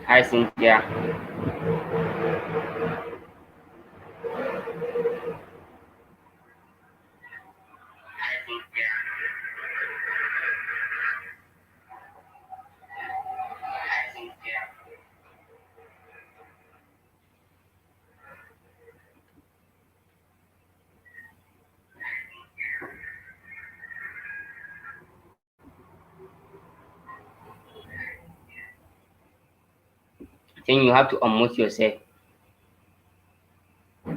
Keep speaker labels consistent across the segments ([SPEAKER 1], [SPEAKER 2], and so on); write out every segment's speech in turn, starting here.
[SPEAKER 1] Hi, Cynthia. I think you have to unmute yourself. You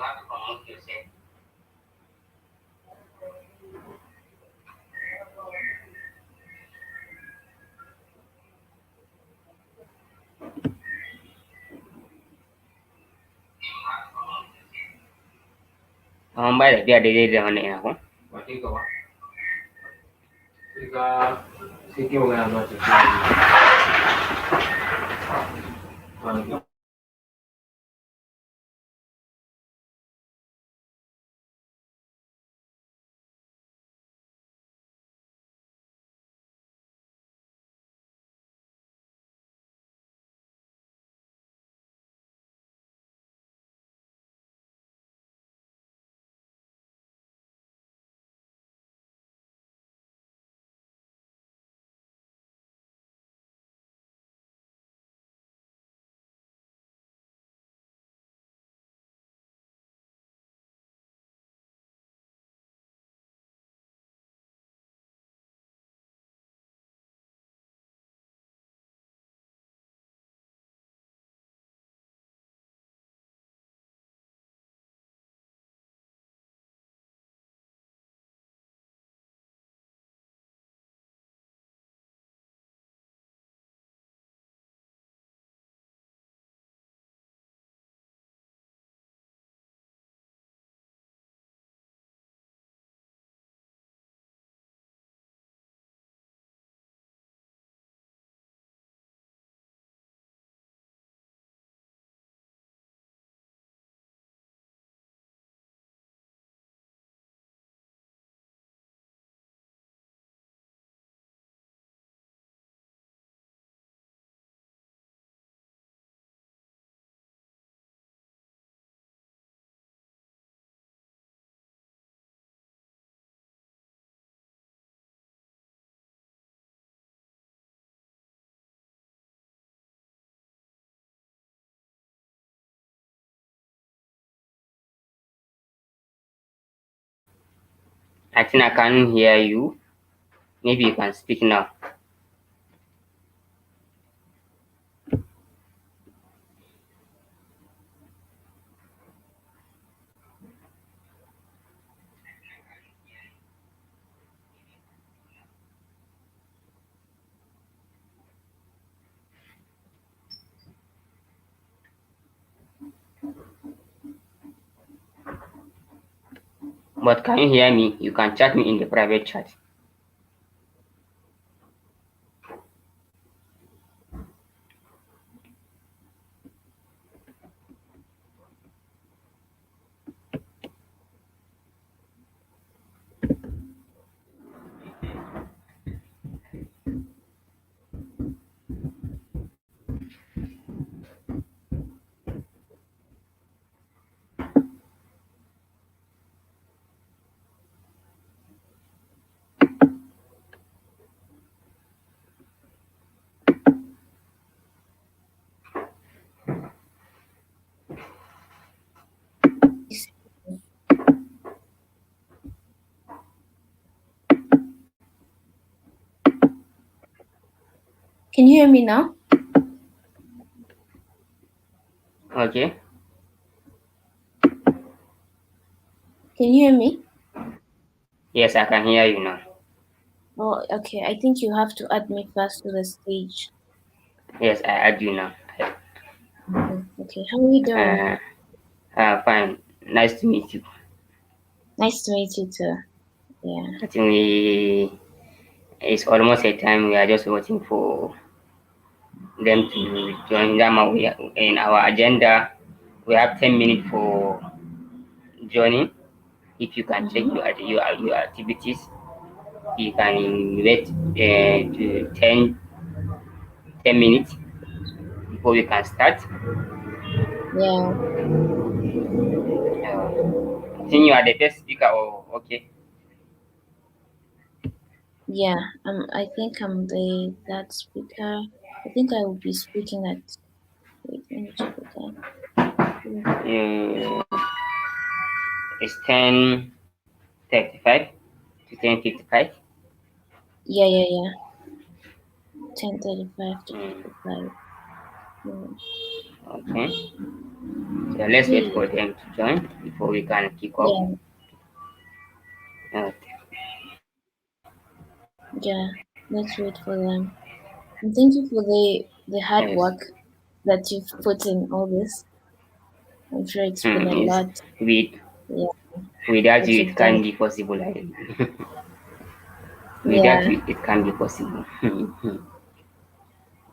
[SPEAKER 1] have to unmute yourself. Ba da biya daidai da wannan ina ko?
[SPEAKER 2] Sai ke magana ba ta
[SPEAKER 1] I think I can hear you. Maybe you can speak now. But can you hear me? You can chat me in the private chat.
[SPEAKER 3] Can you hear me now?
[SPEAKER 1] Okay.
[SPEAKER 3] Can you hear me?
[SPEAKER 1] Yes, I can hear you now.
[SPEAKER 3] Oh, okay. I think you have to add me first to the stage.
[SPEAKER 1] Yes, I add you now.
[SPEAKER 3] Okay. How are you doing?
[SPEAKER 1] Fine. Nice to meet you.
[SPEAKER 3] Nice to meet you too. Yeah.
[SPEAKER 1] I think it's almost a time we are just waiting for them to join them. In our agenda, we have 10 minutes for joining. If you can check
[SPEAKER 3] Mm-hmm.
[SPEAKER 1] your activities, you can wait to 10 minutes before we can start.
[SPEAKER 3] Yeah,
[SPEAKER 1] I think you are the first speaker. Oh, okay.
[SPEAKER 3] yeah. I think I'm the that speaker. I think I will be speaking at. Wait, let me check the time. Mm.
[SPEAKER 1] It's 10:35 to 10:55.
[SPEAKER 3] Yeah, yeah, yeah. 10:35 to
[SPEAKER 1] Mm,
[SPEAKER 3] 55. Mm.
[SPEAKER 1] okay. So let's wait
[SPEAKER 3] Okay.
[SPEAKER 1] for them to join before we can kick off.
[SPEAKER 3] Yeah,
[SPEAKER 1] Okay.
[SPEAKER 3] yeah. Let's wait for them. And thank you for the hard
[SPEAKER 1] Yes.
[SPEAKER 3] work that you've put in all this. I'm sure it's been a
[SPEAKER 1] Yes.
[SPEAKER 3] lot.
[SPEAKER 1] With
[SPEAKER 3] Yeah,
[SPEAKER 1] without
[SPEAKER 3] that
[SPEAKER 1] you,
[SPEAKER 3] you've
[SPEAKER 1] it
[SPEAKER 3] done.
[SPEAKER 1] can't be possible. Without
[SPEAKER 3] Yeah,
[SPEAKER 1] you, it can't be possible.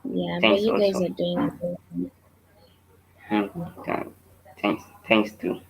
[SPEAKER 3] yeah. But
[SPEAKER 1] Thanks
[SPEAKER 3] you guys
[SPEAKER 1] also.
[SPEAKER 3] are doing amazing.
[SPEAKER 1] Mm, Thanks. Thanks too.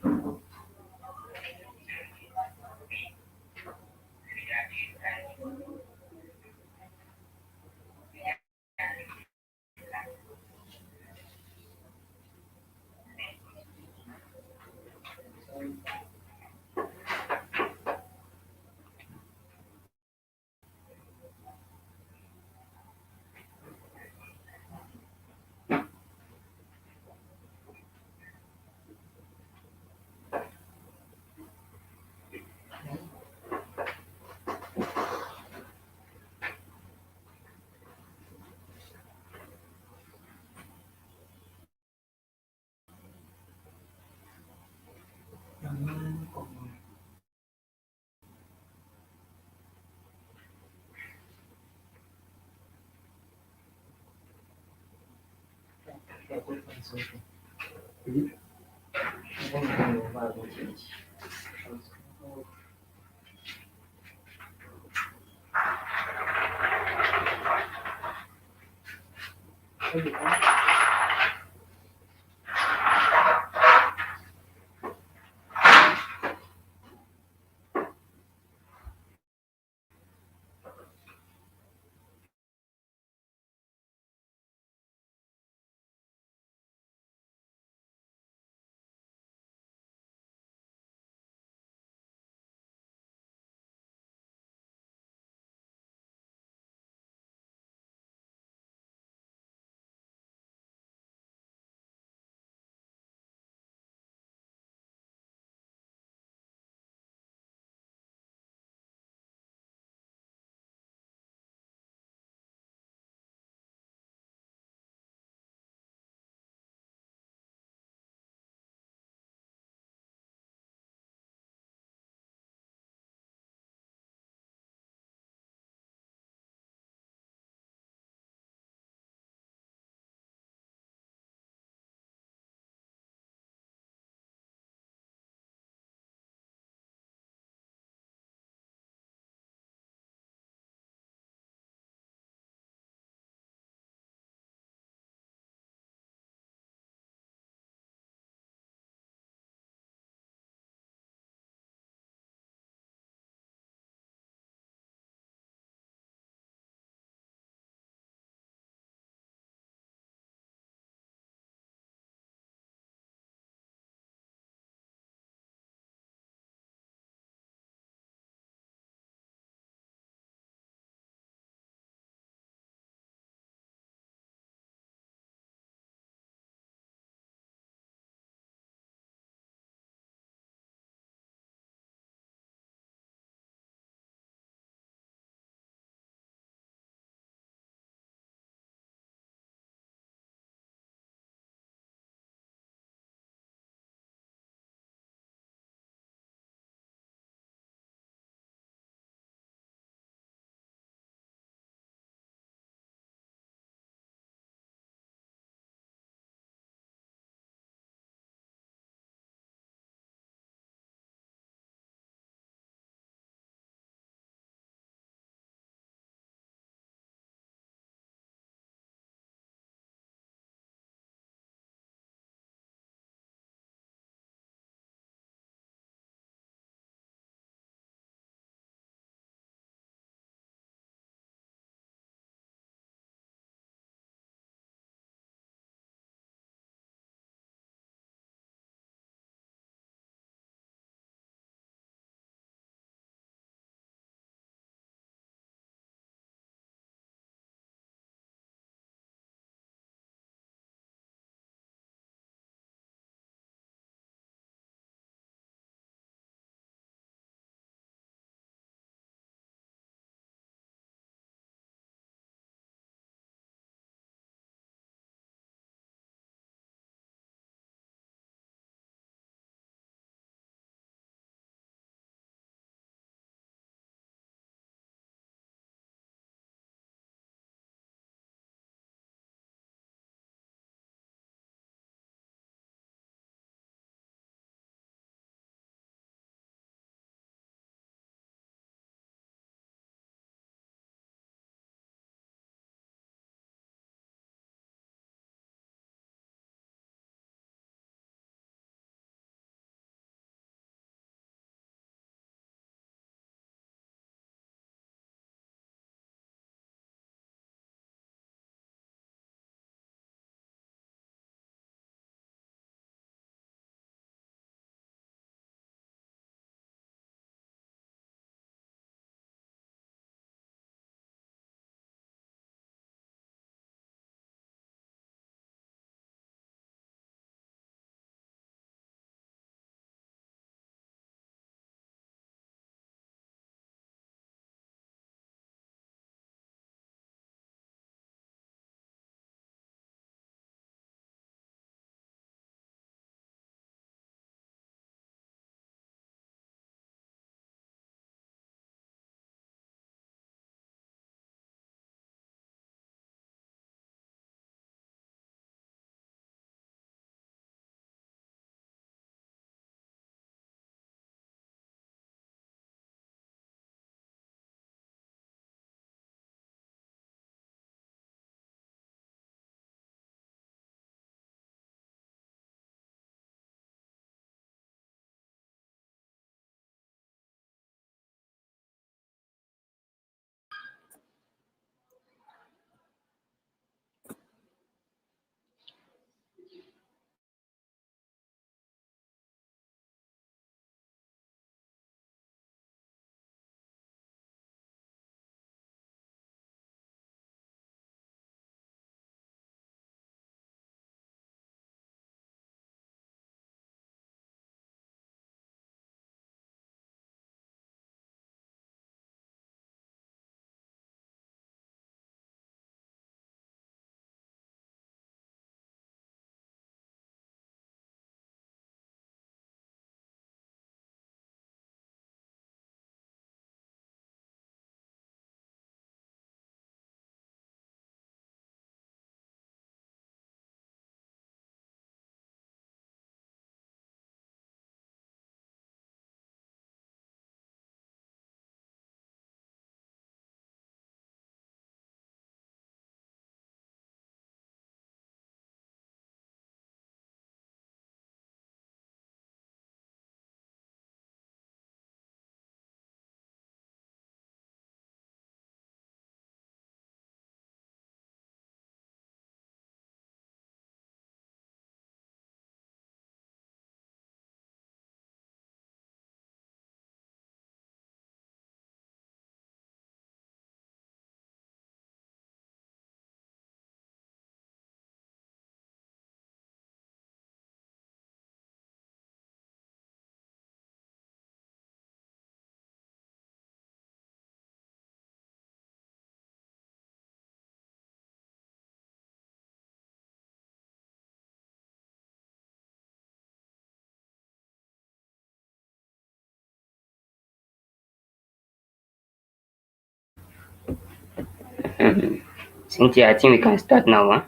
[SPEAKER 1] Cynthia, I think we can start now. Huh?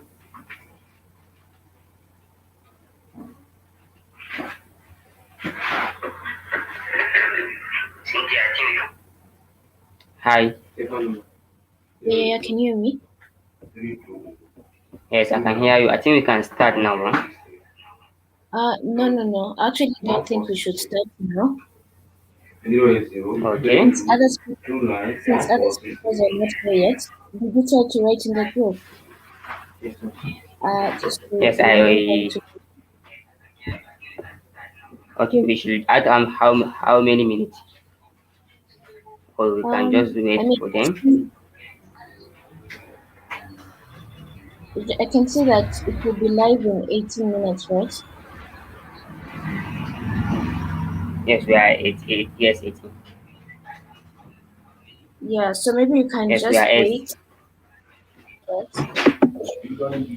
[SPEAKER 1] Hi.
[SPEAKER 3] Yeah, yeah, yeah, can you hear me?
[SPEAKER 1] Yes, I can hear you. I think we can start now. Huh?
[SPEAKER 3] No, no, no. I actually don't think we should start now.
[SPEAKER 1] Okay.
[SPEAKER 3] Since other spe- since other speakers are not here yet, did you try to write in the group? Just to
[SPEAKER 1] Yes,
[SPEAKER 3] remind them
[SPEAKER 1] I.
[SPEAKER 3] to.
[SPEAKER 1] Okay, we should add how many minutes, or we can just
[SPEAKER 3] I
[SPEAKER 1] wait
[SPEAKER 3] mean,
[SPEAKER 1] for them.
[SPEAKER 3] I can see that it will be live in 18 minutes, right?
[SPEAKER 1] Yes, we are eight. Yes, 18.
[SPEAKER 3] Yeah, so maybe you can
[SPEAKER 1] Yes, we are
[SPEAKER 3] just
[SPEAKER 1] eight.
[SPEAKER 3] wait right,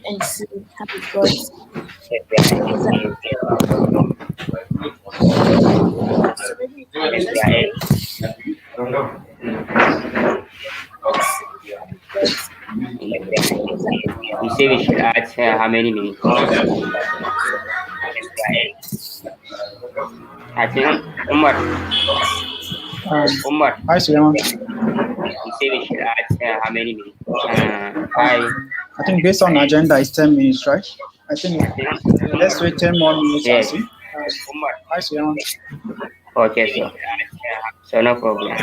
[SPEAKER 3] and see how it goes.
[SPEAKER 1] Yes, we are
[SPEAKER 3] Is that
[SPEAKER 1] eight.
[SPEAKER 3] yeah? So maybe you can
[SPEAKER 1] Yes, we
[SPEAKER 3] just
[SPEAKER 1] are eight.
[SPEAKER 3] wait and see how it goes. Is that
[SPEAKER 1] You say we should add how many minutes? I think Umar.
[SPEAKER 2] Um,
[SPEAKER 1] Umar.
[SPEAKER 2] Hi, Suleiman.
[SPEAKER 1] You say we should add how many minutes? Hi.
[SPEAKER 2] I think based on agenda, it's 10 minutes, right? I think let's wait 10 more minutes and
[SPEAKER 1] Yes.
[SPEAKER 2] see. Hi, Suleiman.
[SPEAKER 1] Okay, so no problem.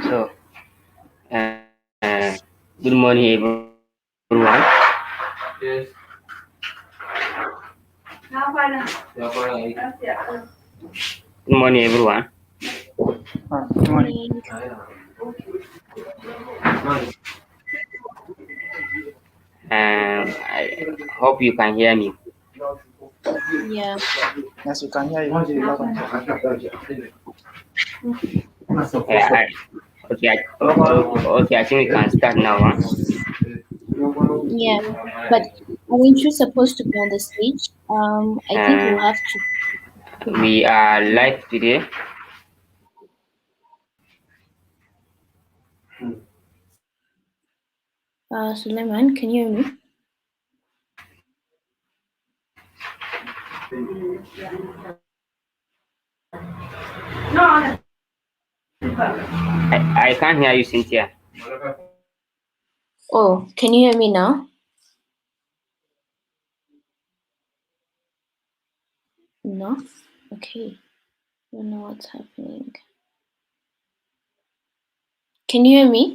[SPEAKER 1] So, good morning, everyone. Good morning, everyone.
[SPEAKER 2] Good morning.
[SPEAKER 3] Morning.
[SPEAKER 1] I hope you can hear me.
[SPEAKER 3] Yeah.
[SPEAKER 2] Yes, we can hear you. Loud and clear.
[SPEAKER 1] Yeah, okay, I think we can start now. Huh?
[SPEAKER 3] Yeah. But aren't you supposed to be on the stage? I think
[SPEAKER 1] Uh,
[SPEAKER 3] we'll have to.
[SPEAKER 1] we are live today.
[SPEAKER 3] Suleiman, can you hear me?
[SPEAKER 1] I can't hear you, Cynthia.
[SPEAKER 3] Oh, can you hear me now? No? Okay. I don't know what's happening. Can you hear me?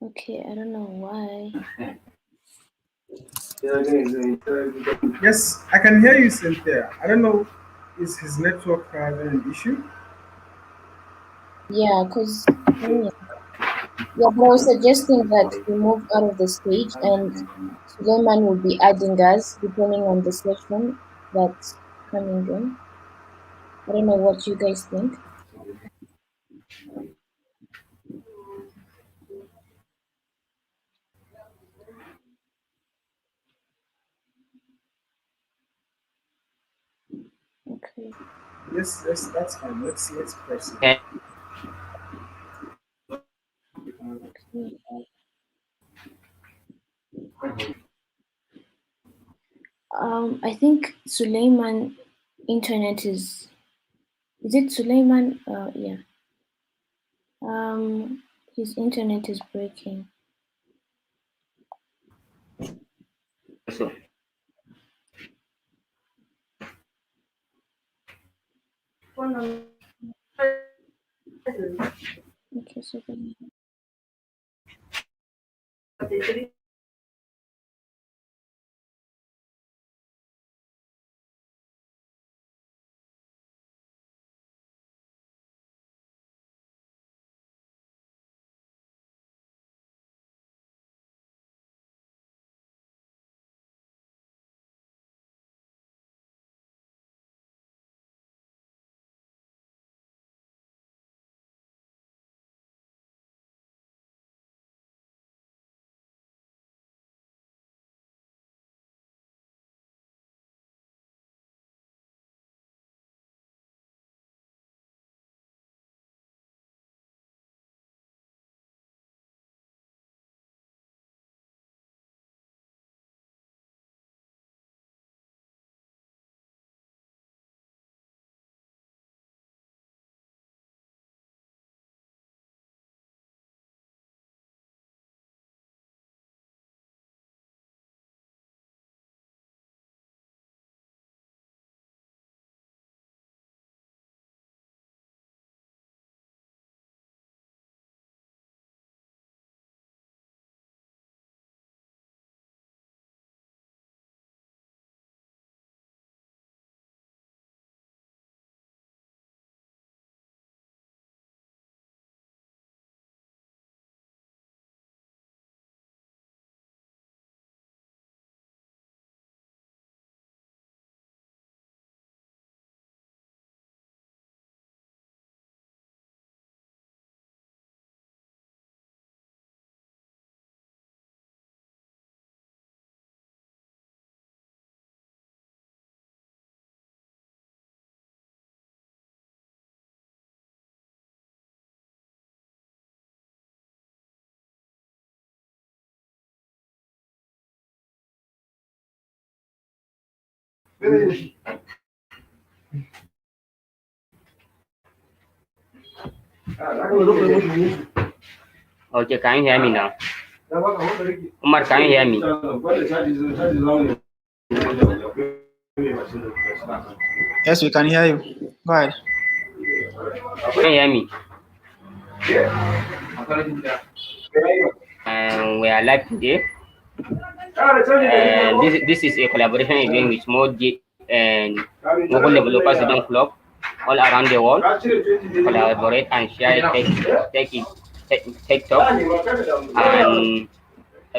[SPEAKER 3] Okay, I don't know why.
[SPEAKER 4] Yes, I can hear you, Cynthia. I don't know, is his network having an issue?
[SPEAKER 3] Yeah, because yeah, but I was suggesting that we move out of the stage and Suleiman will be adding us depending on the session that's coming in. I don't know what you guys think. Okay.
[SPEAKER 4] Yes, yes, that's fine. Let's proceed.
[SPEAKER 3] Okay. I think Suleiman internet is it Suleiman? Yeah. His internet is breaking.
[SPEAKER 1] So,
[SPEAKER 3] Okay, so then
[SPEAKER 1] okay, can you hear me now? Umar, can you hear me?
[SPEAKER 2] Yes, we can hear you. Go ahead.
[SPEAKER 1] Can you hear me? We are live today. This is a collaboration event with more and mobile developers within club all around the world. Collaborate and share tech talk. And I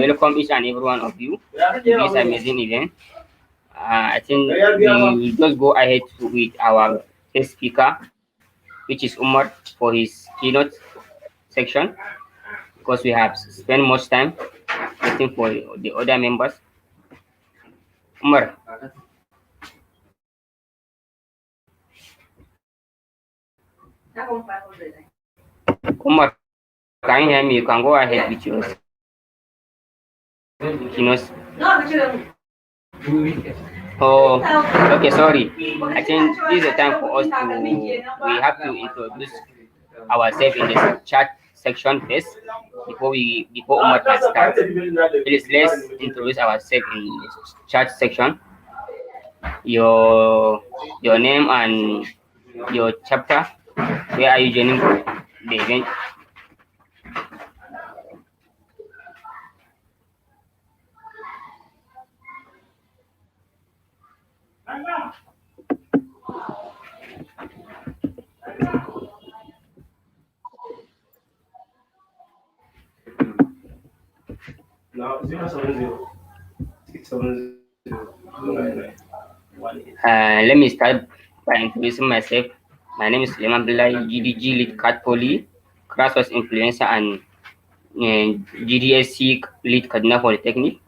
[SPEAKER 1] welcome each and every one of you to this amazing event. I think we will just go ahead with our guest speaker, which is Umar, for his keynote section, because we have spent much time waiting for the other members. Umar, Umar, can you hear me? You can go ahead with your keynote. Oh, okay, sorry. I think this is the time for us to, we have to introduce ourselves in the chat section first before Umar can start. Please, let's introduce ourselves in the chat section. Your name and your chapter. Where are you joining the event?
[SPEAKER 5] Now 070-670-299.
[SPEAKER 1] Let me start by introducing myself. My name is Suleiman Abdullahi, GDG lead cat poly, Crassus influencer, and Gdsc lead Kaduna Polytechnic.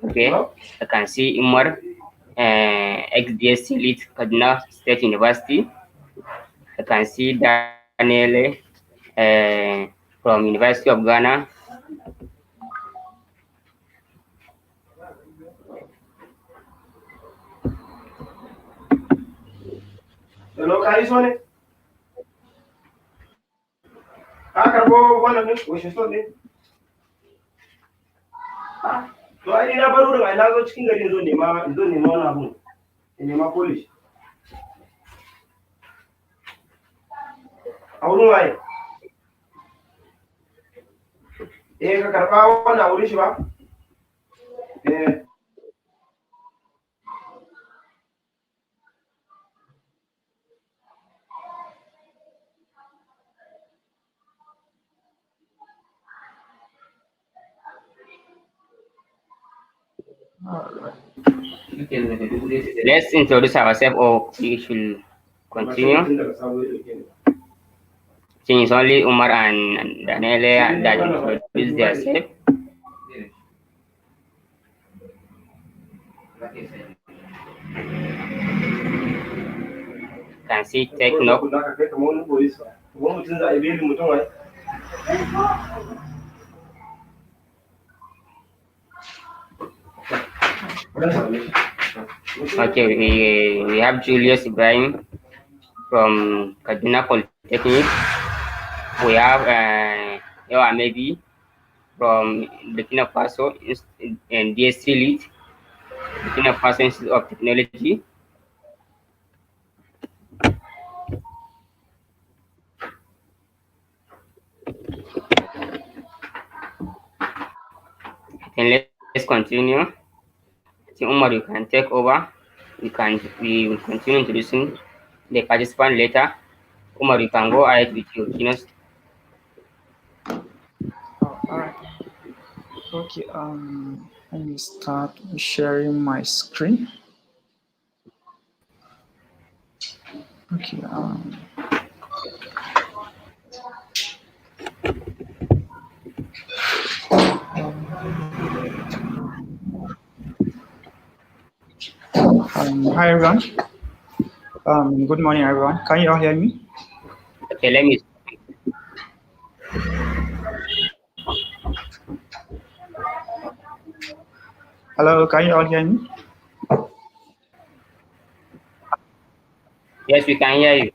[SPEAKER 1] Okay, I can see Umar, Gdsc lead Kaduna State University. I can see Daniele from University of Ghana.
[SPEAKER 5] Hello, guys, on it. I can go one of them. We should stop it. To I did not know I now chicken in the name in the Polish. I don't know why. Eka karbawa na wuri shi ba? Eh.
[SPEAKER 1] Let's introduce ourselves, or we should continue. Since it's only Umar and Daniele that introduce themselves. Can see Techno. Okay, we have Julius Ibrahim from Kaduna Polytechnic. We have maybe from Burkina Faso and DSC lead, Burkina Faso Institute of Technology. And let's continue. I think Umar, you can take over. We will continue introducing the participant later. Umar, you can go ahead with your keynote.
[SPEAKER 2] Oh, all right. Okay. Let me start sharing my screen. Okay. Hi everyone. Good morning everyone. Can you all hear me?
[SPEAKER 1] Okay, let me.
[SPEAKER 2] Hello, can you all hear me?
[SPEAKER 1] Yes, we can hear you.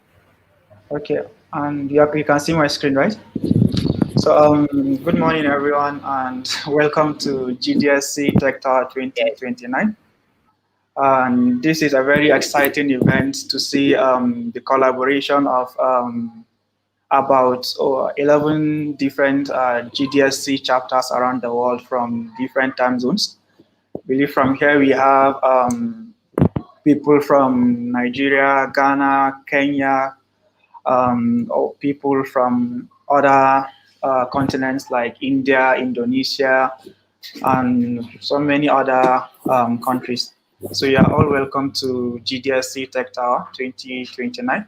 [SPEAKER 2] Okay, and you can see my screen, right? So good morning everyone, and welcome to Gdsc Tech Tower
[SPEAKER 1] Yes.
[SPEAKER 2] 2029. And this is a very exciting event to see the collaboration of about 11 different GDSC chapters around the world from different time zones. Really, from here we have people from Nigeria, Ghana, Kenya, or people from other continents like India, Indonesia, and so many other countries. So you are all welcome to GDSC Tech Tower 2029.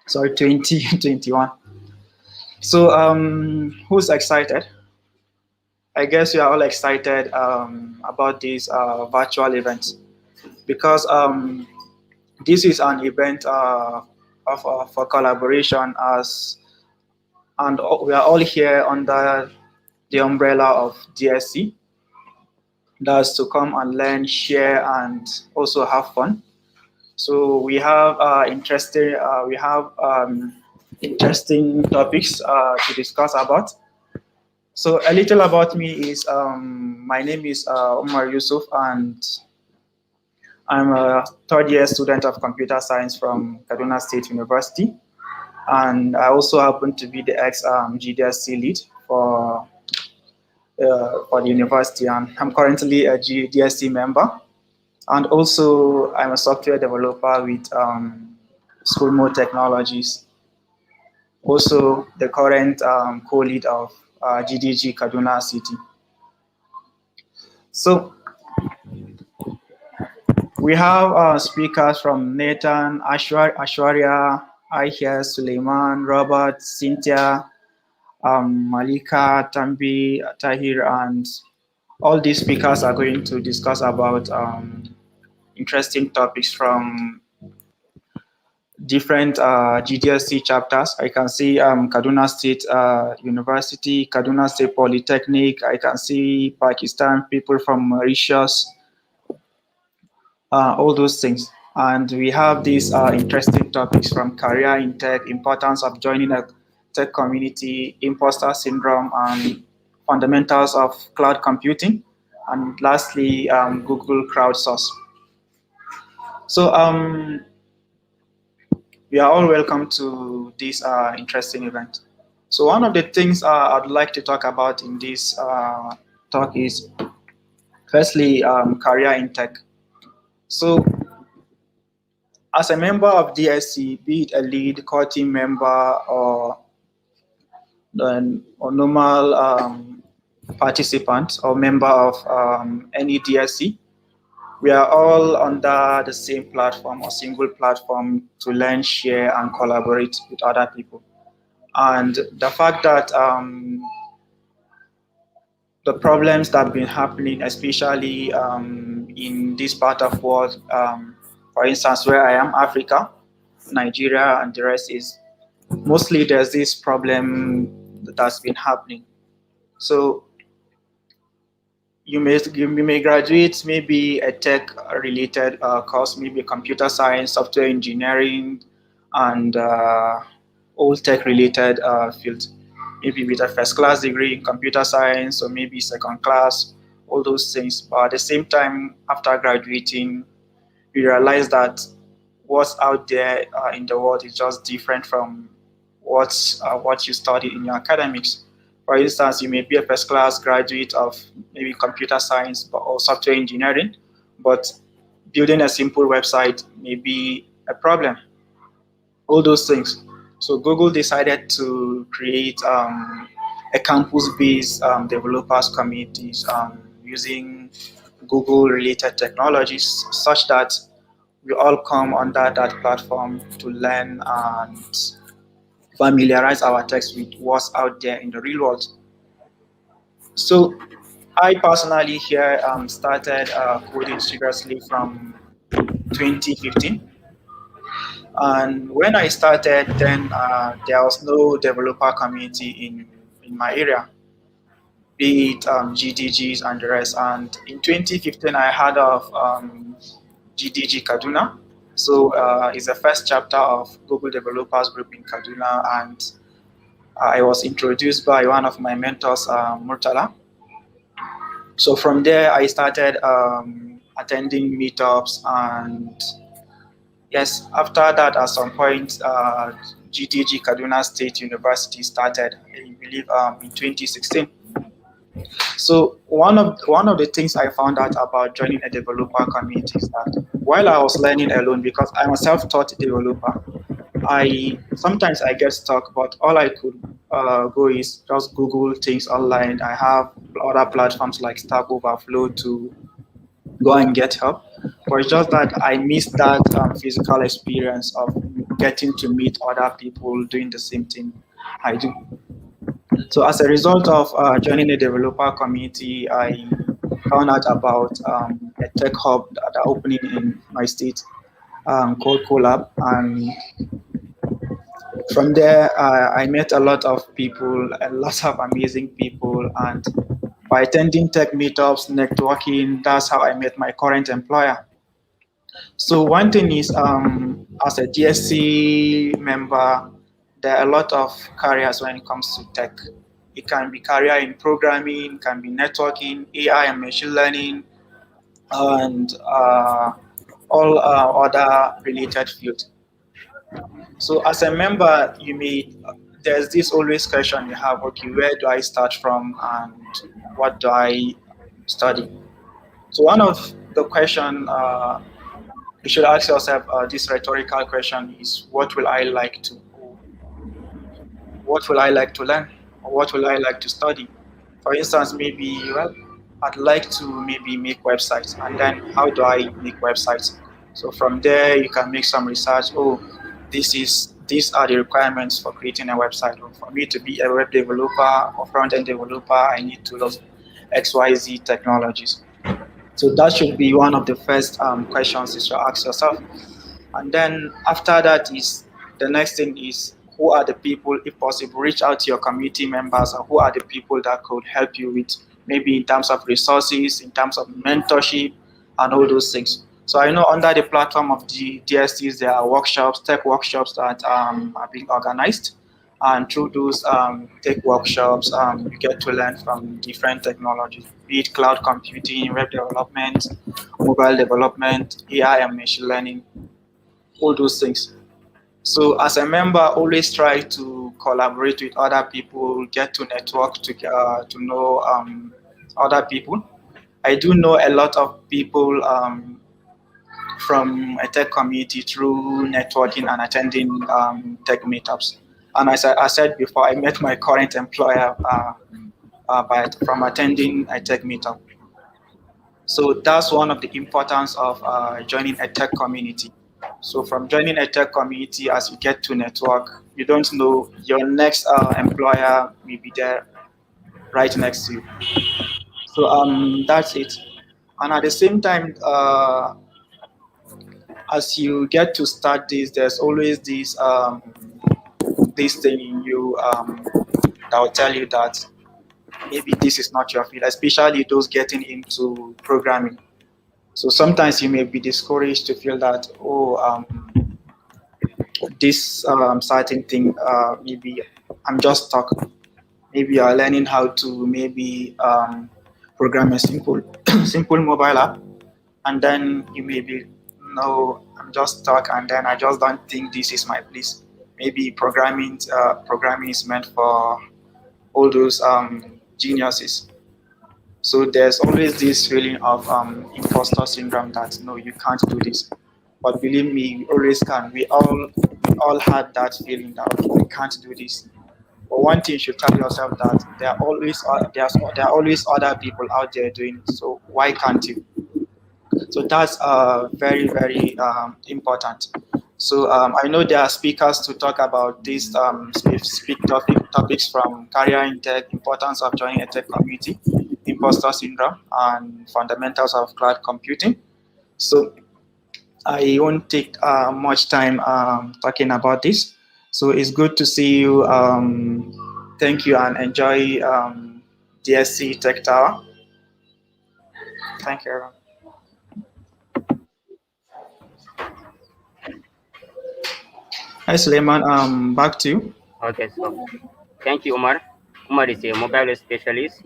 [SPEAKER 2] Sorry, 2021. So who's excited? I guess you are all excited about this virtual event because this is an event for collaboration as, and we are all here under the umbrella of DSC. That's to come and learn, share, and also have fun. So we have interesting topics to discuss about. So a little about me is my name is Omar Yusuf, and I'm a third year student of computer science from Kaduna State University. And I also happen to be the ex GDSC lead for the university, and I'm currently a GDSC member. And also, I'm a software developer with School Mode Technologies. Also, the current co-lead of GDG Kaduna City. So we have speakers from Nathan, Ashwarya, Aisha, Suleiman, Robert, Cynthia, Malika, Tambi, Tahir, and all these speakers are going to discuss about interesting topics from different GDSC chapters. I can see Kaduna State University, Kaduna State Polytechnic. I can see Pakistan, people from Mauritius, all those things. And we have these interesting topics from career in tech, importance of joining a tech community, imposter syndrome, and fundamentals of cloud computing, and lastly, Google crowdsource. So we are all welcome to this interesting event. So one of the things I'd like to talk about in this talk is firstly career in tech. So as a member of DSC, be it a lead, core team member, or normal participant or member of any DSC, we are all under the same platform or single platform to learn, share, and collaborate with other people. And the fact that the problems that have been happening, especially in this part of the world, for instance, where I am, Africa, Nigeria, and the rest is mostly there's this problem that's been happening. So you may graduate maybe a tech related course, maybe computer science, software engineering, and all tech related fields. Maybe with a first class degree in computer science, or maybe second class, all those things. But at the same time, after graduating, you realize that what's out there in the world is just different from what you studied in your academics. For instance, you may be a first class graduate of maybe computer science or software engineering, but building a simple website may be a problem. All those things. So Google decided to create a campus-based developers communities using Google-related technologies, such that we all come under that platform to learn and familiarize our text with what's out there in the real world. So I personally here started coding seriously from 2015. And when I started, then there was no developer community in my area, be it GDGs and the rest. And in 2015, I heard of GDG Kaduna. So it's the first chapter of Google Developers Group in Kaduna, and I was introduced by one of my mentors, Murtala. So from there, I started attending meetups, and yes, after that, at some point, GTG Kaduna State University started, I believe, in 2016. So one of the things I found out about joining a developer community is that while I was learning alone, because I'm a self-taught developer, I get stuck, but all I could go is just Google things online. I have other platforms like Stack Overflow to go and get help. But it's just that I missed that physical experience of getting to meet other people doing the same thing I do. So as a result of joining the developer community, I found out about a tech hub that are opening in my state called Collab, and from there I met a lot of people, a lot of amazing people, and by attending tech meetups, networking, that's how I met my current employer. So one thing is, as a Gdsc member, there are a lot of careers when it comes to tech. It can be career in programming, can be networking, AI and machine learning, and all other related fields. So as a member, there's this always question you have, okay, where do I start from and what do I study? So one of the question you should ask yourself this rhetorical question is, what will I like to learn, or what will I like to study? For instance, maybe, well, I'd like to maybe make websites, and then how do I make websites? So from there, you can make some research. Oh, these are the requirements for creating a website. Or for me to be a web developer or front-end developer, I need to love XYZ technologies. So that should be one of the first questions you should ask yourself. And then after that is the next thing is, who are the people, if possible, reach out to your community members, or who are the people that could help you with, maybe in terms of resources, in terms of mentorship, and all those things. So I know under the platform of GDSCs, there are workshops, tech workshops that are being organized. And through those tech workshops, you get to learn from different technologies, be it cloud computing, web development, mobile development, AI and machine learning, all those things. So as a member, always try to collaborate with other people, get to network to know other people. I do know a lot of people from a tech community through networking and attending tech meetups. And as I said before, I met my current employer from attending a tech meetup. So that's one of the importance of joining a tech community. So from joining a tech community, as you get to network, you don't know, your next employer may be there right next to you. So that's it. And at the same time, as you get to start this, there's always this thing in you that will tell you that maybe this is not your field, especially those getting into programming. So sometimes you may be discouraged to feel that, oh, this certain thing, maybe I'm just stuck. Maybe you are learning how to maybe program a simple simple mobile app, and then you may be, no, I'm just stuck, and then I just don't think this is my place. Maybe programming is meant for all those geniuses. So there's always this feeling of imposter syndrome that, no, you can't do this. But believe me, we always can. We all had that feeling that, okay, we can't do this. But one thing you should tell yourself, that there are always other people out there doing it. So why can't you? So that's very, very important. So I know there are speakers to talk about these topics from career in tech, importance of joining a tech community, imposter syndrome, and fundamentals of cloud computing. So I won't take much time talking about this. So it's good to see you. Thank you and enjoy DSC Tech Tower. Thank you. Hi, Suleiman. Back to you.
[SPEAKER 1] Okay, so thank you, Umar. Umar is a mobile specialist.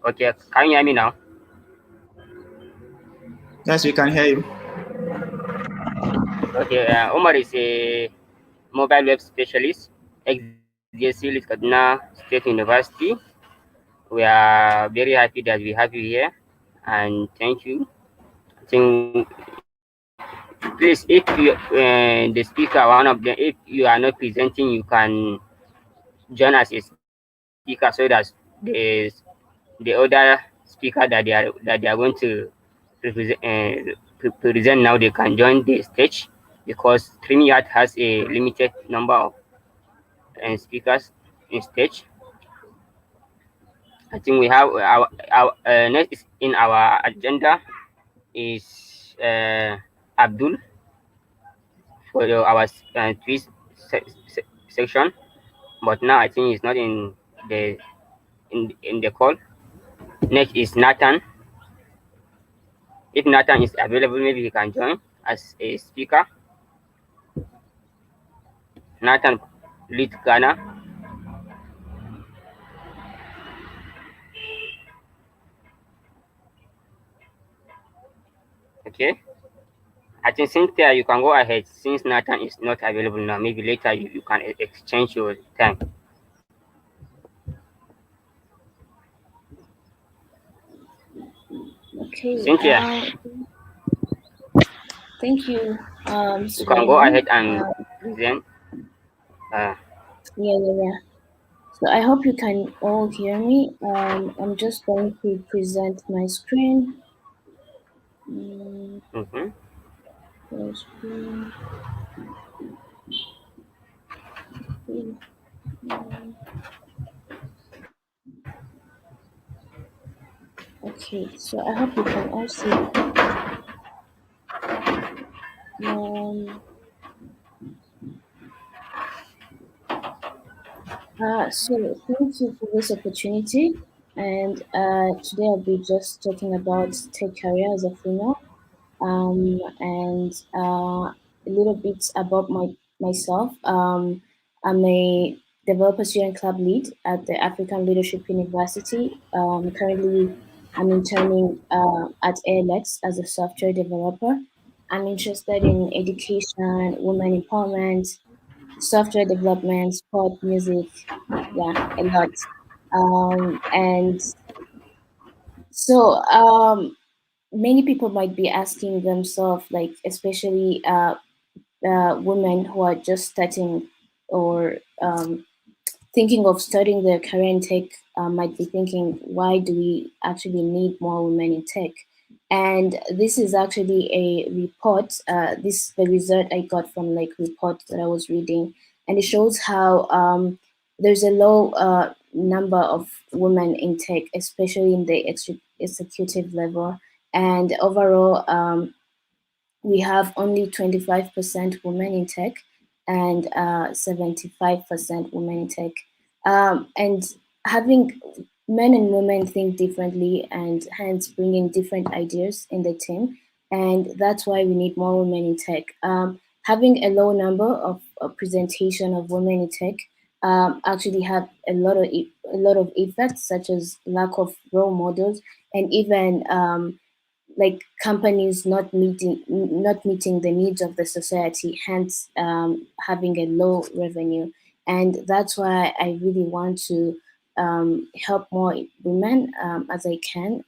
[SPEAKER 1] Okay, can you hear me now?
[SPEAKER 2] Yes, we can hear you.
[SPEAKER 1] Okay, Umar is a mobile web specialist, Gdsc Kaduna State University. We are very happy that we have you here, and thank you. I think, please, if you the speaker, one of them, if you are not presenting, you can join as a speaker so that the other speaker that they are going to present now, they can join the stage, because StreamYard has a limited number of speakers in stage. I think we have our next in our agenda is Abdul for our twist section, but now I think he's not the in the call. Next is Nathan. If Nathan is available, maybe he can join as a speaker. Nathan, lead Ghana. Okay. I think Cynthia, you can go ahead since Nathan is not available now. Maybe later you can exchange your time.
[SPEAKER 3] Okay.
[SPEAKER 1] Cynthia,
[SPEAKER 3] Thank you,
[SPEAKER 1] you can go
[SPEAKER 3] Suleiman.
[SPEAKER 1] ahead and present. Uh,
[SPEAKER 3] Yeah. So I hope you can all hear me. I'm just going to present my screen.
[SPEAKER 1] mhm.
[SPEAKER 3] Share screen. Okay, so I hope you can all see. Um, so thank you for this opportunity. And today I'll be just talking about tech career as a female. And a little bit about myself. I'm a developer student club lead at the African Leadership University. Currently, I'm interning at ALX as a software developer. I'm interested in education, women empowerment, software development, sport, music, yeah, a lot. And so many people might be asking themselves, like, especially women who are just starting or thinking of studying their career in tech, might be thinking, why do we actually need more women in tech? And this is actually a report. This the result I got from like report that I was reading, and it shows how there's a low number of women in tech, especially in the executive level, and overall. We have only 25% women in tech and 75% women in tech. And having men and women think differently and hence bringing different ideas in the team. And that's why we need more women in tech. Having a low number of presentation of women in tech actually have a lot of effects, such as lack of role models and even like companies not meeting the needs of the society, hence having a low revenue. And that's why I really want to help more women as I can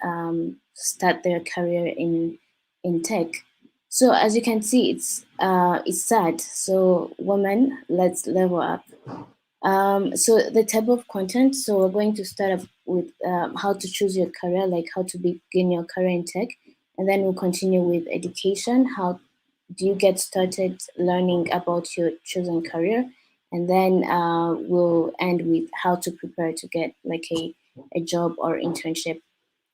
[SPEAKER 3] start their career in tech. So as you can see, it's sad. So women, let's level up. So the type of content, so we're going to start off with how to choose your career, like how to begin your career in tech, and then we'll continue with education. How do you get started learning about your chosen career? And then we'll end with how to prepare to get like a job or internship.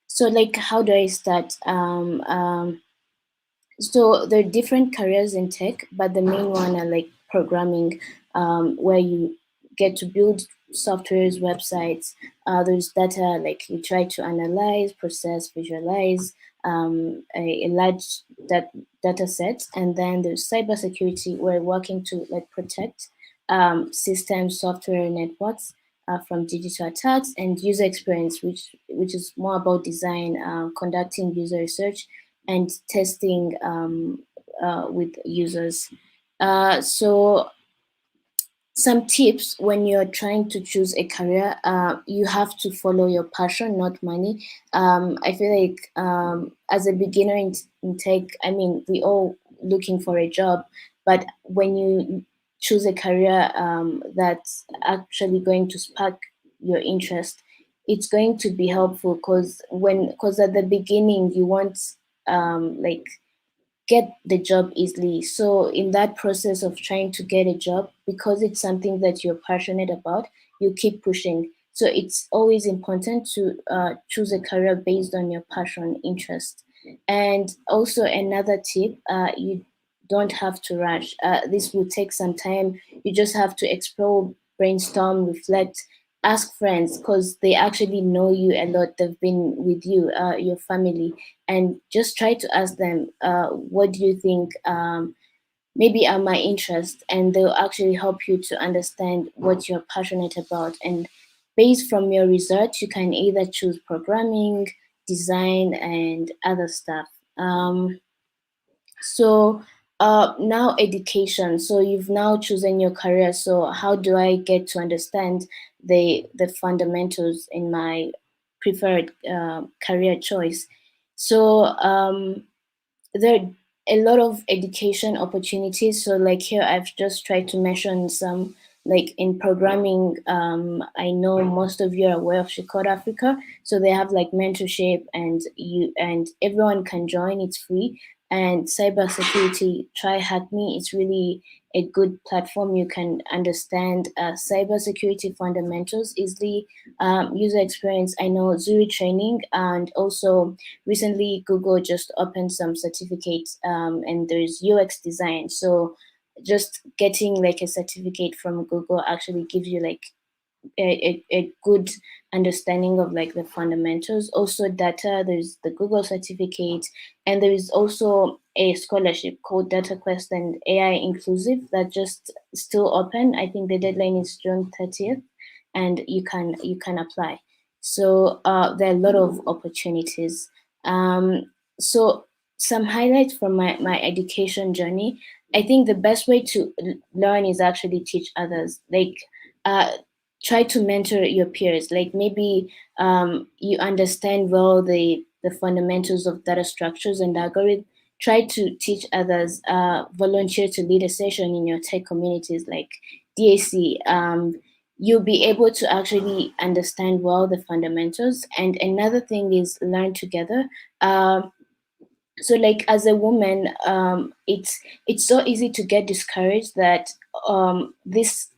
[SPEAKER 3] So like, how do I start? So there are different careers in tech, but the main one are like programming, where you get to build softwares, websites. There's data like you try to analyze, process, visualize a large dat- data set, and then there's cybersecurity, where working to like protect systems, software, networks from digital attacks, and user experience, which is more about design, conducting user research and testing with users. So some tips when you're trying to choose a career, you have to follow your passion, not money. I feel like as a beginner in tech, I mean, we all looking for a job, but when you choose a career that's actually going to spark your interest, it's going to be helpful, because at the beginning you want like get the job easily. So in that process of trying to get a job, because it's something that you're passionate about, you keep pushing. So it's always important to choose a career based on your passion, interest. And also another tip, you don't have to rush. This will take some time. You just have to explore, brainstorm, reflect, ask friends, because they actually know you a lot. They've been with you, your family, and just try to ask them, what do you think maybe are my interests, and they'll actually help you to understand what you're passionate about. And based from your research, you can either choose programming, design, and other stuff. So now education. So you've now chosen your career. So how do I get to understand the fundamentals in my preferred career choice? So there are a lot of education opportunities. So like here, I've just tried to mention some. Like in programming, I know most of you are aware of Shikot Africa, so they have like mentorship, and everyone can join. It's free. And cybersecurity, try Hack Me. It's really a good platform. You can understand cybersecurity fundamentals easily. User experience, I know Zuri training, and also recently Google just opened some certificates, and there's UX design. So just getting like a certificate from Google actually gives you like a good understanding of like the fundamentals. Also data, there's the Google certificate, and there is also a scholarship called Data Quest and AI Inclusive that just still open. I think the deadline is June 30th, and you can apply. So there are a lot of opportunities. So some highlights from my education journey. I think the best way to learn is actually teach others. Like uh, try to mentor your peers. Like maybe you understand well the fundamentals of data structures and algorithm. Try to teach others. Volunteer to lead a session in your tech communities like DAC. You'll be able to actually understand well the fundamentals. And another thing is learn together. So like as a woman, it's so easy to get discouraged that this,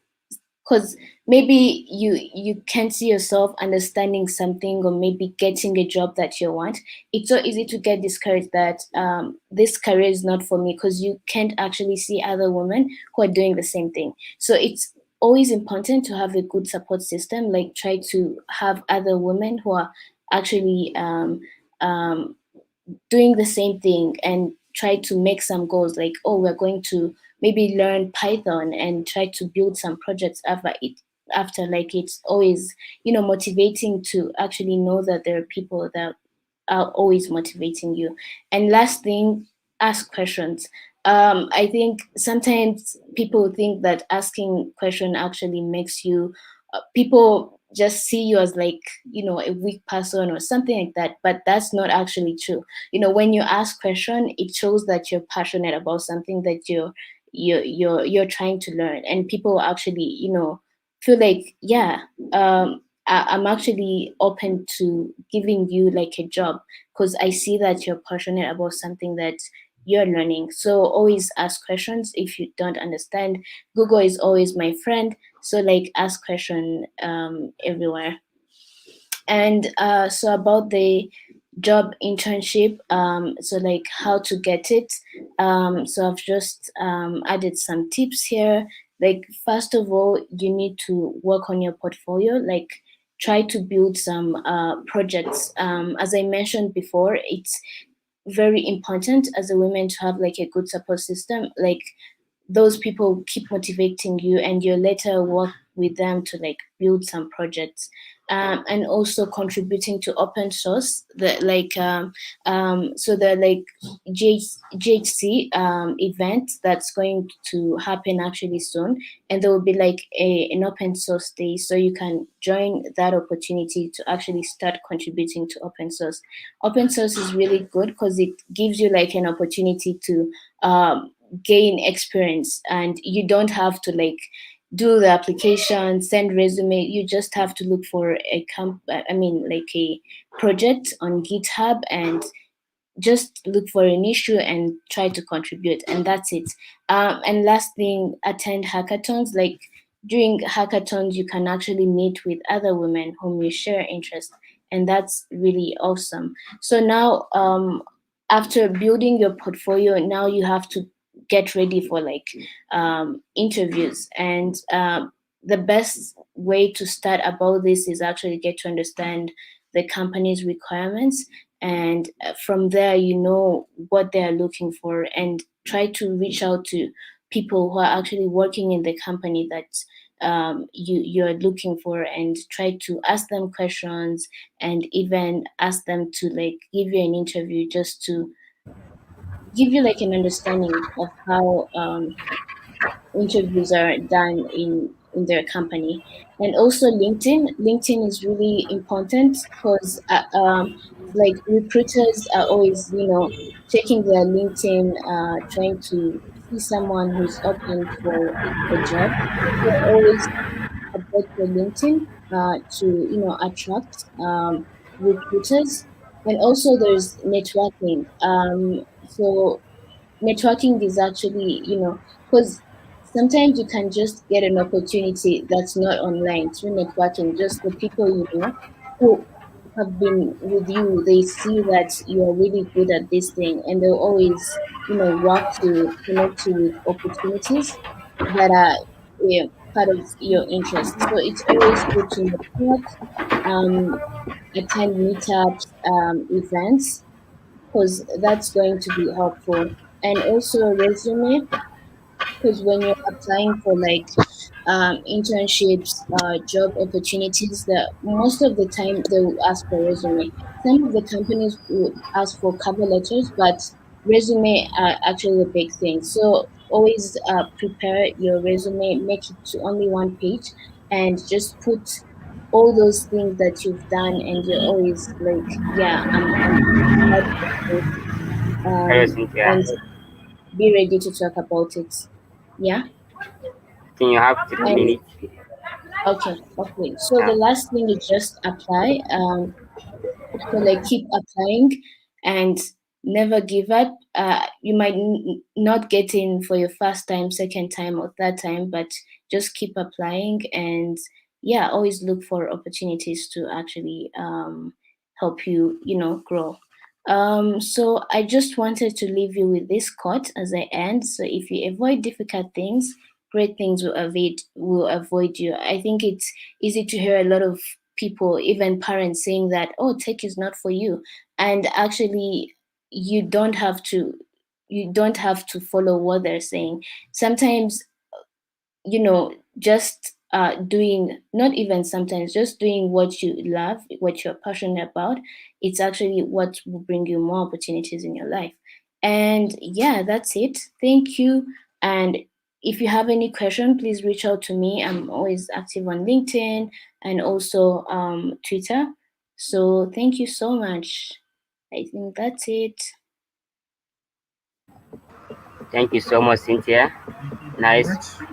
[SPEAKER 3] because maybe you can't see yourself understanding something, or maybe getting a job that you want. It's so easy to get discouraged that this career is not for me, because you can't actually see other women who are doing the same thing. So it's always important to have a good support system. Like try to have other women who are actually um, doing the same thing, and try to make some goals, like, oh, we're going to maybe learn Python and try to build some projects after. Like it's always motivating to actually know that there are people that are always motivating you. And last thing, ask questions. I think sometimes people think that asking question actually makes you people just see you as like a weak person or something like that, but that's not actually true. When you ask question, it shows that you're passionate about something that you're trying to learn, and people actually feel like, yeah, I'm actually open to giving you like a job, because I see that you're passionate about something that you're learning. So always ask questions if you don't understand. Google is always my friend, so like ask question everywhere. And so about the job internship, so like how to get it. So I've just added some tips here. Like first of all, you need to work on your portfolio, like try to build some projects. As I mentioned before, it's very important as a woman to have like a good support system, like those people keep motivating you and you later work with them to like build some projects, and also contributing to open source the like so the like GHC event that's going to happen actually soon, and there will be like an open source day, so you can join that opportunity to actually start contributing to open source. Open source is really good because it gives you like an opportunity to gain experience, and you don't have to like do the application, send resume. You just have to look for like a project on GitHub and just look for an issue and try to contribute, and that's it. And last thing, attend hackathons. Like during hackathons you can actually meet with other women whom you share interest, and that's really awesome. So now, after building your portfolio, now you have to get ready for like interviews, and the best way to start about this is actually get to understand the company's requirements, and from there you know what they are looking for, and try to reach out to people who are actually working in the company that you're looking for, and try to ask them questions, and even ask them to like give you an interview just to give you like an understanding of how interviews are done in their company. And also linkedin is really important because like recruiters are always, you know, checking their LinkedIn, trying to see someone who's open for a job. So always update your LinkedIn to, you know, attract recruiters. And also there's networking. So networking is actually, you know, because sometimes you can just get an opportunity that's not online through networking. Just the people you know who have been with you, they see that you are really good at this thing, and they'll always, you know, work to connect you with opportunities that are, yeah, part of your interest. So it's always good to network, um, attend meetups, events, because that's going to be helpful. And also a resume, because when you're applying for like internships, job opportunities, that most of the time they will ask for resume. Some of the companies will ask for cover letters, but resume are actually the big thing. So always prepare your resume, make it to only one page, and just put all those things that you've done, and you're always like, yeah, I'm proud of this,
[SPEAKER 1] Hello, Cynthia.
[SPEAKER 3] and be ready to talk about it. Yeah.
[SPEAKER 1] I think you have 3
[SPEAKER 3] And
[SPEAKER 1] minutes.
[SPEAKER 3] okay. So the
[SPEAKER 1] Uh,
[SPEAKER 3] last thing is just apply. So like keep applying and never give up. You might not get in for your first time, second time, or third time, but just keep applying, and yeah, always look for opportunities to actually help you, you know, grow. So I just wanted to leave you with this quote as I end. So if you avoid difficult things, great things will avoid you. I think it's easy to hear a lot of people, even parents, saying that, oh, tech is not for you, and actually you don't have to follow what they're saying. Sometimes, you know, just doing, not even sometimes, just doing what you love, what you're passionate about, it's actually what will bring you more opportunities in your life. And yeah, that's it. Thank you. And if you have any question, please reach out to me. I'm always active on LinkedIn and also Twitter. So thank you so much. I think that's it.
[SPEAKER 1] Thank you so much, Cynthia.
[SPEAKER 4] Thank you very
[SPEAKER 1] Nice.
[SPEAKER 4] much.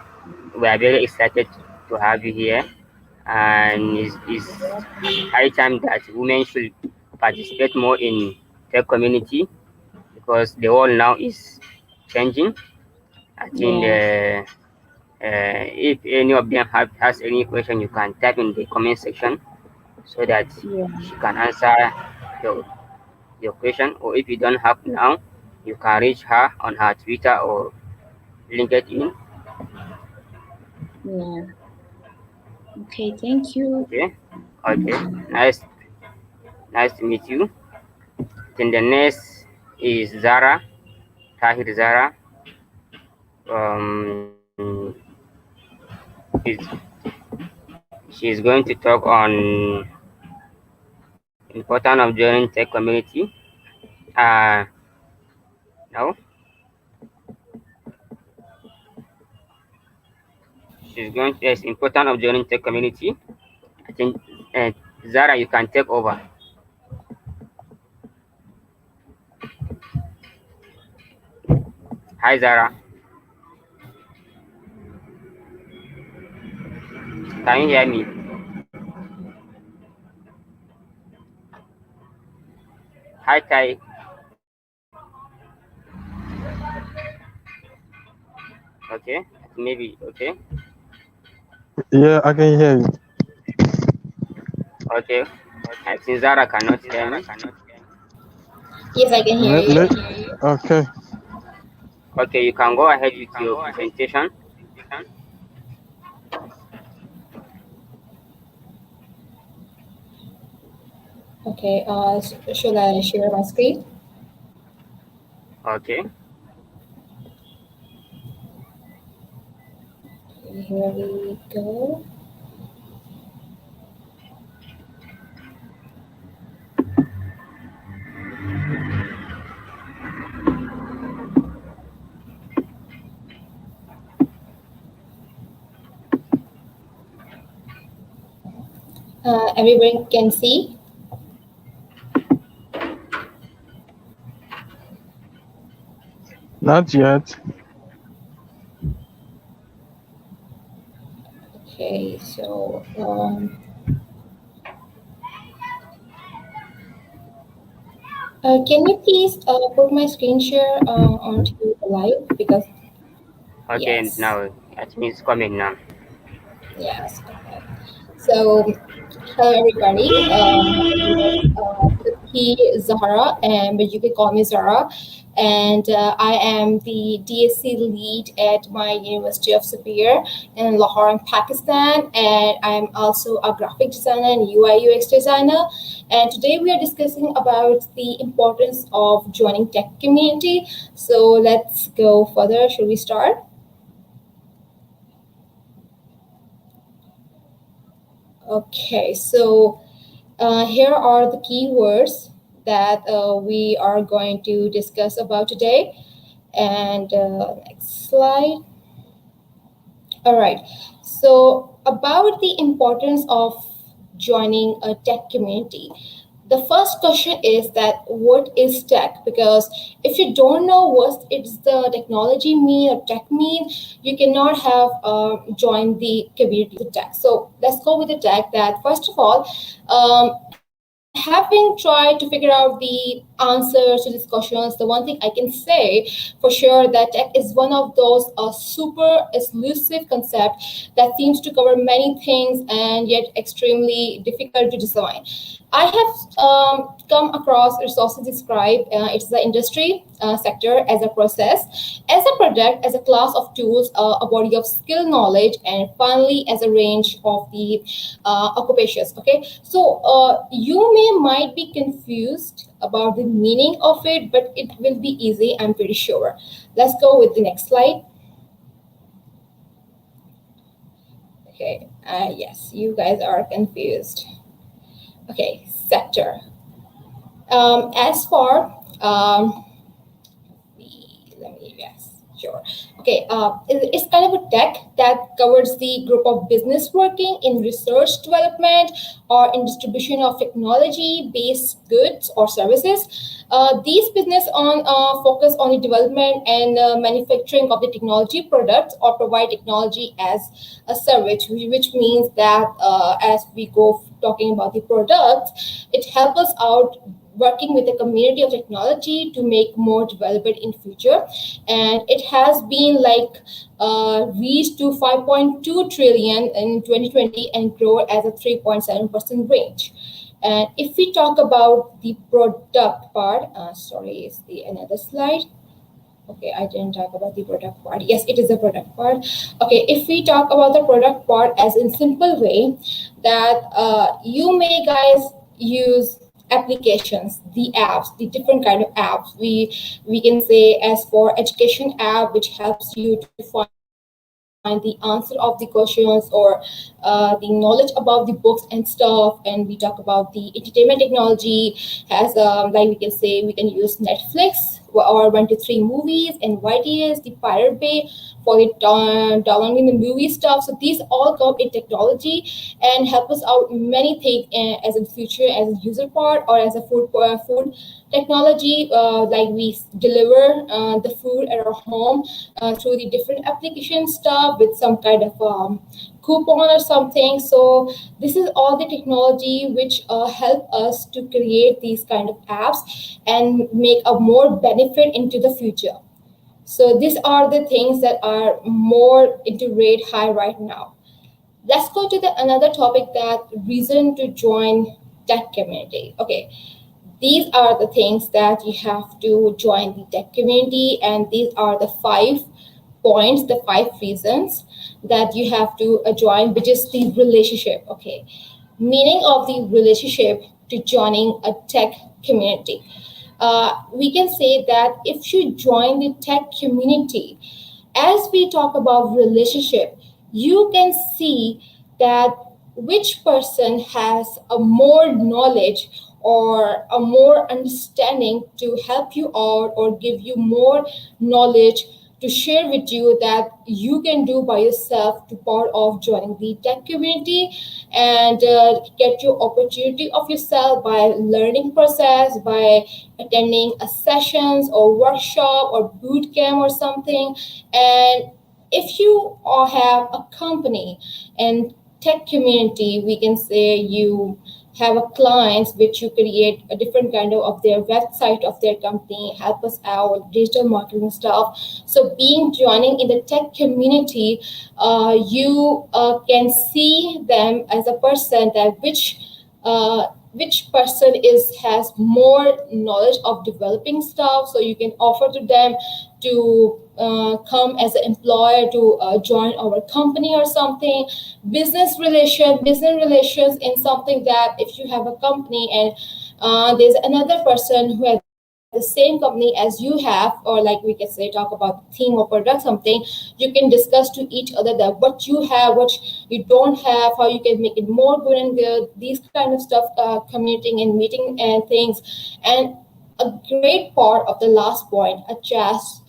[SPEAKER 1] We are very excited to have you here, and it's high time that women should participate more in tech community because the world now is changing. I think
[SPEAKER 3] Yeah,
[SPEAKER 1] if any of them has any question, you can type in the comment section so that
[SPEAKER 3] yeah.
[SPEAKER 1] she can answer the, your question, or if you don't have now, you can reach her on her Twitter or LinkedIn.
[SPEAKER 3] Yeah. Okay, thank you.
[SPEAKER 1] Okay, okay, nice to meet you. Then the next is Zara, Tahir Zara. Is she's going to talk on importance of joining tech community. Now she's going to yes, importance of joining tech community. I think Zara, you can take over. Hi Zara, can you hear me? Hi Tai, okay, maybe okay,
[SPEAKER 6] Yeah, I can hear you.
[SPEAKER 1] okay. I think Zara cannot hear me.
[SPEAKER 3] Yes, I can hear
[SPEAKER 6] Let,
[SPEAKER 3] you.
[SPEAKER 6] let, okay.
[SPEAKER 1] Okay, you can go ahead with your presentation.
[SPEAKER 7] Okay, should I share my screen?
[SPEAKER 1] Okay,
[SPEAKER 7] Here we go. Everyone can see.
[SPEAKER 6] Not yet.
[SPEAKER 7] Okay, so can you please put my screen share onto the live because
[SPEAKER 1] okay,
[SPEAKER 7] yes,
[SPEAKER 1] now I think it's coming now.
[SPEAKER 7] yes. Okay. So hello everybody. Yes, He Zahra, and but you can call me Zahra. And I am the DSC lead at my University of Superior in Lahore, in Pakistan. And I'm also a graphic designer and UI UX designer. And today we are discussing about the importance of joining tech community. So let's go further. Should we start? Okay, so here are the keywords that we are going to discuss about today. And next slide. All right. So about the importance of joining a tech community. The first question is that what is tech? Because if you don't know what it's the technology mean or tech mean, you cannot have joined the community of tech. So let's go with the tech. That first of all, having tried to figure out the answers to these questions, the one thing I can say for sure that tech is one of those super elusive concept that seems to cover many things and yet extremely difficult to define. I have come across resources describe it's the industry sector as a process, as a product, as a class of tools, a body of skill knowledge, and finally as a range of the occupations. Okay, so you might be confused about the meaning of it, but it will be easy, I'm pretty sure. Let's go with the next slide. Okay, yes, you guys are confused. Okay, sector. As for let me yes, sure. Okay, it's kind of a tech that covers the group of business working in research development or in distribution of technology-based goods or services. These business on focus on the development and manufacturing of the technology products or provide technology as a service, which means that as we go talking about the products, it helps us out working with the community of technology to make more development in future. And it has been like reached to 5.2 trillion in 2020 and grow as a 3.7% range. And if we talk about the product part, sorry, is the another slide. Okay, I didn't talk about the product part. Yes, it is a product part. Okay, if we talk about the product part as in simple way, that you may guys use applications, the apps, the different kind of apps. We can say as for education app, which helps you to find the answer of the questions or the knowledge about the books and stuff. And we talk about the entertainment technology has like we can say we can use Netflix or 1 to 3 movies, and YTS, the Pirate Bay for it downloading the movie stuff. So these all come in technology and help us out many things as in future, as a user part or as a food technology. Like we deliver the food at our home through the different application stuff with some kind of coupon or something. So this is all the technology which help us to create these kind of apps and make a more benefit into the future. So these are the things that are more into rate high right now. Let's go to the another topic, that reason to join tech community. Okay, these are the things that you have to join the tech community, and these are the 5 points, the 5 reasons that you have to join, which is the relationship. Okay, meaning of the relationship to joining a tech community. We can say that if you join the tech community, as we talk about relationship, you can see that which person has a more knowledge or a more understanding to help you out or give you more knowledge to share with you that you can do by yourself to part of joining the tech community, and get your opportunity of yourself by learning process, by attending a sessions or workshop or boot camp or something. And if you all have a company and tech community, we can say you have a clients which you create a different kind of their website of their company, help us out digital marketing stuff. So being joining in the tech community, you can see them as a person that which person is has more knowledge of developing stuff, so you can offer to them to come as an employer to join our company or something. Business relations in something, that if you have a company and there's another person who has the same company as you have, or like we can say talk about theme or product something, you can discuss to each other that what you have, what you don't have, how you can make it more good and good, these kind of stuff, communicating and meeting and things. And a great part of the last point, a chance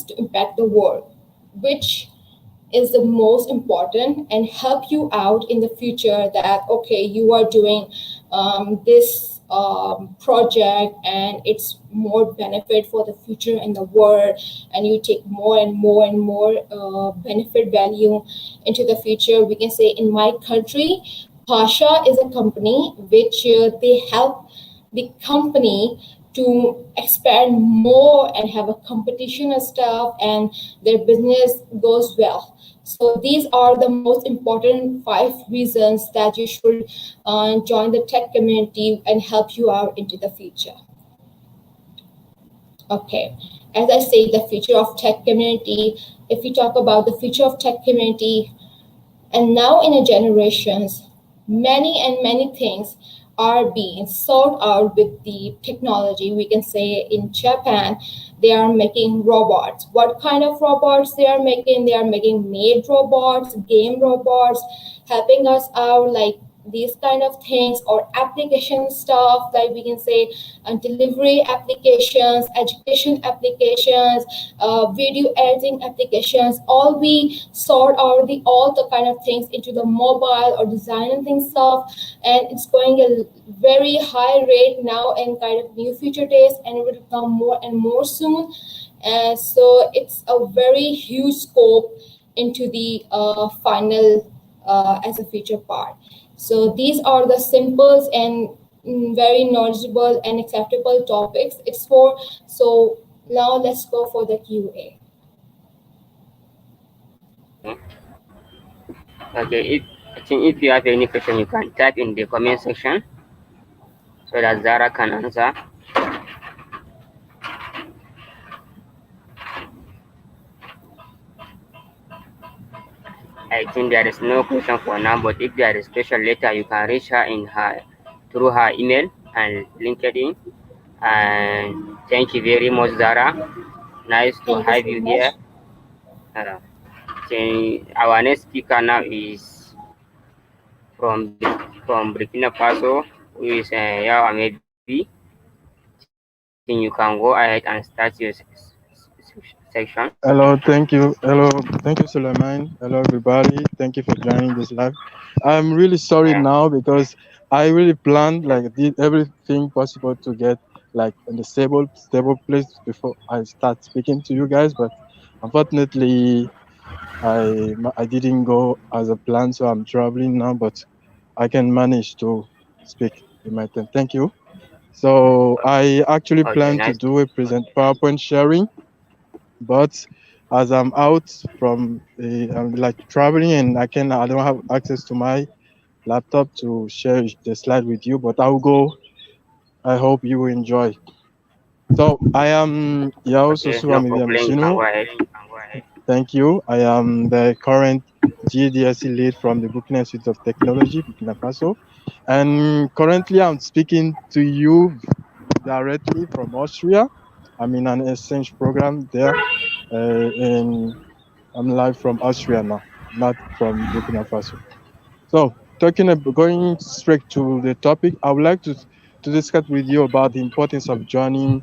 [SPEAKER 7] to impact the world, which is the most important and help you out in the future, that okay, you are doing this project and it's more benefit for the future in the world, and you take more and more and more benefit value into the future. We can say in my country, Pasha is a company which they help the company to expand more and have a competition and stuff, and their business goes well. So these are the most important 5 reasons that you should join the tech community and help you out into the future. Okay, as I say, the future of tech community, if we talk about the future of tech community, and now in a generations, many and many things are being sought out with the technology. We can say in Japan, they are making robots. What kind of robots they are making? They are making maid robots, game robots, helping us out like these kind of things, or application stuff, like we can say delivery applications, education applications, video editing applications. All we sort out all the kind of things into the mobile or design and things stuff, and it's going a very high rate now in kind of new future days, and it will come more and more soon. And so it's a very huge scope into the final as a future part. So these are the simple and very knowledgeable and acceptable topics it's for. So now let's go for the QA.
[SPEAKER 1] Okay, I think if you have any question, you can type in the comment section. so that Zara can answer. I think there is no question for now, but if there is question later, you can reach her in her through her email and LinkedIn. And thank you very much, Zara. Nice to
[SPEAKER 3] Thank you
[SPEAKER 1] have
[SPEAKER 3] so
[SPEAKER 1] you
[SPEAKER 3] much.
[SPEAKER 1] here. Uh, our next speaker now is from Burkina Faso, who is Yao Amebi. Then you can go ahead and start your section.
[SPEAKER 6] Hello, thank you. Hello, thank you, Suleiman. Hello, everybody. Thank you for joining this live. I'm really sorry
[SPEAKER 1] Uh,
[SPEAKER 6] now because I really planned, like, did everything possible to get like in the stable place before I start speaking to you guys. But unfortunately, I didn't go as a plan, so I'm traveling now. But I can manage to speak in my turn. Thank you. So I actually
[SPEAKER 1] okay,
[SPEAKER 6] plan
[SPEAKER 1] nice.
[SPEAKER 6] to do a present PowerPoint sharing, but as I'm out from I'm like traveling and I don't have access to my laptop to share the slide with you, but I'll go. I hope you will enjoy. So I am Yao
[SPEAKER 1] Okay, no
[SPEAKER 6] Sosua Mibia
[SPEAKER 1] problem. You can go
[SPEAKER 6] Mishinu.
[SPEAKER 1] ahead.
[SPEAKER 6] Thank you. I am the current Gdsc lead from the Burkina Institute of Technology, Burkina Faso. And currently I'm speaking to you directly from Austria. I'm in an exchange program there. And I'm live from Austria now, not from Burkina Faso. So, going straight to the topic, I would like to discuss with you about the importance of joining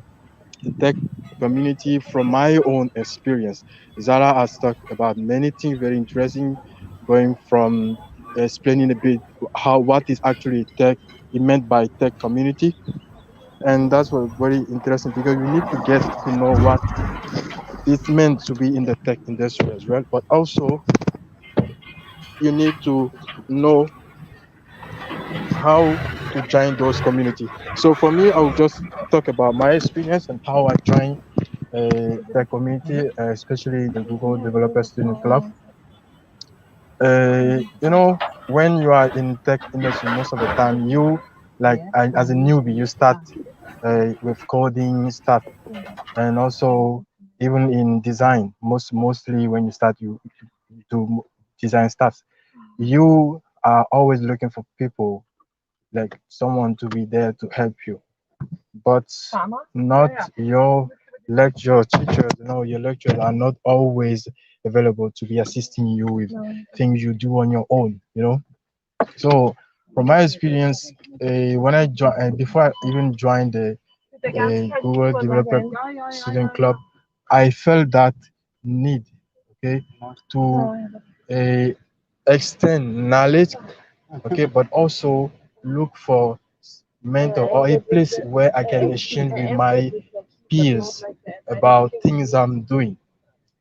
[SPEAKER 6] the tech community from my own experience. Zara has talked about many things very interesting, going from explaining a bit what is actually tech, it meant by tech community. And that's what very interesting because you need to get to know what it's meant to be in the tech industry as well. But also you need to know how to join those community. So for me, I'll just talk about my experience and how I joined the community, especially the Google Developer Student Club. When you are in tech industry, most of the time as a newbie, you start with coding stuff, and also even in design. Mostly when you start, you do design stuff. You are always looking for people like someone to be there to help you, but not your lecture teachers. Your lecturers are not always available to be assisting you with things you do on your own. So from my experience, when I joined, before I even joined the Google Developer Student Club, I felt that need, okay, to uh, extend knowledge, okay, but also look for mentor or a place where I can exchange with my peers about things I'm doing.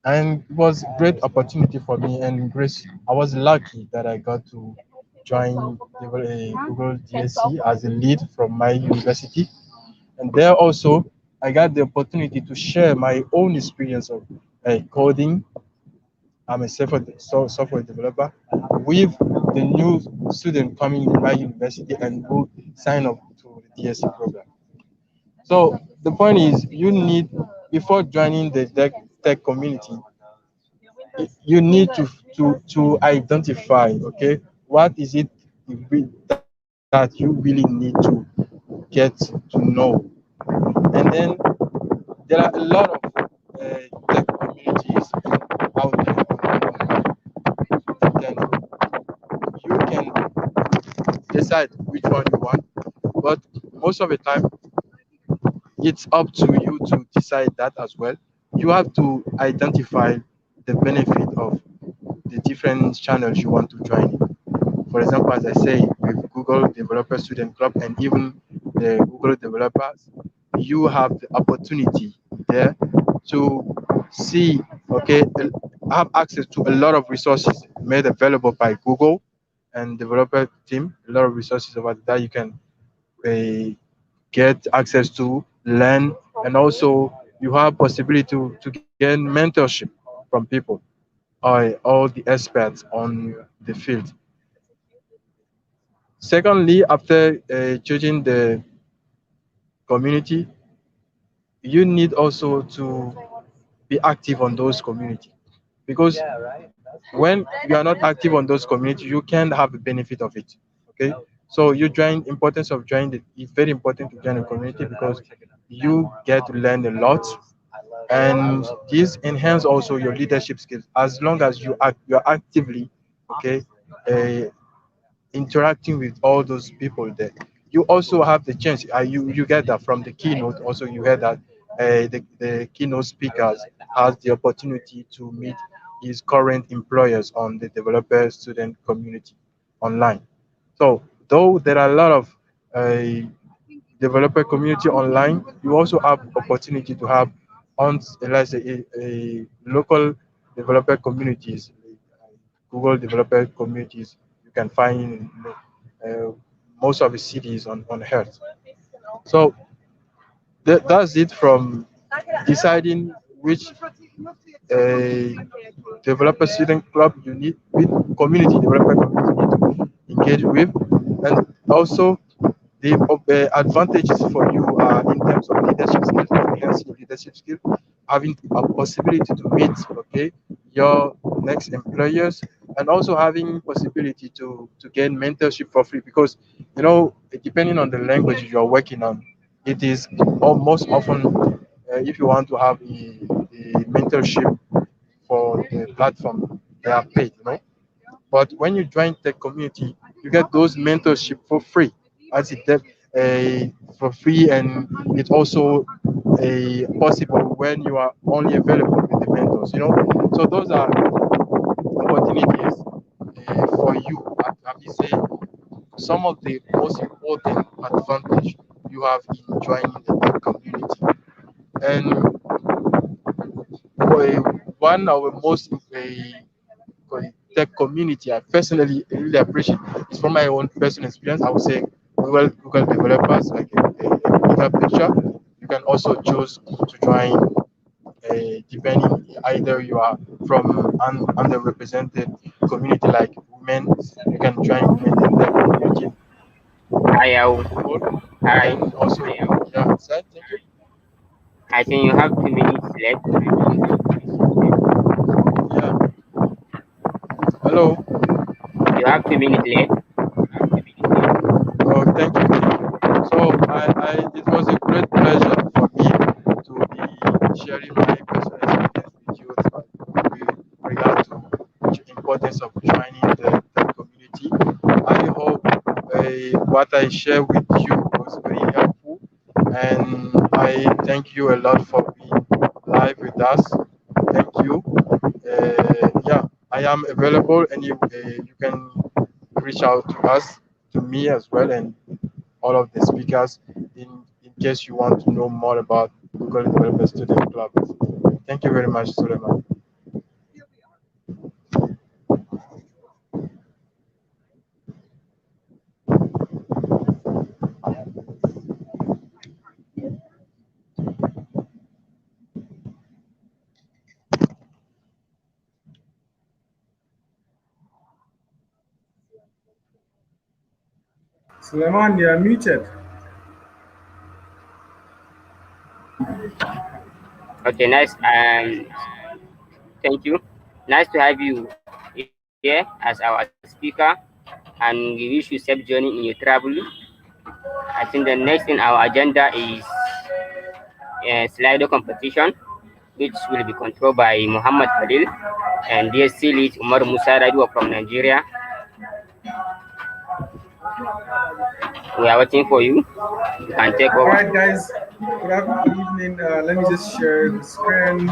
[SPEAKER 6] And it was a great opportunity for me. And Grace, I was lucky that I got to join Google DSC as a lead from my university. And there also, I got the opportunity to share my own experience of coding. I'm a software developer with the new student coming in my university and who sign up to the DSC program. So the point is, you need, before joining the tech community, you need to identify, okay, what is it that you really need to get to know. And then there are a lot of tech communities out there on the internet. You can decide which one you want, but most of the time it's up to you to decide that as well. You have to identify the benefit of the different channels you want to join in. For example, as I say, with Google Developer Student Club and even the Google developers, you have the opportunity there to see, okay, have access to a lot of resources made available by Google and developer team, a lot of resources about that you can get access to, learn, and also you have possibility to gain mentorship from people or all the experts on the field. Secondly, after choosing community, you need also to be active on those community, because when you are not active on those community, you can't have the benefit of it. Okay, so you join importance of joining it's very important to join a community, because you get to learn a lot, and this enhance also your leadership skills, as long as you're actively, okay, uh, interacting with all those people there. You also have the chance, you get that from the keynote also, you heard that the keynote speakers has the opportunity to meet his current employers on the developer student community online. So though there are a lot of uh, developer community online, you also have opportunity to have on, let's say, a local developer communities, Google developer communities you can find in uh, most of the cities on earth. So that's it from deciding which uh, developer student club you need, with community developer community you need to engage with, and also the advantages for you are in terms of leadership skills, enhancing your leadership skill, having a possibility to meet, okay, your next employers, and also having possibility to gain mentorship for free, because depending on the language you are working on, it is most often, if you want to have a mentorship for the platform, they are paid, but when you join tech community, you get those mentorship for free, as it for free, and it's also a possible when you are only available with the mentors. So those are opportunities for you. Let me say some of the most important advantage you have in joining the tech community, and one of the most tech community I personally really appreciate is from my own personal experience. I would say Google developers, like a bigger picture. You can also choose to join, depending either you are from an underrepresented community like women, you can join women in tech community.
[SPEAKER 1] Hi, hi.
[SPEAKER 6] And also,
[SPEAKER 1] Hi.
[SPEAKER 6] yeah, sir, thank you.
[SPEAKER 1] I think you have 2 minutes left.
[SPEAKER 6] Yeah, hello.
[SPEAKER 1] You have 2 minutes left.
[SPEAKER 6] Oh, thank you, thank you. So it was a great pleasure for me to be sharing my personal experience with you with regard to the importance of joining the community. I hope what I share with you was very helpful, and I thank you a lot for being live with us. Thank you. Yeah, I am available, and you can reach out to us, to me as well, and all of the speakers, in case you want to know more about Google Developer Student Club. Thank you very much, Suleiman.
[SPEAKER 4] Suleiman, you are muted.
[SPEAKER 1] Okay, nice. Thank you. Nice to have you here as our speaker, and we wish you safe journey in your travel. I think the next in our agenda is Slido competition, which will be controlled by Muhammad Fadil and DSC lead Umar Musa Radu from Nigeria. We are waiting for you. You can take
[SPEAKER 4] All
[SPEAKER 1] over.
[SPEAKER 4] right, guys. Good evening. Let me just share the screen.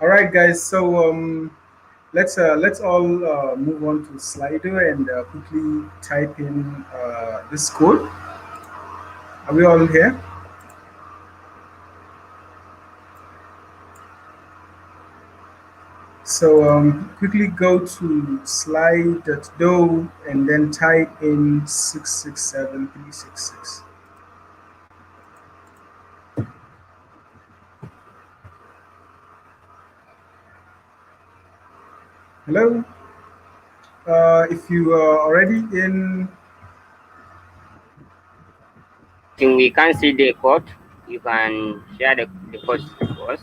[SPEAKER 4] All right, guys. So let's all move on to Slido and quickly type in this code. Are we all here? So quickly go to slide.do and then type in 667366. Hello. If you are already in,
[SPEAKER 1] Since we can't see the code, you can share the code to us.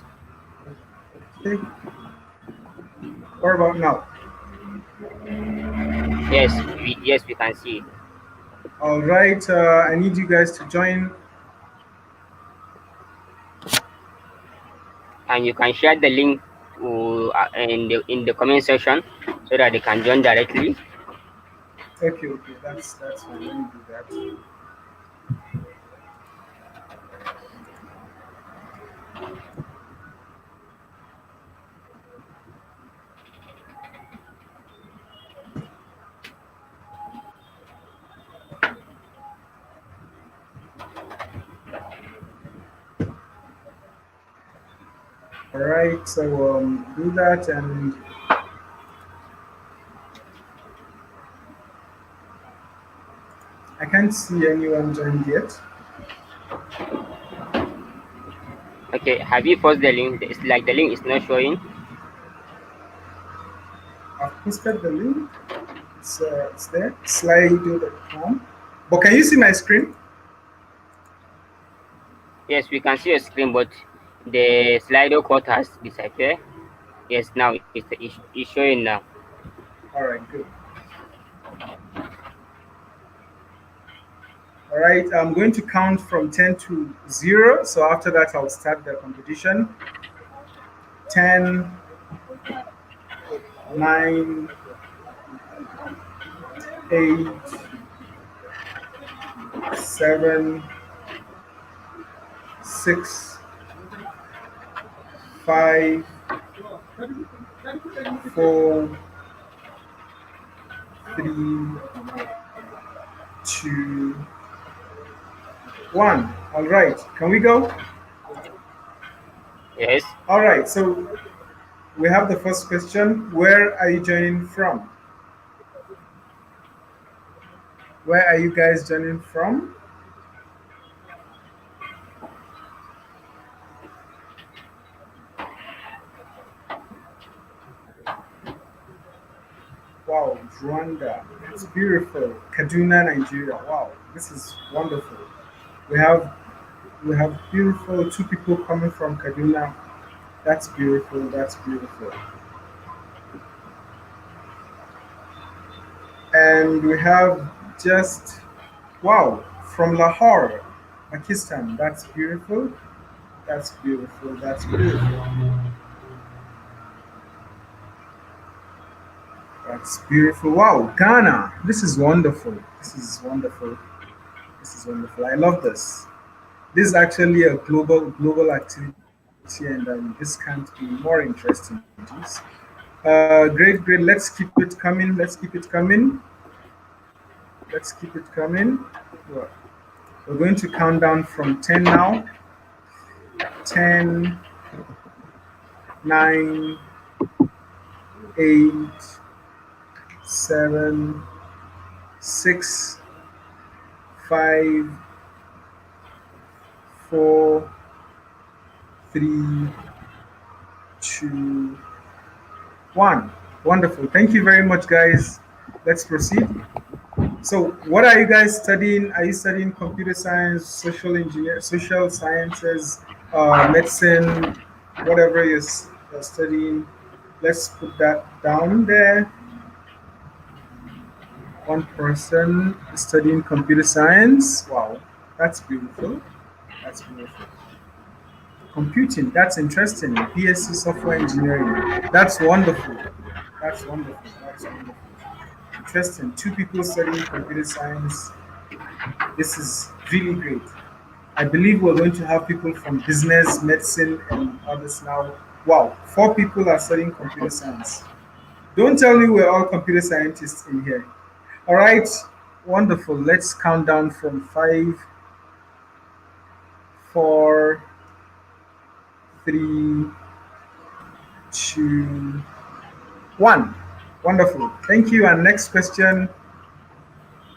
[SPEAKER 4] okay. What about now?
[SPEAKER 1] Yes, we can see it.
[SPEAKER 4] All right. I need you guys to join.
[SPEAKER 1] And you can share the link in the comment section so that they can join directly.
[SPEAKER 4] Okay, okay. That's fine. Let me do that. All right. So do that, and I can't see anyone joined yet.
[SPEAKER 1] Okay, have you posted the link? It's like the link is not showing.
[SPEAKER 4] I've posted the link. It's there. Slido.com. But can you see my screen?
[SPEAKER 1] Yes, we can see your screen, but the Slido code has disappeared. Yes, now it's showing now.
[SPEAKER 4] All right. Good. All right. I'm going to count from 10 to 0. So after that, I'll start the competition. 10, 9, 8, 7, 6, 5, 4, 3, 2, 1. All right. Can we go?
[SPEAKER 1] Yes.
[SPEAKER 4] All right. So we have the first question. Where are you joining from? Where are you guys joining from? Wow, Rwanda. It's beautiful. Kaduna, Nigeria. Wow, this is wonderful. We have we have beautiful two people coming from Kaduna. That's beautiful. That's beautiful. And we have just wow from Lahore, Pakistan. That's beautiful. That's beautiful. That's beautiful. That's beautiful. Wow, Ghana. This is wonderful. This is wonderful. This is wonderful. I love this. This is actually a global activity, and this can't be more interesting. Jeez. Great, great. Let's keep it coming. Let's keep it coming. Let's keep it coming. Well, we're going to count down from 10 now. 10, 9, 8, 7, 6, 5, 4, 3, 2, 1. Wonderful. Thank you very much, guys. Let's proceed. So, what are you guys studying? Are you studying computer science, social sciences, medicine, whatever you're studying? Let's put that down there. One person studying computer science. Wow, that's beautiful. That's beautiful. Computing, that's interesting. BSc software engineering. That's wonderful. That's wonderful. That's wonderful. Interesting. Two people studying computer science. This is really great. I believe we're going to have people from business, medicine, and others now. Wow, four people are studying computer science. Don't tell me we're all computer scientists in here. All right, wonderful. Let's count down from 5, 4, 3, 2, 1. Wonderful. Thank you. And next question.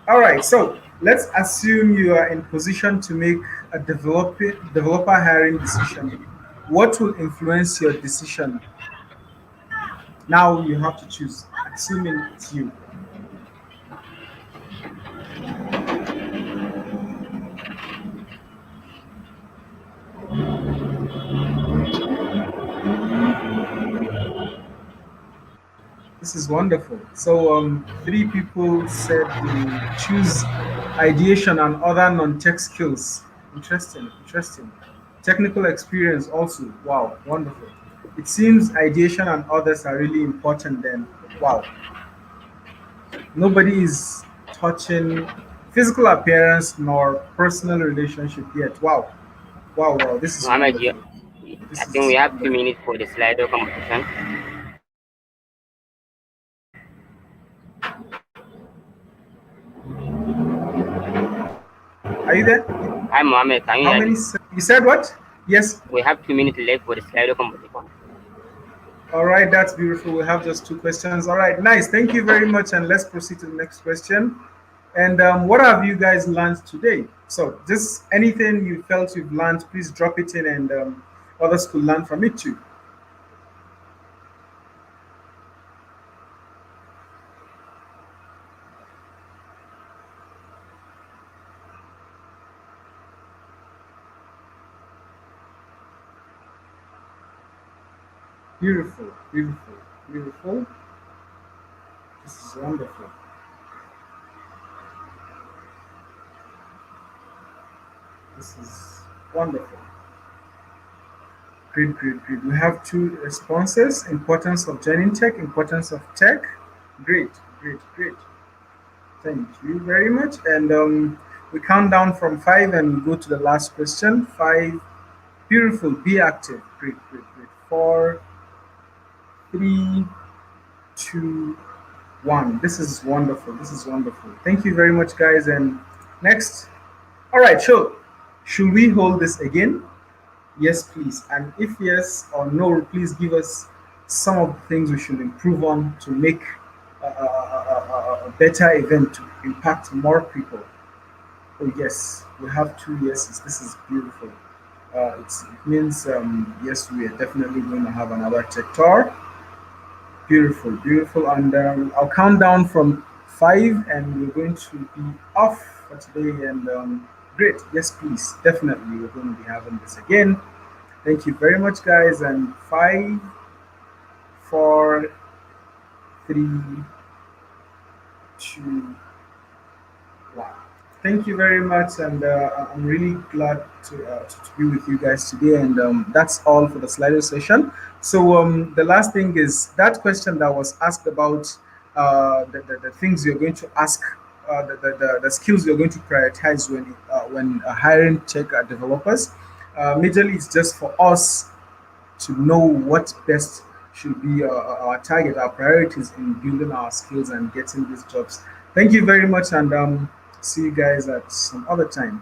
[SPEAKER 4] All right, so let's assume you are in position to make a developer hiring decision. What will influence your decision? Now you have to choose, assuming it's you. This is wonderful. So, three people said they choose ideation and other non-tech skills. Interesting, interesting. Technical experience also. Wow, wonderful. It seems ideation and others are really important then. Wow. Nobody is touching physical appearance nor personal relationship yet. Wow. Wow, wow. This is
[SPEAKER 1] Mohammed,
[SPEAKER 4] wonderful.
[SPEAKER 1] I
[SPEAKER 4] This
[SPEAKER 1] think we
[SPEAKER 4] is
[SPEAKER 1] have 2
[SPEAKER 4] wonderful.
[SPEAKER 1] minutes for the Slido competition.
[SPEAKER 4] Are you there?
[SPEAKER 1] Hi, Mohammed, can you
[SPEAKER 4] How
[SPEAKER 1] hear
[SPEAKER 4] many?
[SPEAKER 1] me?
[SPEAKER 4] You said what? Yes.
[SPEAKER 1] We have 2 minutes left for the Slido competition.
[SPEAKER 4] All right, that's beautiful. We have just two questions. All right, nice. Thank you very much. And let's proceed to the next question. And what have you guys learned today? So, just anything you felt you've learned, please drop it in, and others could learn from it too. Beautiful, beautiful, beautiful. This is wonderful. This is wonderful. Great, great, great. We have two responses: importance of joining tech, importance of tech. Great, great, great. Thank you very much. And we count down from five and we go to the last question. Five, beautiful, be active. Great, great, great. Four, three, two, one. This is wonderful. This is wonderful. Thank you very much, guys. And next, all right, so should we hold this again? Yes, please. And if yes or no, please give us some of the things we should improve on to make a better event to impact more people. Oh, yes, we have two yeses. This is beautiful. It means, yes, we are definitely going to have another tech tour. Beautiful, beautiful. And I'll count down from five, and we're going to be off for today. And great. Yes, please. Definitely, we're going to be having this again. Thank you very much, guys. And five, four, three, two, one. Thank you very much, and I'm really glad to be with you guys today. And that's all for the Slido session. So the last thing is that question that was asked about the things you're going to ask, the skills you're going to prioritize when hiring tech developers. Majorly, it's just for us to know what best should be our target, our priorities in building our skills and getting these jobs. Thank you very much, and see you guys at some other time.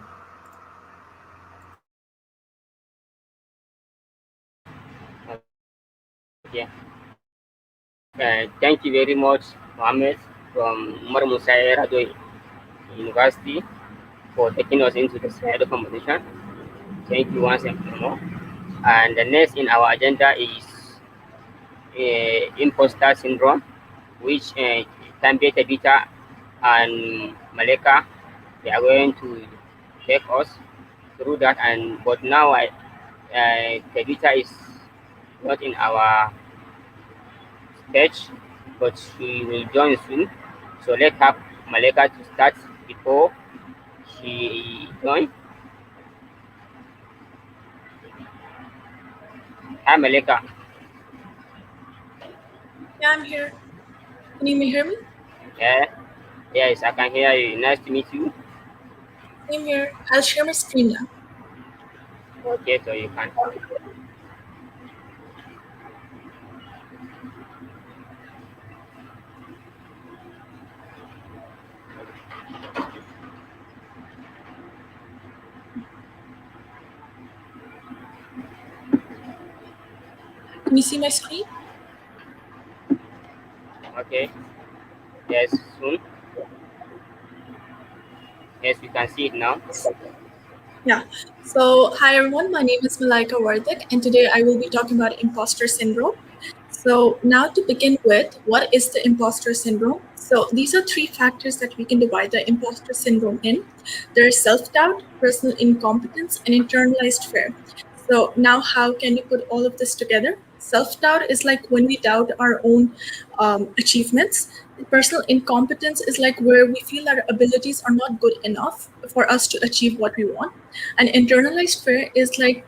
[SPEAKER 1] Okay. Thank you very much, Mohammed from Umar Musa Radoy University for taking us into the Slido competition. Thank you once and for more. And the next in our agenda is imposter syndrome, which Tambeta Bita and Maleka, they are going to take us through that. And but now Tabitha is not in our stage, but she will join soon. So let's have Maleka to start before she join. Hi Maleka.
[SPEAKER 8] Yeah, I'm here. Can you hear me?
[SPEAKER 1] Yeah, yes, I can hear you. Nice to meet you.
[SPEAKER 8] Same here. I'll share my screen now.
[SPEAKER 1] Okay, so you can.
[SPEAKER 8] Can you see my screen?
[SPEAKER 1] Okay. Yes, soon. Yes, we can see it now.
[SPEAKER 8] Yeah. So, hi everyone. My name is Malaika Wardik, and today I will be talking about imposter syndrome. So now to begin with, what is the imposter syndrome? So these are three factors that we can divide the imposter syndrome in. There is self-doubt, personal incompetence, and internalized fear. So now how can you put all of this together? Self-doubt is like when we doubt our own achievements. Personal incompetence is like where we feel our abilities are not good enough for us to achieve what we want. And internalized fear is like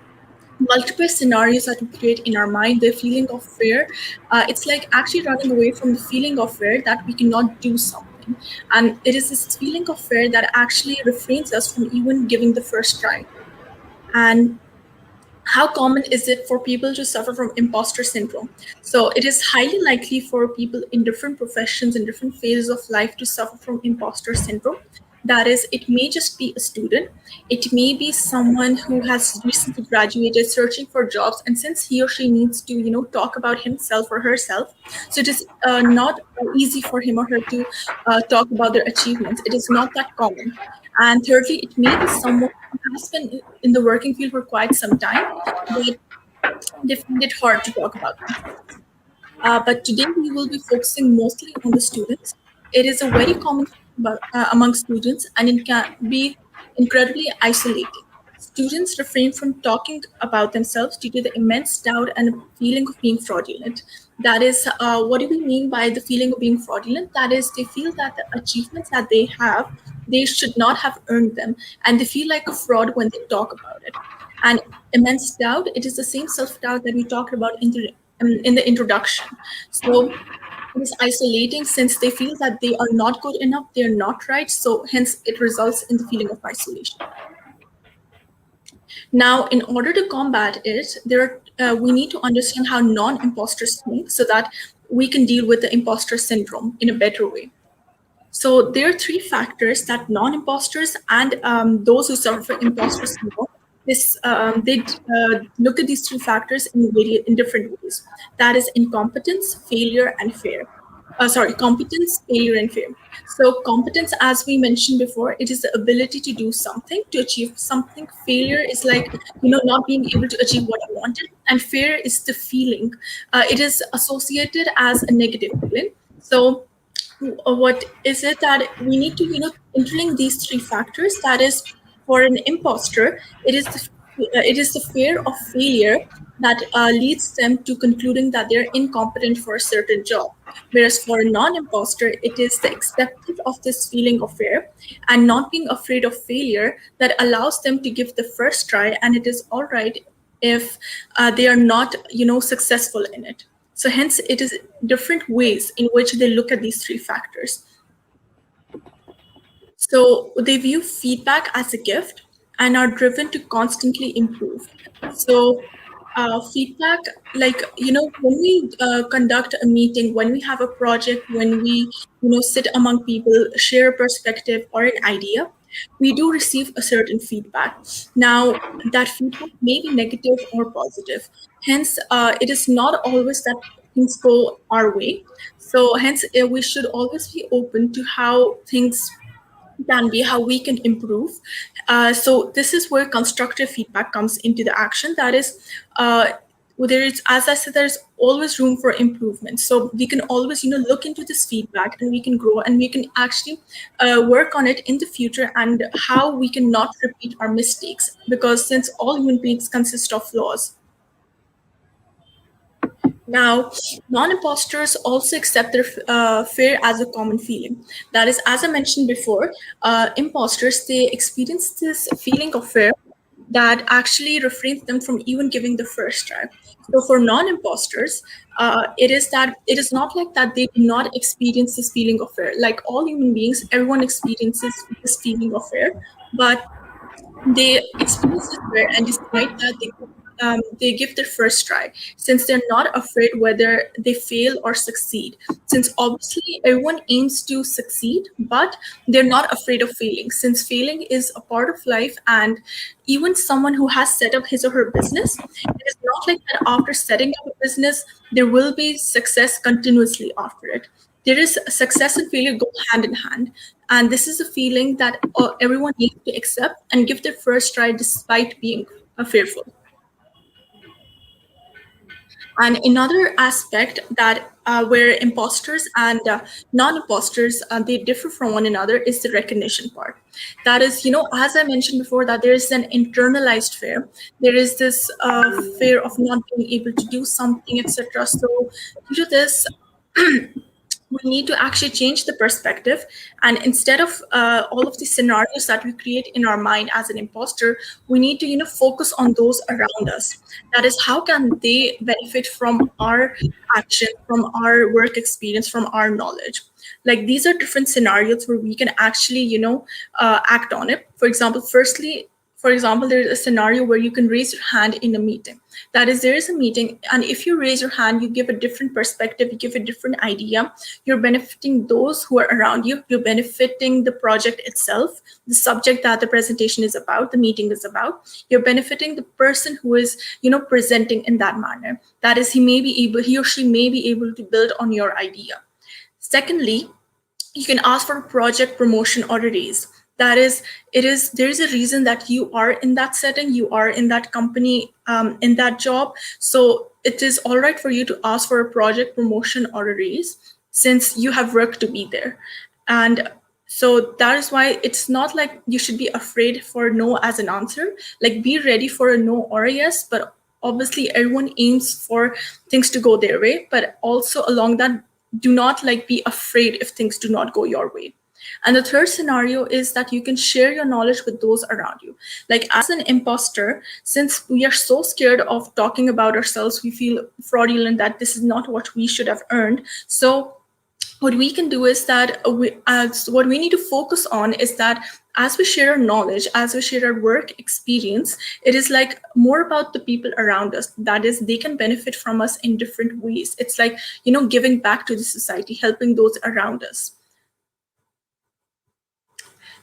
[SPEAKER 8] multiple scenarios that we create in our mind, the feeling of fear. It's like actually running away from the feeling of fear that we cannot do something. And it is this feeling of fear that actually refrains us from even giving the first try. And how common is it for people to suffer from imposter syndrome? So it is highly likely for people in different professions in different phases of life to suffer from imposter syndrome. That is, it may just be a student, it may be someone who has recently graduated searching for jobs, and since he or she needs to talk about himself or herself, so it is not easy for him or her to talk about their achievements. It is not that common. And thirdly, it may be someone who has been in the working field for quite some time, but they find it hard to talk about themselves. But today we will be focusing mostly on the students. It is a very common thing among students, and it can be incredibly isolating. Students refrain from talking about themselves due to the immense doubt and feeling of being fraudulent. That is, what do we mean by the feeling of being fraudulent? That is, they feel that the achievements that they have, they should not have earned them, and they feel like a fraud when they talk about it. And immense doubt, it is the same self-doubt that we talked about in the introduction. So it is isolating since they feel that they are not good enough, they are not right, so hence it results in the feeling of isolation. Now, in order to combat it, we need to understand how non-imposters think so that we can deal with the imposter syndrome in a better way. So there are three factors that non-imposters and those who suffer from imposter syndrome, they look at these three factors in different ways. That is incompetence, failure, and fear. Competence, failure, and fear. So competence, as we mentioned before, it is the ability to do something, to achieve something. Failure is like, not being able to achieve what you wanted. And fear is the feeling. It is associated as a negative feeling. So what is it that we need to interlink these three factors? That is, for an imposter, it is the fear of failure that leads them to concluding that they're incompetent for a certain job, whereas for a non-imposter, it is the acceptance of this feeling of fear and not being afraid of failure that allows them to give the first try, and it is all right if they are not successful in it. So hence, it is different ways in which they look at these three factors. So they view feedback as a gift and are driven to constantly improve. So feedback, like, when we conduct a meeting, when we have a project, when we, sit among people, share a perspective or an idea, we do receive a certain feedback. Now, that feedback may be negative or positive. Hence, it is not always that things go our way. So hence, we should always be open to how things can be, how we can improve. So this is where constructive feedback comes into the action. That is, there is, as I said, there's always room for improvement. So we can always, look into this feedback, and we can grow, and we can actually work on it in the future, and how we can not repeat our mistakes, because since all human beings consist of flaws. Now, non-imposters also accept their fear as a common feeling. That is, as I mentioned before, imposters, they experience this feeling of fear that actually refrains them from even giving the first try. So for non-imposters, it is not like that they do not experience this feeling of fear. Like all human beings, everyone experiences this feeling of fear, but they experience this fear, and despite that, they give their first try, since they're not afraid whether they fail or succeed. Since obviously everyone aims to succeed, but they're not afraid of failing, since failing is a part of life. And even someone who has set up his or her business, it is not like that after setting up a business, there will be success continuously after it. There is success and failure go hand in hand. And this is a feeling that everyone needs to accept and give their first try despite being fearful. And another aspect that where imposters and non-imposters they differ from one another is the recognition part. That is, as I mentioned before, that there is an internalized fear. There is this fear of not being able to do something, etc. So due to this, we need to actually change the perspective, and instead of all of the scenarios that we create in our mind as an imposter, we need to focus on those around us. That is, how can they benefit from our action, from our work experience, from our knowledge. Like, these are different scenarios where we can actually act on it. For example, there is a scenario where you can raise your hand in a meeting. That is, there is a meeting, and if you raise your hand, you give a different perspective, you give a different idea. You're benefiting those who are around you. You're benefiting the project itself, the subject that the presentation is about, the meeting is about. You're benefiting the person who is, presenting in that manner. That is, he or she may be able to build on your idea. Secondly, you can ask for a project promotion or a raise. That is, there is a reason that you are in that setting, you are in that company, in that job. So it is all right for you to ask for a project promotion or a raise, since you have work to be there. And so that is why it's not like you should be afraid for no as an answer. Like, be ready for a no or a yes, but obviously everyone aims for things to go their way, but also along that, do not be afraid if things do not go your way. And the third scenario is that you can share your knowledge with those around you. Like, as an imposter, since we are so scared of talking about ourselves, we feel fraudulent, that this is not what we should have earned. So what we can do is that what we need to focus on is that as we share our knowledge, as we share our work experience, it is more about the people around us. That is, they can benefit from us in different ways. It's giving back to the society, helping those around us.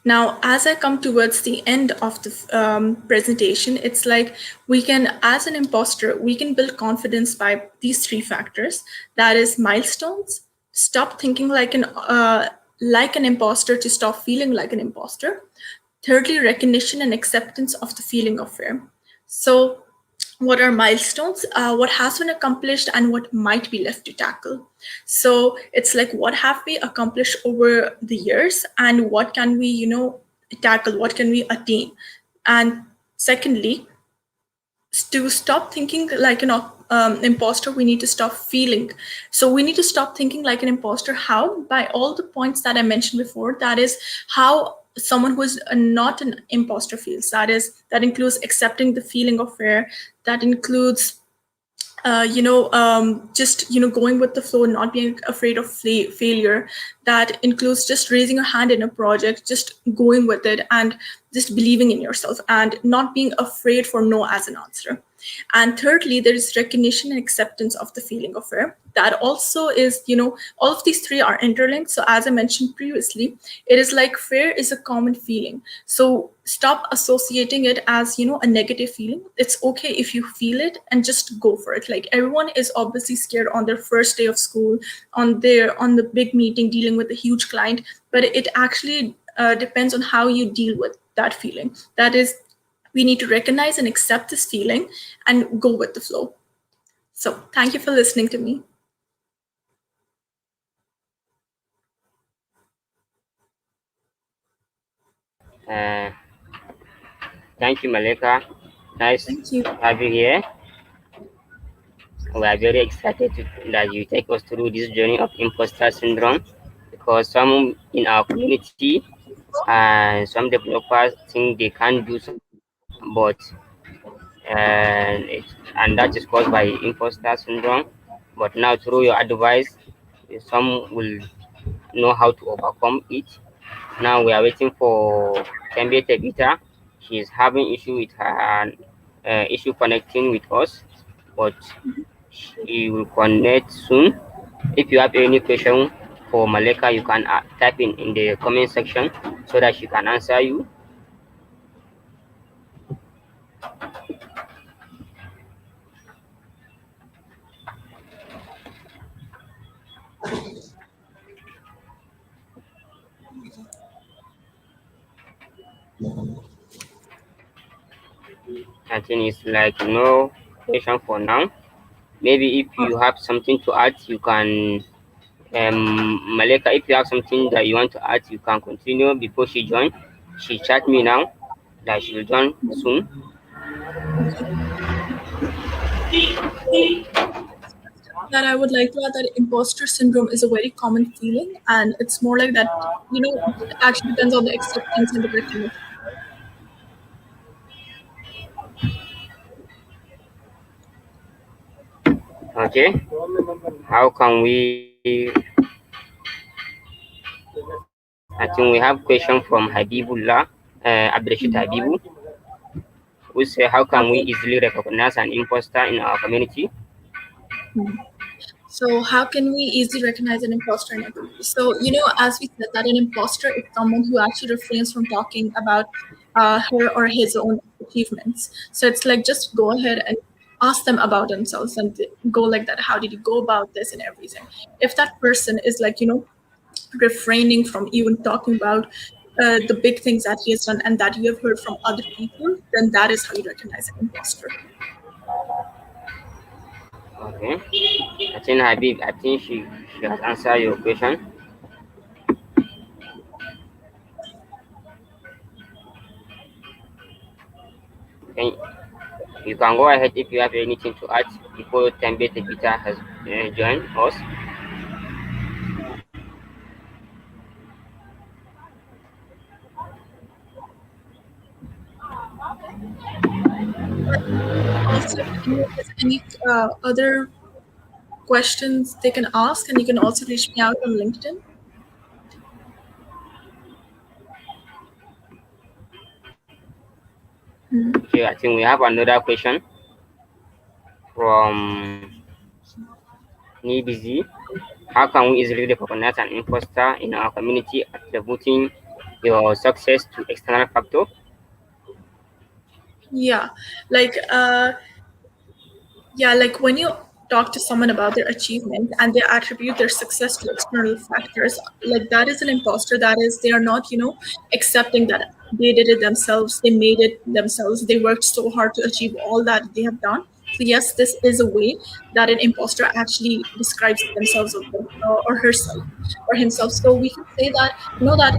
[SPEAKER 8] Now, as I come towards the end of the presentation, it's we can, as an imposter, we can build confidence by these three factors. That is, milestones. Stop thinking like an imposter to stop feeling like an imposter. Thirdly, recognition and acceptance of the feeling of fear. So what are milestones, what has been accomplished, and what might be left to tackle. So it's what have we accomplished over the years, and what can we tackle, what can we attain. And secondly, to stop thinking like an imposter, we need to stop feeling. So we need to stop thinking like an imposter. How? By all the points that I mentioned before. That is how someone who is not an imposter feels. That includes accepting the feeling of fear. That includes just going with the flow, not being afraid of failure. That includes just raising a hand in a project, just going with it, and just believing in yourself, and not being afraid for no as an answer. And thirdly, there is recognition and acceptance of the feeling of fear. That also is, all of these three are interlinked. So as I mentioned previously, it is fear is a common feeling. So stop associating it as, a negative feeling. It's okay if you feel it, and just go for it. Everyone is obviously scared on their first day of school, on the big meeting, dealing with a huge client, but it actually depends on how you deal with that feeling. That is, we need to recognize and accept this feeling and go with the flow. So thank you for listening to me.
[SPEAKER 1] Thank you, Malika. Nice
[SPEAKER 8] Thank you.
[SPEAKER 1] to have you here. We are very excited that you take us through this journey of imposter syndrome, because some in our community and some developers think they can't do so, but and that is caused by imposter syndrome. But now, through your advice, some will know how to overcome it. Now we are waiting for Kembe Tebita. She is having issue with her issue connecting with us, but she will connect soon. If you have any question for Maleka, you can type in the comment section so that she can answer you. I think it's no question for now. Maybe if you have something to add, you can. Maleka, if you have something that you want to add, you can continue before she join. She chat me now that she will join soon.
[SPEAKER 8] Okay. So that I would like to add that imposter syndrome is a very common feeling, and it's more like that. It actually depends on the acceptance and the recognition.
[SPEAKER 1] Okay, how can we? I think we have question from Habibullah, Abdurashid
[SPEAKER 8] Mhm.
[SPEAKER 1] Habibu, who say, how can we
[SPEAKER 8] Okay.
[SPEAKER 1] easily recognize an imposter in our community?
[SPEAKER 8] Mhm. So how can we easily recognize an imposter in a community? So, as we said, that an imposter is someone who actually refrains from talking about her or his own achievements. So it's like just go ahead and ask them about themselves and go like that. How did you go about this and everything? If that person is like, refraining from even talking about the big things that he has done and that you have heard from other people, then that is how you recognize an imposter.
[SPEAKER 1] Okay, I think Habib, I think she has answered your question. Can, you can go ahead if you have anything to add before Tembe Tepita has joined us.
[SPEAKER 8] Also, if anyone has any other questions they can ask, and you can also reach me out on LinkedIn. Mhm.
[SPEAKER 1] Okay, I think we have another question from Nibizi. How can we easily recognize an imposter in our community, attributing your success to external factor?
[SPEAKER 8] Yeah, like like when you talk to someone about their achievement and they attribute their success to external factors, like that is an imposter. That is, they are not, accepting that they did it themselves, they made it themselves, they worked so hard to achieve all that they have done. So yes, this is a way that an imposter actually describes themselves or herself or himself. So we can say that, that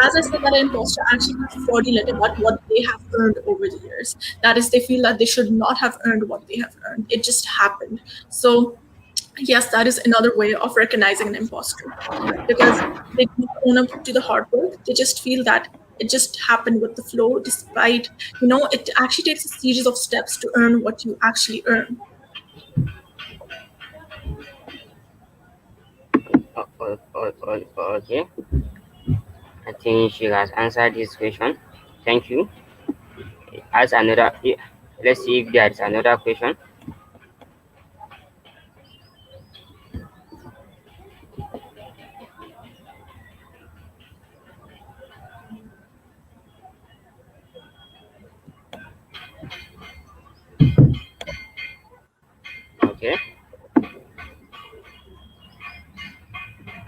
[SPEAKER 8] as I said, that an imposter actually is fraudulent about what they have earned over the years. That is, they feel that they should not have earned what they have earned. It just happened. So yes, that is another way of recognizing an imposter, because they don't own up to the hard work. They just feel that it just happened with the flow, despite, it actually takes a series of steps to earn what you actually earn.
[SPEAKER 1] Okay, I think she has answered this question. Thank you. As another, let's see if there is another question. Okay,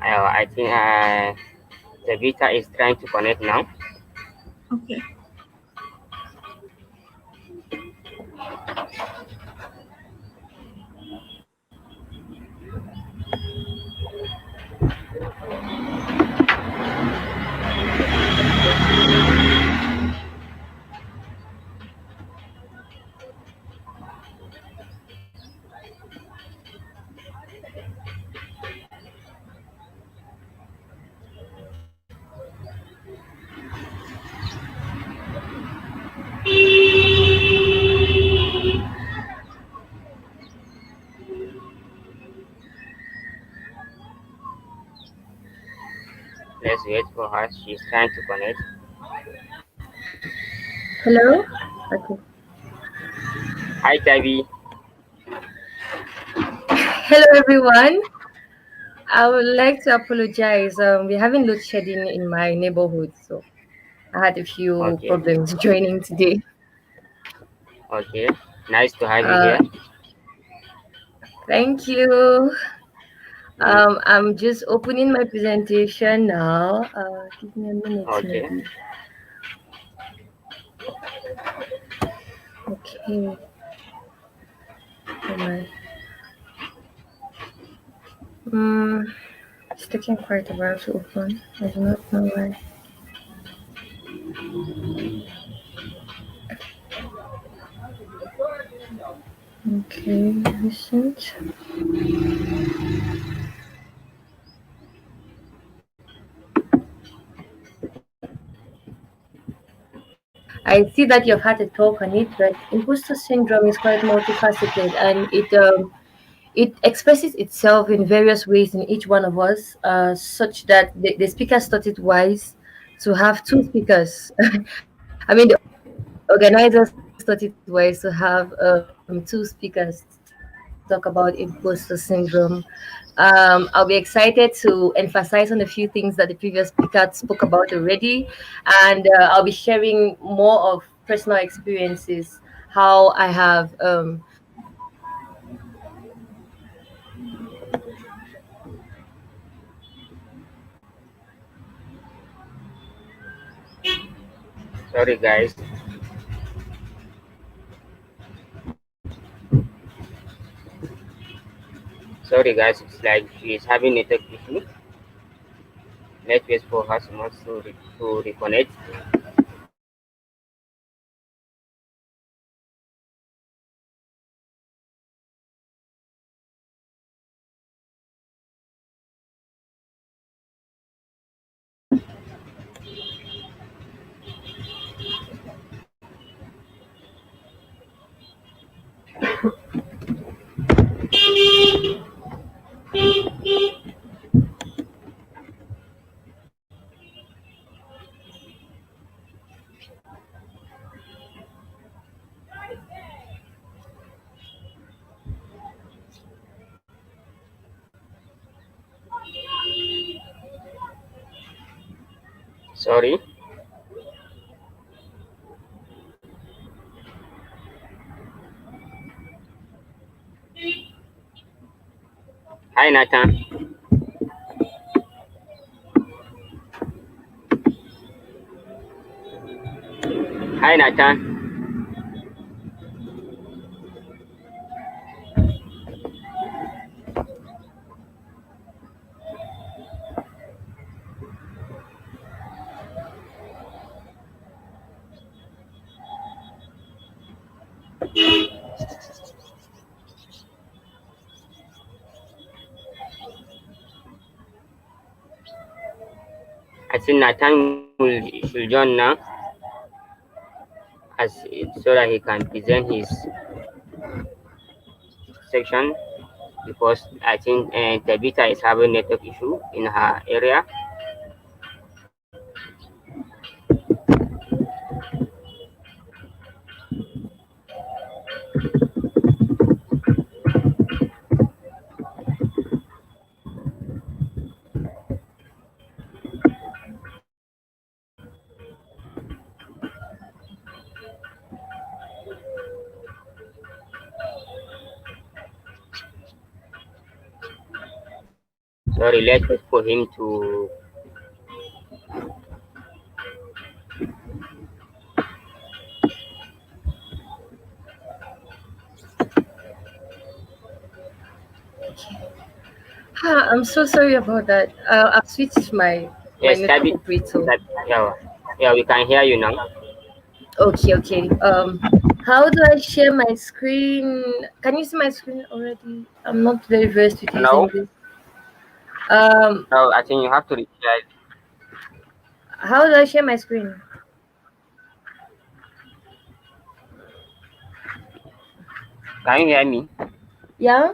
[SPEAKER 1] I think the Vita is trying to connect now.
[SPEAKER 8] Okay.
[SPEAKER 1] Let's wait for her. She's trying to connect.
[SPEAKER 9] Hello? Okay.
[SPEAKER 1] Hi, Tavi.
[SPEAKER 9] Hello, everyone. I would like to apologize. We're having load shedding in my neighborhood, so I had a few
[SPEAKER 1] Okay,
[SPEAKER 9] problems joining today.
[SPEAKER 1] okay. Nice to have you
[SPEAKER 9] Uh,
[SPEAKER 1] here.
[SPEAKER 9] Thank you.
[SPEAKER 1] Mm,
[SPEAKER 9] I'm just opening my presentation now. Give me a minute,
[SPEAKER 1] okay.
[SPEAKER 9] maybe. Okay. Oh my. taking quite a while to open. I do not know why. Okay, recent. I see that you've had a talk on it, but imposter syndrome is quite multifaceted, and it expresses itself in various ways in each one of us, such that the speakers thought it wise to have two speakers. I mean, the organizers thought it wise to have two speakers to talk about imposter syndrome. I'll be excited to emphasize on a few things that the previous speaker spoke about already, and I'll be sharing more of personal experiences, how I have
[SPEAKER 1] Sorry, guys. Sorry, guys. It's like she's having network issue. Let's wait for her to reconnect. Sorry. Hi, Nathan. Hi, Nathan. I think Nathan will join now, so that he can present his section, because I think Tabitha is having network issue in her area. Sorry, let's wait for him to.
[SPEAKER 9] I'm so sorry about that. I've switched my
[SPEAKER 1] Yes,
[SPEAKER 9] network operator.
[SPEAKER 1] Yeah, yeah, we can hear you now.
[SPEAKER 9] Okay, okay. How do I share my screen? Can you see my screen already? I'm not very versed with using
[SPEAKER 1] No,
[SPEAKER 9] this. Um,
[SPEAKER 1] no, I think you have to reply.
[SPEAKER 9] how do I share my screen?
[SPEAKER 1] Can you hear me?
[SPEAKER 9] Yeah.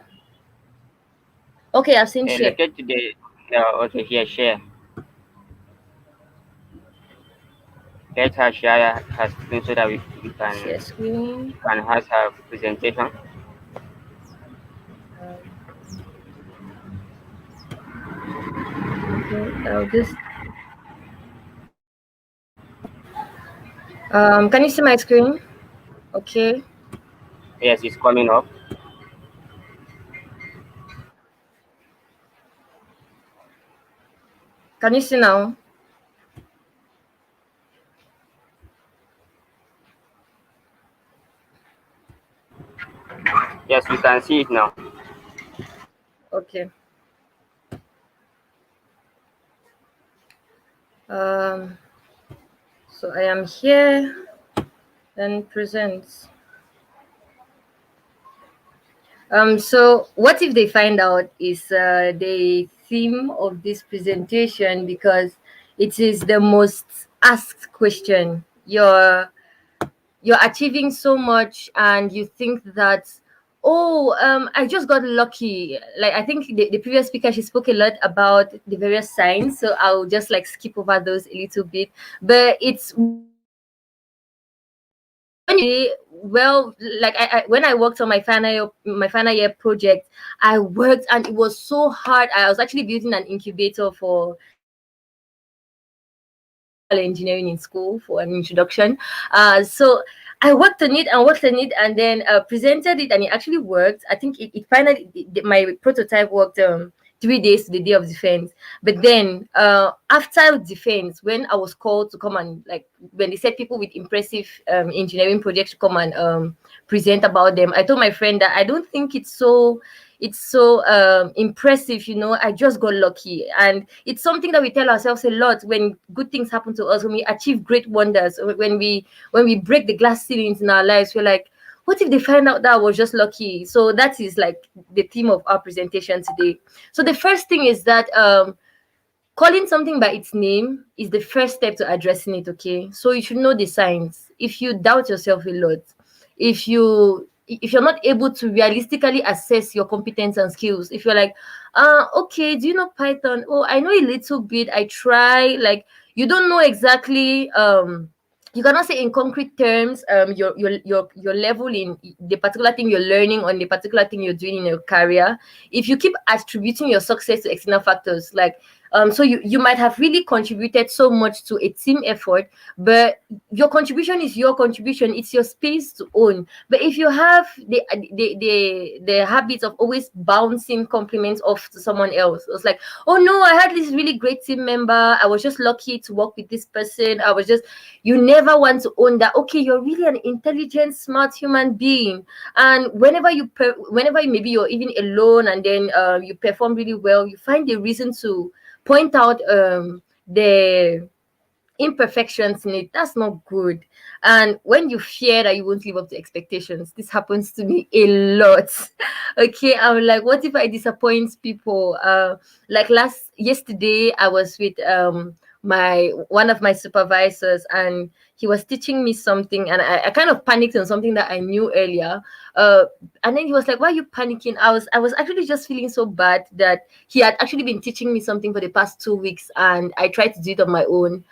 [SPEAKER 9] Okay, I've seen share.
[SPEAKER 1] Locate to the. Okay, here, share. Let her share her screen so that we
[SPEAKER 9] Share screen.
[SPEAKER 1] can have her presentation.
[SPEAKER 9] Okay, I'll just. Can you see my screen? Okay.
[SPEAKER 1] Yes, it's coming up.
[SPEAKER 9] Can you see now?
[SPEAKER 1] Yes, we can see it now.
[SPEAKER 9] Okay. Um, so I am here and presents. So what if they find out is the theme of this presentation because it is the most asked question. You're achieving so much and you think that, oh, I just got lucky. Like I think the previous speaker, she spoke a lot about the various signs, so I'll just like skip over those a little bit. But it's when you well, like I when I worked on my final year project, I worked and it was so hard. I was actually building an incubator for engineering in school for an introduction. So I worked on it and then presented it and it actually worked. I think it finally my prototype worked 3 days to the day of defense. But then after defense, when I was called to come and like when they said people with impressive engineering projects to come and present about them, I told my friend that I don't think it's so impressive. I just got lucky, and it's something that we tell ourselves a lot when good things happen to us, when we achieve great wonders, when we break the glass ceilings in our lives. We're like, what if they find out that I was just lucky? So that is like the theme of our presentation today. So the first thing is that calling something by its name is the first step to addressing it. Okay, so you should know the signs. If you doubt yourself a lot, if you're not able to realistically assess your competence and skills, if you're like, okay, do you know Python? Oh, I know a little bit, I try. Like, you don't know exactly, you cannot say in concrete terms your level in the particular thing you're learning on the particular thing you're doing in your career. If you keep attributing your success to external factors, like so you might have really contributed so much to a team effort, but your contribution is your contribution, it's your space to own. But if you have the habit of always bouncing compliments off to someone else, it's like, oh no, I had this really great team member, I was just lucky to work with this person, you never want to own that, okay, you're really an intelligent, smart human being. And whenever maybe you're even alone and then you perform really well, you find a reason to point out the imperfections in it. That's not good. And when you fear that you won't live up to expectations, this happens to me a lot. Okay, I'm like, what if I disappoint people? Like yesterday I was with my one of my supervisors, and he was teaching me something, and I kind of panicked on something that I knew earlier. And then he was like, why are you panicking? I was actually just feeling so bad that he had actually been teaching me something for the past 2 weeks, and I tried to do it on my own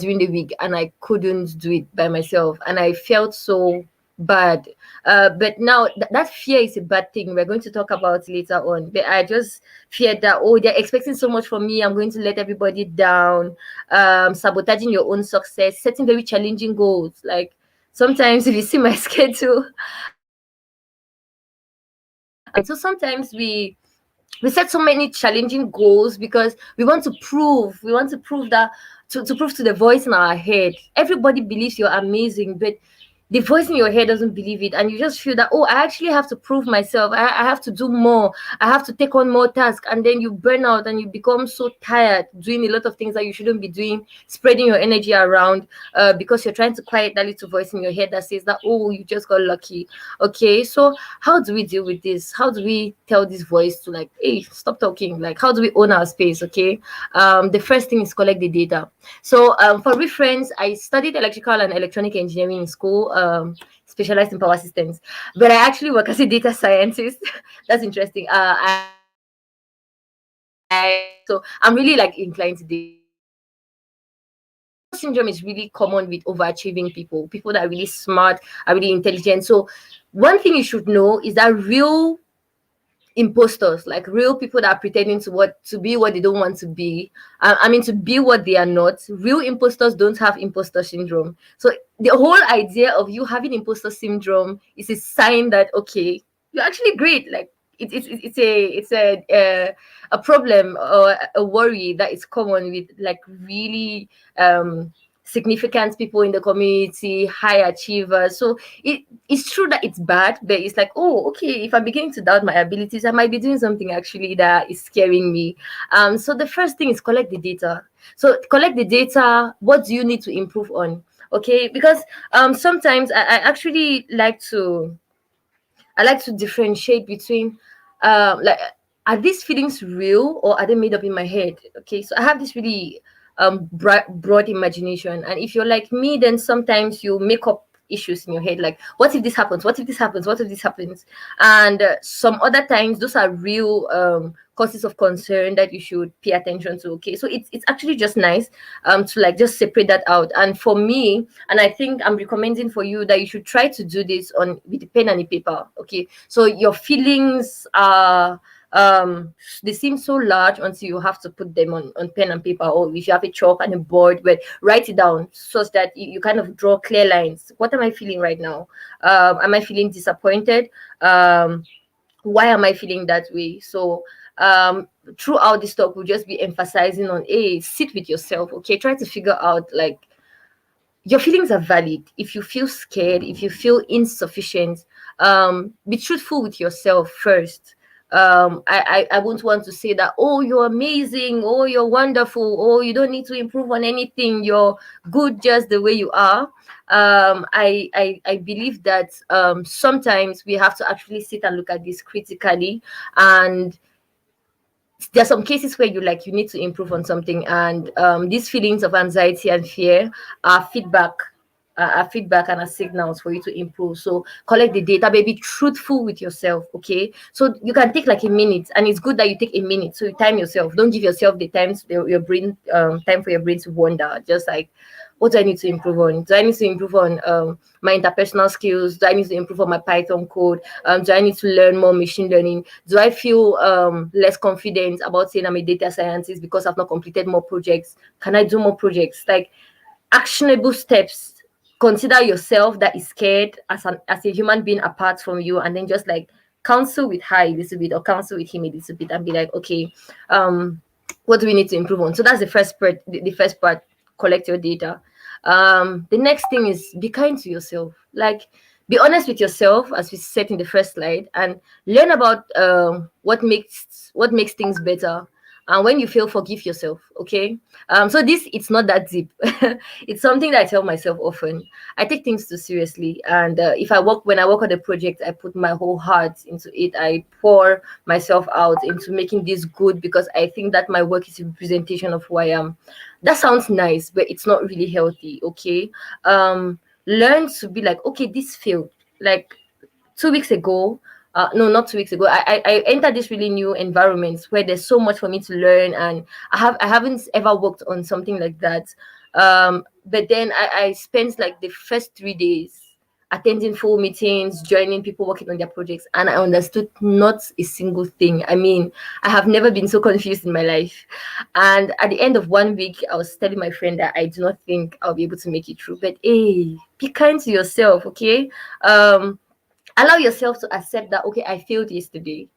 [SPEAKER 9] during the week, and I couldn't do it by myself, and I felt so bad. But now that fear is a bad thing. We're going to talk about it later on. But I just feared that, oh, they're expecting so much from me, I'm going to let everybody down. Sabotaging your own success, setting very challenging goals. Like sometimes if you see my schedule, so sometimes we set so many challenging goals because we want to prove that to prove to the voice in our head. Everybody believes you're amazing, but the voice in your head doesn't believe it, and you just feel that, oh, I actually have to prove myself, I have to do more, I have to take on more tasks, and then you burn out and you become so tired doing a lot of things that you shouldn't be doing, spreading your energy around because you're trying to quiet that little voice in your head that says that, oh, you just got lucky. Okay, so how do we deal with this? How do we tell this voice to, like, hey, stop talking? Like, how do we own our space? Okay, the first thing is collect the data. So for reference, I studied electrical and electronic engineering in school, specialized in power systems, but I actually work as a data scientist. That's interesting. So I'm really like inclined to data. Syndrome is really common with overachieving people that are really smart, are really intelligent. So one thing you should know is that real imposters, like real people that are pretending to be what they don't want to be, to be what they are not, real imposters don't have imposter syndrome. So the whole idea of you having imposter syndrome is a sign that, okay, you're actually great. Like it's a problem or a worry that is common with like really significant people in the community, high achievers. So it's true that it's bad, but it's like, oh, okay, if I'm beginning to doubt my abilities, I might be doing something actually that is scaring me. So the first thing is collect the data. So collect the data. What do you need to improve on? Okay, because sometimes I actually like to differentiate between like, are these feelings real or are they made up in my head? Okay, so I have this really broad imagination, and if you're like me, then sometimes you make up issues in your head, like, what if this happens, what if this happens, what if this happens? And some other times those are real causes of concern that you should pay attention to. Okay, so it's actually just nice to like just separate that out. And for me, and I think I'm recommending for you that you should try to do this on with the pen and the paper. Okay, so your feelings are they seem so large until you have to put them on pen and paper, or if you have a chalk and a board, but write it down so that you kind of draw clear lines. What am I feeling right now? Am I feeling disappointed? Why am I feeling that way? So throughout this talk, we'll just be emphasizing on, a sit with yourself. Okay, try to figure out, like, your feelings are valid. If you feel scared, if you feel insufficient, be truthful with yourself first. I won't want to say that, oh, you're amazing, oh, you're wonderful, oh, you don't need to improve on anything, you're good just the way you are. I believe that sometimes we have to actually sit and look at this critically, and there are some cases where you need to improve on something, and these feelings of anxiety and fear are feedback, and are signals for you to improve. So collect the data, but be truthful with yourself. Okay, so you can take like a minute, and it's good that you take a minute, so you time yourself. Don't give yourself the time, your brain, time for your brain to wander. Just like, what do I need to improve on? Do I need to improve on my interpersonal skills? Do I need to improve on my Python code? Do I need to learn more machine learning? Do I feel less confident about saying I'm a data scientist because I've not completed more projects? Can I do more projects? Like, actionable steps. Consider yourself that is scared as a human being apart from you, and then just like counsel with her a little bit, or counsel with him a little bit, and be like, okay, what do we need to improve on? So that's the first part. The first part, collect your data. The next thing is, be kind to yourself. Like, be honest with yourself, as we said in the first slide, and learn about what makes things better. And when you fail, forgive yourself. Okay. So this, it's not that deep. It's something that I tell myself often. I take things too seriously, and when I work on a project, I put my whole heart into it. I pour myself out into making this good, because I think that my work is a representation of who I am. That sounds nice, but it's not really healthy. Okay. Learn to be like, okay, this failed. Like, 2 weeks ago, no, not 2 weeks ago, I entered this really new environment where there's so much for me to learn, and I haven't ever worked on something like that. But then I spent like the first 3 days attending full meetings, joining people working on their projects, and I understood not a single thing. I mean, I have never been so confused in my life. And at the end of 1 week, I was telling my friend that I do not think I'll be able to make it through. But hey, be kind to yourself, okay? Allow yourself to accept that, okay, I failed yesterday,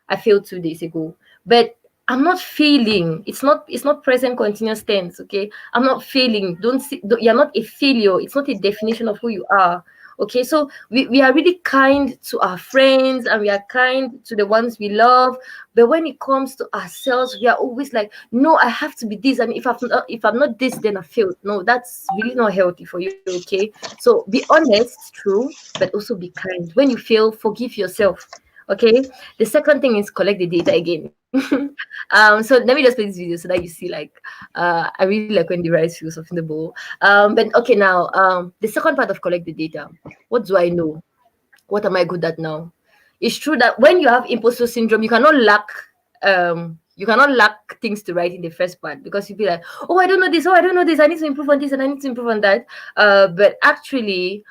[SPEAKER 9] I failed 2 days ago, but I'm not failing. It's not present continuous tense. Okay, I'm not failing. You're not a failure. It's not a definition of who you are. Okay, so we are really kind to our friends, and we are kind to the ones we love, but when it comes to ourselves, we are always like, no, I have to be this, and if I'm not this, then I failed. No, that's really not healthy for you. Okay, so be honest, true, but also be kind. When you fail, forgive yourself. Okay, the second thing is collect the data again. So let me just play this video so that you see, like, I really like when the rice feels off in the bowl. But okay, now the second part of collect the data. What do I know? What am I good at now? It's true that when you have imposter syndrome, you cannot lack things to write in the first part, because you'll be like, oh, I don't know this, oh, I don't know this, I need to improve on this, and I need to improve on that. But actually,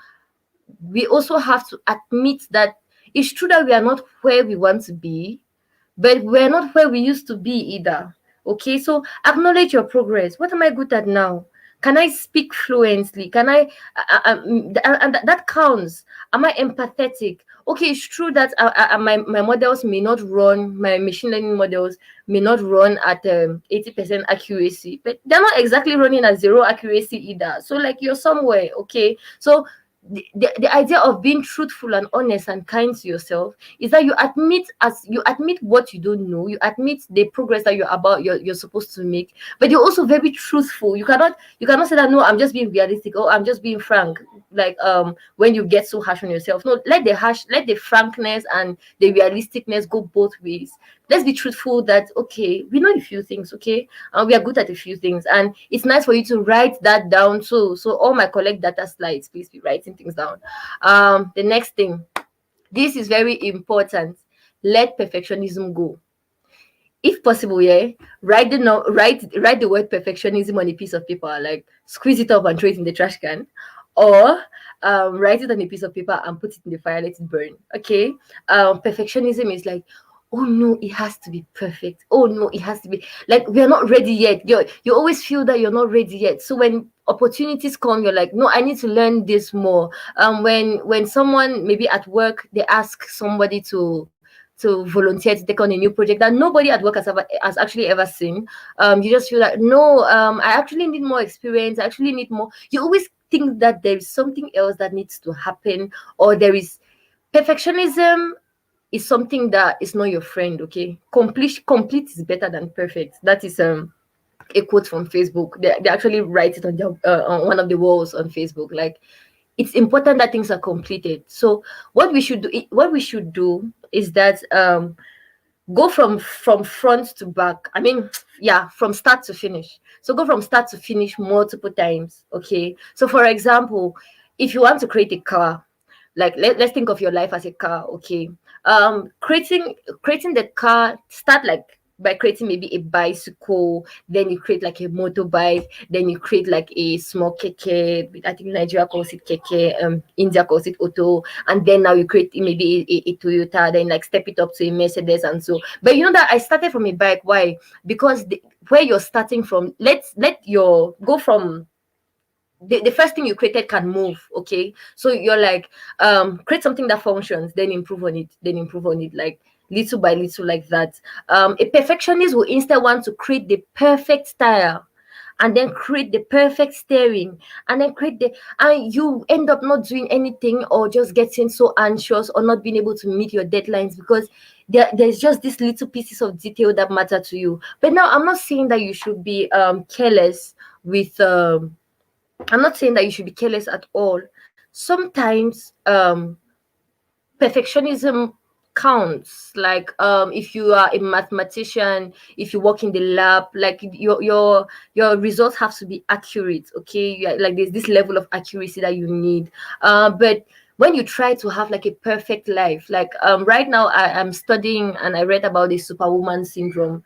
[SPEAKER 9] we also have to admit that it's true that we are not where we want to be, but we're not where we used to be either. Okay, so acknowledge your progress. What am I good at now? Can I speak fluently? Can and that counts. Am I empathetic? Okay, it's true that my models may not run, my machine learning models may not run at 80% accuracy, but they're not exactly running at zero accuracy either. So like you're somewhere, okay? So the idea of being truthful and honest and kind to yourself is that you admit what you don't know, you admit the progress that you're supposed to make, but you're also very truthful. You cannot say that, no, I'm just being realistic, or I'm just being frank, like when you get so harsh on yourself. No, let the frankness and the realisticness go both ways. Let's be truthful that, okay, we know a few things, okay, and we are good at a few things, and it's nice for you to write that down. So all my collect data slides, please be writing things down. The next thing, this is very important. Let perfectionism go. If possible, yeah, write the word perfectionism on a piece of paper, like squeeze it up and throw it in the trash can, or write it on a piece of paper and put it in the fire, let it burn. Okay. Perfectionism is like, oh no, it has to be perfect. Oh no, it has to be like, we are not ready yet. You always feel that you're not ready yet. So when opportunities come, you're like, no, I need to learn this more. When someone maybe at work, they ask somebody to volunteer to take on a new project that nobody at work has actually ever seen, you just feel like, no, I actually need more experience, I actually need more. You always think that there is something else that needs to happen, or there is perfectionism is something that is not your friend. Okay, complete is better than perfect. That is a quote from Facebook. They actually write it on on one of the walls on Facebook. Like, it's important that things are completed. So what we should do is that go from front to back. I mean, yeah, from start to finish. So go from start to finish multiple times. Okay. So for example, if you want to create a car, like let's think of your life as a car. Okay. Creating the car, start like by creating maybe a bicycle, then you create like a motorbike, then you create like a small keke. I think Nigeria calls it keke, India calls it auto, and then now you create maybe a Toyota, then like step it up to a Mercedes. And so, but you know that I started from a bike. Why? Because where you're starting from, let your go from the first thing you created can move. Okay, so you're like, create something that functions, then improve on it, then improve on it, like little by little, like that. A perfectionist will instead want to create the perfect tire, and then create the perfect steering, and then and you end up not doing anything, or just getting so anxious, or not being able to meet your deadlines, because there's just these little pieces of detail that matter to you. But now, I'm not saying that you should be careless with I'm not saying that you should be careless at all. Sometimes perfectionism counts. Like, if you are a mathematician, if you work in the lab, like your results have to be accurate. Okay, like there's this level of accuracy that you need. But when you try to have like a perfect life, like right now I'm studying, and I read about the superwoman syndrome,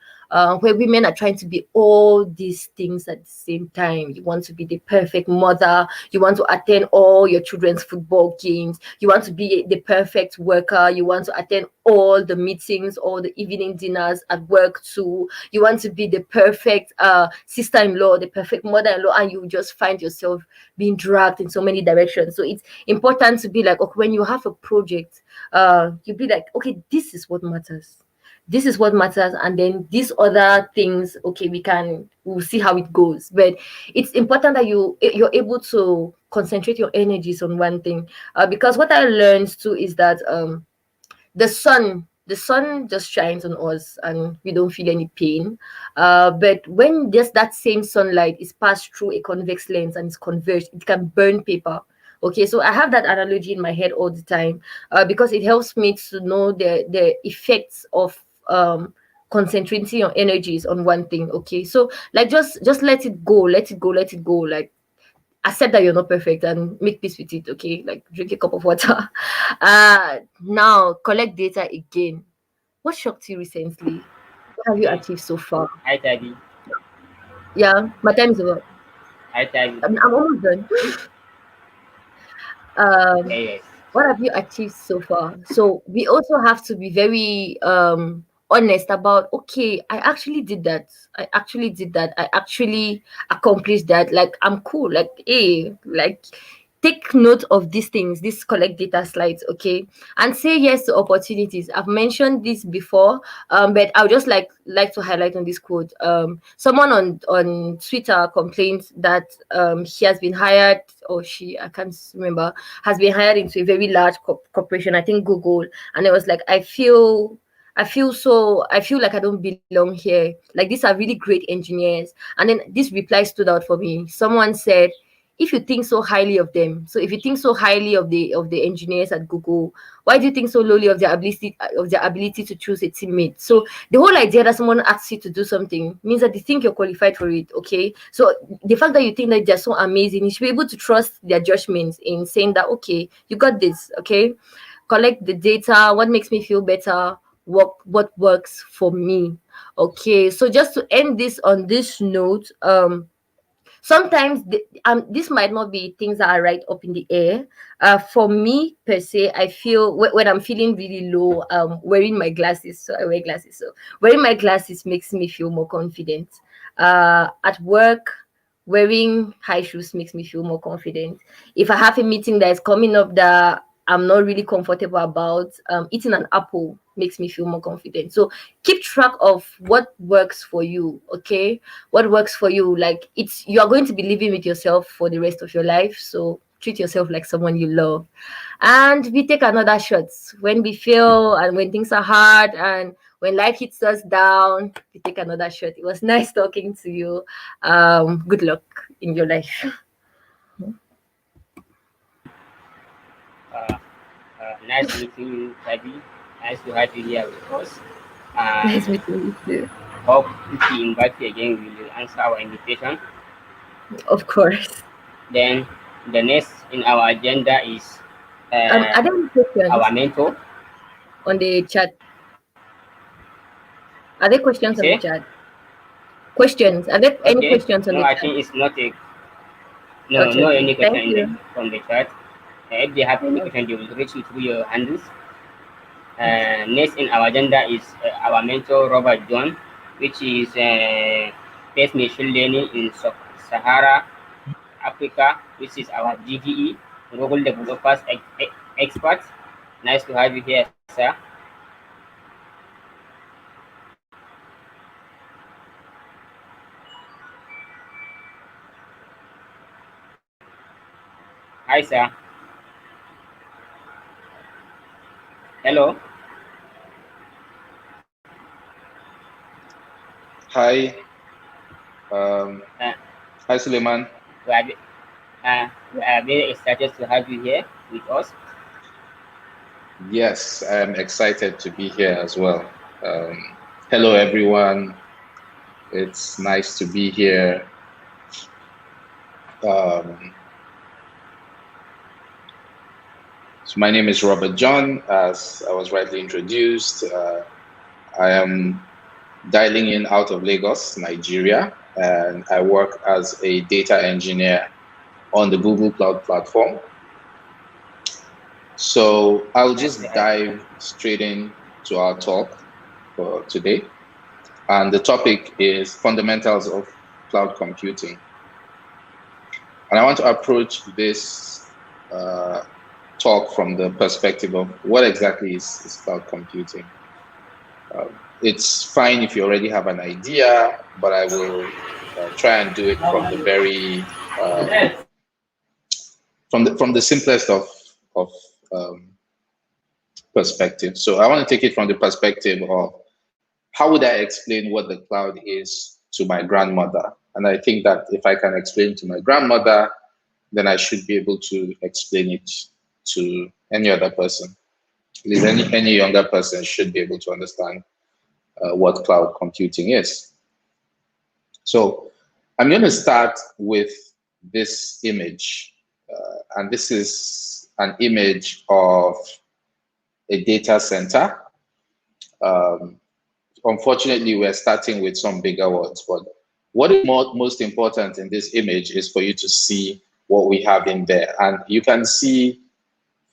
[SPEAKER 9] where women are trying to be all these things at the same time. You want to be the perfect mother, you want to attend all your children's football games, you want to be the perfect worker, you want to attend all the meetings, all the evening dinners at work too, you want to be the perfect sister-in-law, the perfect mother-in-law, and you just find yourself being dragged in so many directions. So it's important to be like, okay, when you have a project, you be like, okay, this is what matters, this is what matters, and then these other things, okay, we'll see how it goes. But it's important that you're able to concentrate your energies on one thing, because what I learned too is that the sun just shines on us, and we don't feel any pain, but when just that same sunlight is passed through a convex lens and is converged, it can burn paper. Okay, so I have that analogy in my head all the time, because it helps me to know the effects of concentrating your energies on one thing. Okay, so like just let it go, let it go, let it go. Like, accept that you're not perfect and make peace with it. Okay, like drink a cup of water. Now collect data again. What shocked you recently? What have you
[SPEAKER 1] Okay.
[SPEAKER 9] achieved so far?
[SPEAKER 1] Hi, Tadi.
[SPEAKER 9] Yeah, my time is over.
[SPEAKER 1] Hi, Tadi.
[SPEAKER 9] I'm almost done. um
[SPEAKER 1] Yes.
[SPEAKER 9] what have you achieved so far? So we also have to be very honest about, okay, I actually did that. I actually did that. I actually accomplished that. Like, I'm cool. Like, hey, like, take note of these things, these collect data slides, okay? And say yes to opportunities. I've mentioned this before, but I would just like to highlight on this quote. Someone on Twitter complained that he has been hired, or she, I can't remember, has been hired into a very large corporation, I think Google, and it was like, I feel like I don't belong here. Like, these are really great engineers. And then this reply stood out for me. Someone said, if you think so highly of them, so if you think so highly of the engineers at Google, why do you think so lowly of their ability to choose a teammate? So the whole idea that someone asks you to do something means that they think you're qualified for it. Okay, so the fact that you think that they're so amazing, you should be able to trust their judgments in saying that, okay, you got this. Okay, collect the data, what makes me feel better, what works for me. Okay, so just to end this on this note, sometimes this might not be things that are right up in the air. For me per se, I feel when I'm feeling really low, wearing my glasses, so I wear glasses, so wearing my glasses makes me feel more confident. At work, wearing high shoes makes me feel more confident. If I have a meeting that is coming up that I'm not really comfortable about, eating an apple makes me feel more confident. So keep track of what works for you. Okay, what works for you. Like, it's, you are going to be living with yourself for the rest of your life, so treat yourself like someone you love. And we take another shot when we fail, and when things are hard, and when life hits us down, we take another shot. It was nice talking to you. Good luck in your life.
[SPEAKER 1] Uh, nice meeting you, Tabi. Nice to have you here with us.
[SPEAKER 9] Nice
[SPEAKER 1] And
[SPEAKER 9] meeting you too.
[SPEAKER 1] hope if we invite you again, we will answer our invitation.
[SPEAKER 9] Of course.
[SPEAKER 1] Then the next in our agenda is uh,
[SPEAKER 9] Are there any questions
[SPEAKER 1] our mentor.
[SPEAKER 9] on the chat? Are there
[SPEAKER 1] You
[SPEAKER 9] questions on the
[SPEAKER 1] say?
[SPEAKER 9] chat? Questions? Are there any
[SPEAKER 1] Okay.
[SPEAKER 9] questions on
[SPEAKER 1] No,
[SPEAKER 9] the
[SPEAKER 1] I
[SPEAKER 9] chat?
[SPEAKER 1] think it's not a no,
[SPEAKER 9] Okay,
[SPEAKER 1] no
[SPEAKER 9] okay.
[SPEAKER 1] any question
[SPEAKER 9] Thank you.
[SPEAKER 1] from the chat. If they have any
[SPEAKER 9] Okay.
[SPEAKER 1] question, they will reach you through your handles. Next in our agenda is our mentor Robert John, which is best machine learning in Sahara Africa, which is our GDE, Google Developers Expert. Nice to have you here, sir. Hi, sir. Hello.
[SPEAKER 10] Hi, um,
[SPEAKER 1] Uh,
[SPEAKER 10] hi Suleiman.
[SPEAKER 1] we are, we are very excited to have you here with us.
[SPEAKER 10] Yes, I'm excited to be here as well. Hello, everyone. It's nice to be here. Um, so my name is Robert John, as I was rightly introduced. I am dialing in out of Lagos, Nigeria, and I work as a data engineer on the Google Cloud platform. So I'll
[SPEAKER 1] Nice to
[SPEAKER 10] just
[SPEAKER 1] have you.
[SPEAKER 10] dive straight into our talk for today. And the topic is fundamentals of cloud computing. And I want to approach this talk from the perspective of what exactly is cloud computing. It's fine if you already have an idea, but I will try and do it from the very from the simplest of um, perspective. So I want to take it from the perspective of how would I explain what the cloud is to my grandmother? And I think that if I can explain to my grandmother, then I should be able to explain it to any other person. At least any younger person should be able to understand what cloud computing is. So I'm going to start with this image. And this is an image of a data center. Unfortunately, we're starting with some bigger words, but what is most important in this image is for you to see what we have in there. And you can see,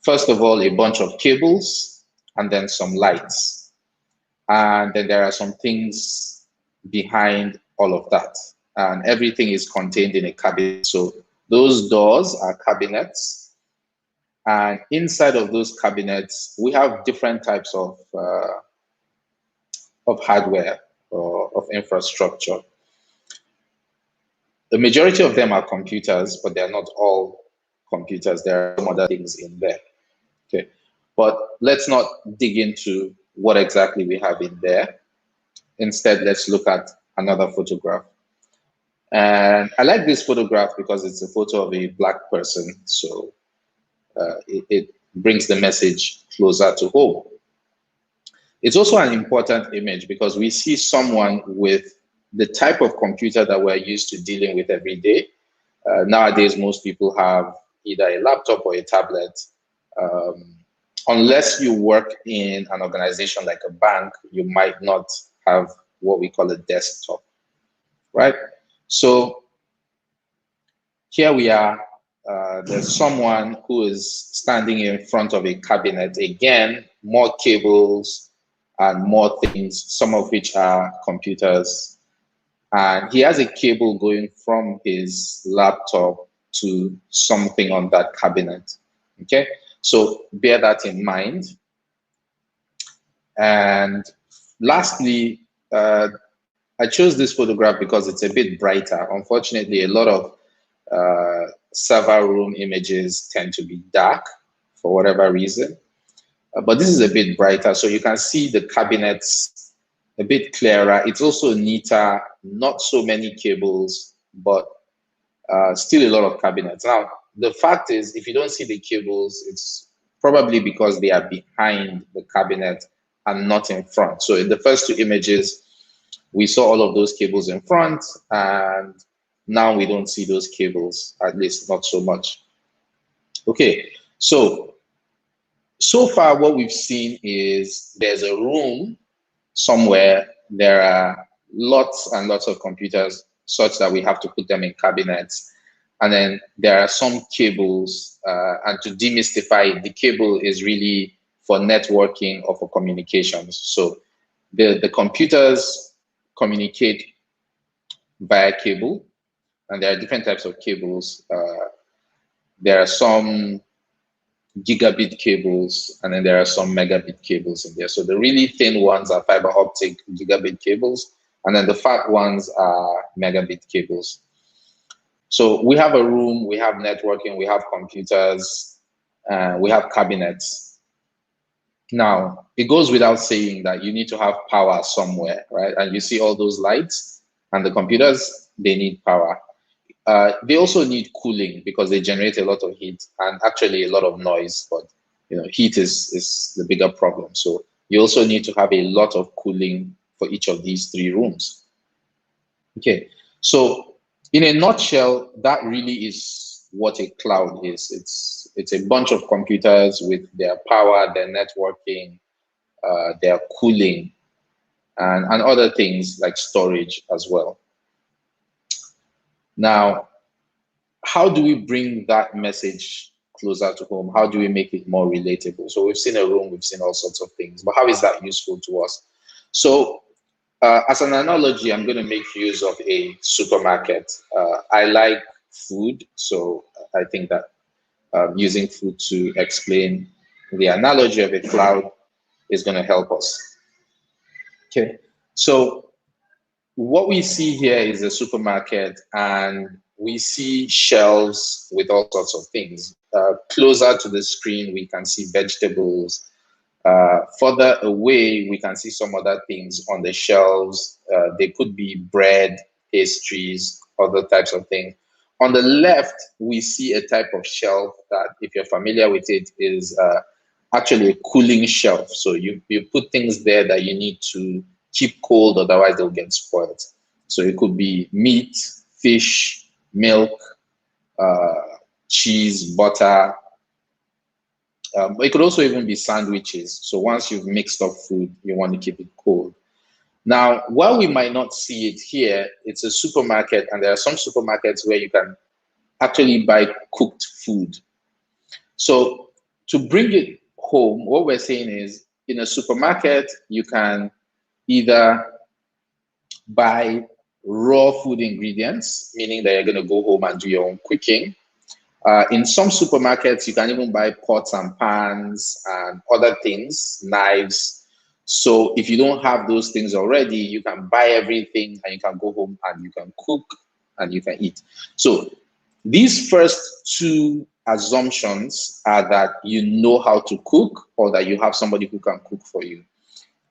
[SPEAKER 10] first of all, a bunch of cables and then some lights. And then there are some things behind all of that. And everything is contained in a cabinet. So those doors are cabinets. And inside of those cabinets, we have different types of hardware or of infrastructure. The majority of them are computers, but they're not all computers. There are some other things in there. Okay, but let's not dig into what exactly we have in there. Instead, let's look at another photograph. And I like this photograph because it's a photo of a Black person. So it brings the message closer to home. It's also an important image because we see someone with the type of computer that we're used to dealing with every day. Nowadays, most people have either a laptop or a tablet. Unless you work in an organization like a bank, you might not have what we call a desktop, right? So here we are. There's someone who is standing in front of a cabinet. Again, more cables and more things, some of which are computers. And he has a cable going from his laptop to something on that cabinet. Okay, so bear that in mind. And lastly, I chose this photograph because it's a bit brighter. Unfortunately, a lot of server room images tend to be dark for whatever reason. But this is a bit brighter, so you can see the cabinets a bit clearer. It's also neater, not so many cables, but still a lot of cabinets. Now, the fact is, if you don't see the cables, it's probably because they are behind the cabinet and not in front. So in the first two images, we saw all of those cables in front, and now we don't see those cables, at least not so much. Okay, so far what we've seen is there's a room somewhere, there are lots and lots of computers such that we have to put them in cabinets. And then there are some cables, and to demystify, the cable is really for networking or for communications. So the computers communicate via cable, and there are different types of cables. There are some gigabit cables, and then there are some megabit cables in there. So the really thin ones are fiber optic gigabit cables, and then the fat ones are megabit cables. So we have a room, we have networking, we have computers, we have cabinets. Now, it goes without saying that you need to have power somewhere, right? And you see all those lights, and the computers, they need power. They also need cooling because they generate a lot of heat and actually a lot of noise, but heat is the bigger problem. So you also need to have a lot of cooling for each of these three rooms. Okay, so in a nutshell, that really is what a cloud is. It's a bunch of computers with their power, their networking, their cooling, and other things like storage as well. Now, how do we bring that message closer to home? How do we make it more relatable? So we've seen a room, we've seen all sorts of things, but how is that useful to us? So as an analogy, I'm going to make use of a supermarket. I like food, so I think that using food to explain the analogy of a cloud is going to help us. Okay, so what we see here is a supermarket, and we see shelves with all sorts of things. Closer to the screen, we can see vegetables. Further away, we can see some other things on the shelves. They could be bread, pastries, other types of things. On the left, we see a type of shelf that, if you're familiar with it, is actually a cooling shelf. So you put things there that you need to keep cold, otherwise they'll get spoiled. So it could be meat, fish, milk, cheese, butter. But it could also even be sandwiches. So once you've mixed up food, you want to keep it cold. Now, while we might not see it here, it's a supermarket, and there are some supermarkets where you can actually buy cooked food. So to bring it home, what we're saying is, in a supermarket, you can either buy raw food ingredients, meaning that you're going to go home and do your own cooking. In some supermarkets, you can even buy pots and pans and other things, knives. So if you don't have those things already, you can buy everything and you can go home and you can cook and you can eat. So these first two assumptions are that you know how to cook or that you have somebody who can cook for you.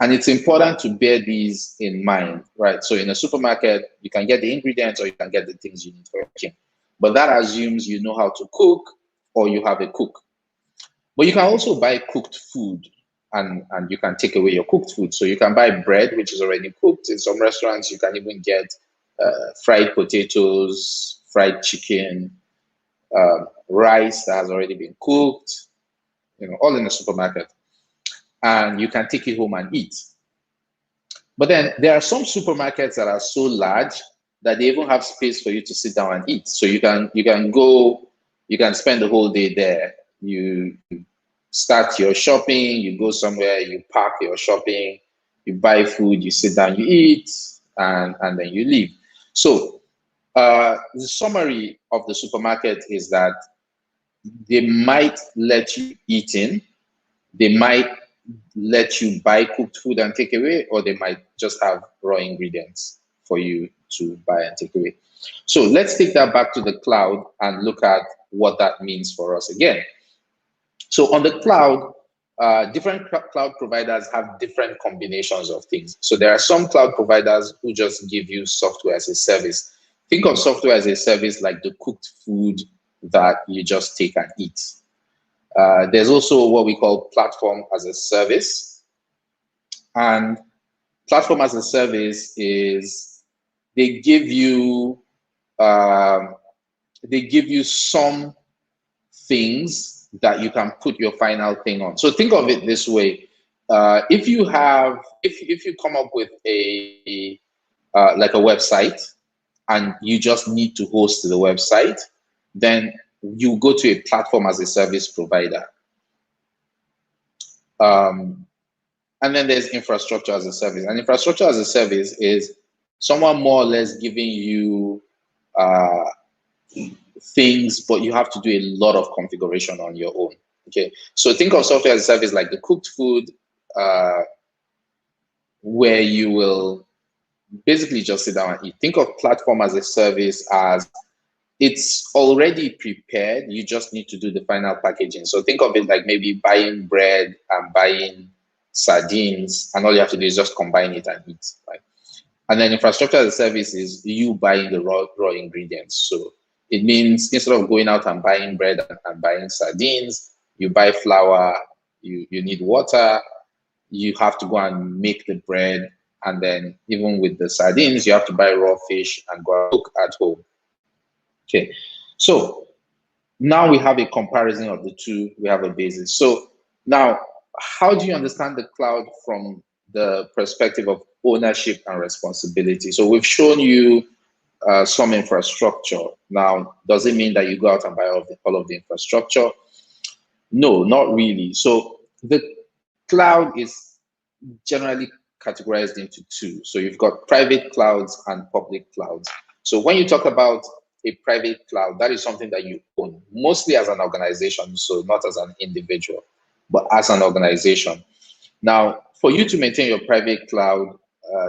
[SPEAKER 10] And it's important to bear these in mind, right? So in a supermarket, you can get the ingredients or you can get the things you need for cooking. But that assumes you know how to cook or you have a cook. But you can also buy cooked food and you can take away your cooked food. So you can buy bread, which is already cooked. In some restaurants, you can even get fried potatoes, fried chicken, rice that has already been cooked, all in the supermarket. And you can take it home and eat. But then there are some supermarkets that are so large that they even have space for you to sit down and eat. So you can go, you can spend the whole day there. You start your shopping, you go somewhere, you park your shopping, you buy food, you sit down, you eat, and then you leave. So the summary of the supermarket is that they might let you eat in, they might let you buy cooked food and take away, or they might just have raw ingredients for you to buy and take away. So let's take that back to the cloud and look at what that means for us again. So on the cloud, different cloud providers have different combinations of things. So there are some cloud providers who just give you software as a service. Think of software as a service like the cooked food that you just take and eat. There's also what we call platform as a service. And platform as a service is they give you some things that you can put your final thing on. So think of it this way: if you come up with a like a website and you just need to host the website, then you go to a platform as a service provider. And then there's infrastructure as a service. And infrastructure as a service is someone more or less giving you things, but you have to do a lot of configuration on your own. Okay, so think of software as a service like the cooked food, where you will basically just sit down and eat. Think of platform as a service as it's already prepared. You just need to do the final packaging. So think of it like maybe buying bread and buying sardines, and all you have to do is just combine it and eat, right? And then infrastructure as a service is you buying the raw ingredients. So it means instead of going out and buying bread and buying sardines, you buy flour, you need water, you have to go and make the bread, and then even with the sardines, you have to buy raw fish and go and cook at home. Okay, so now we have a comparison of the two, we have a basis. So now, how do you understand the cloud from the perspective of ownership and responsibility? So we've shown you some infrastructure. Now, does it mean that you go out and buy all of the infrastructure? No, not really. So the cloud is generally categorized into two. So you've got private clouds and public clouds. So when you talk about a private cloud, that is something that you own, mostly as an organization, so not as an individual, but as an organization. Now, for you to maintain your private cloud,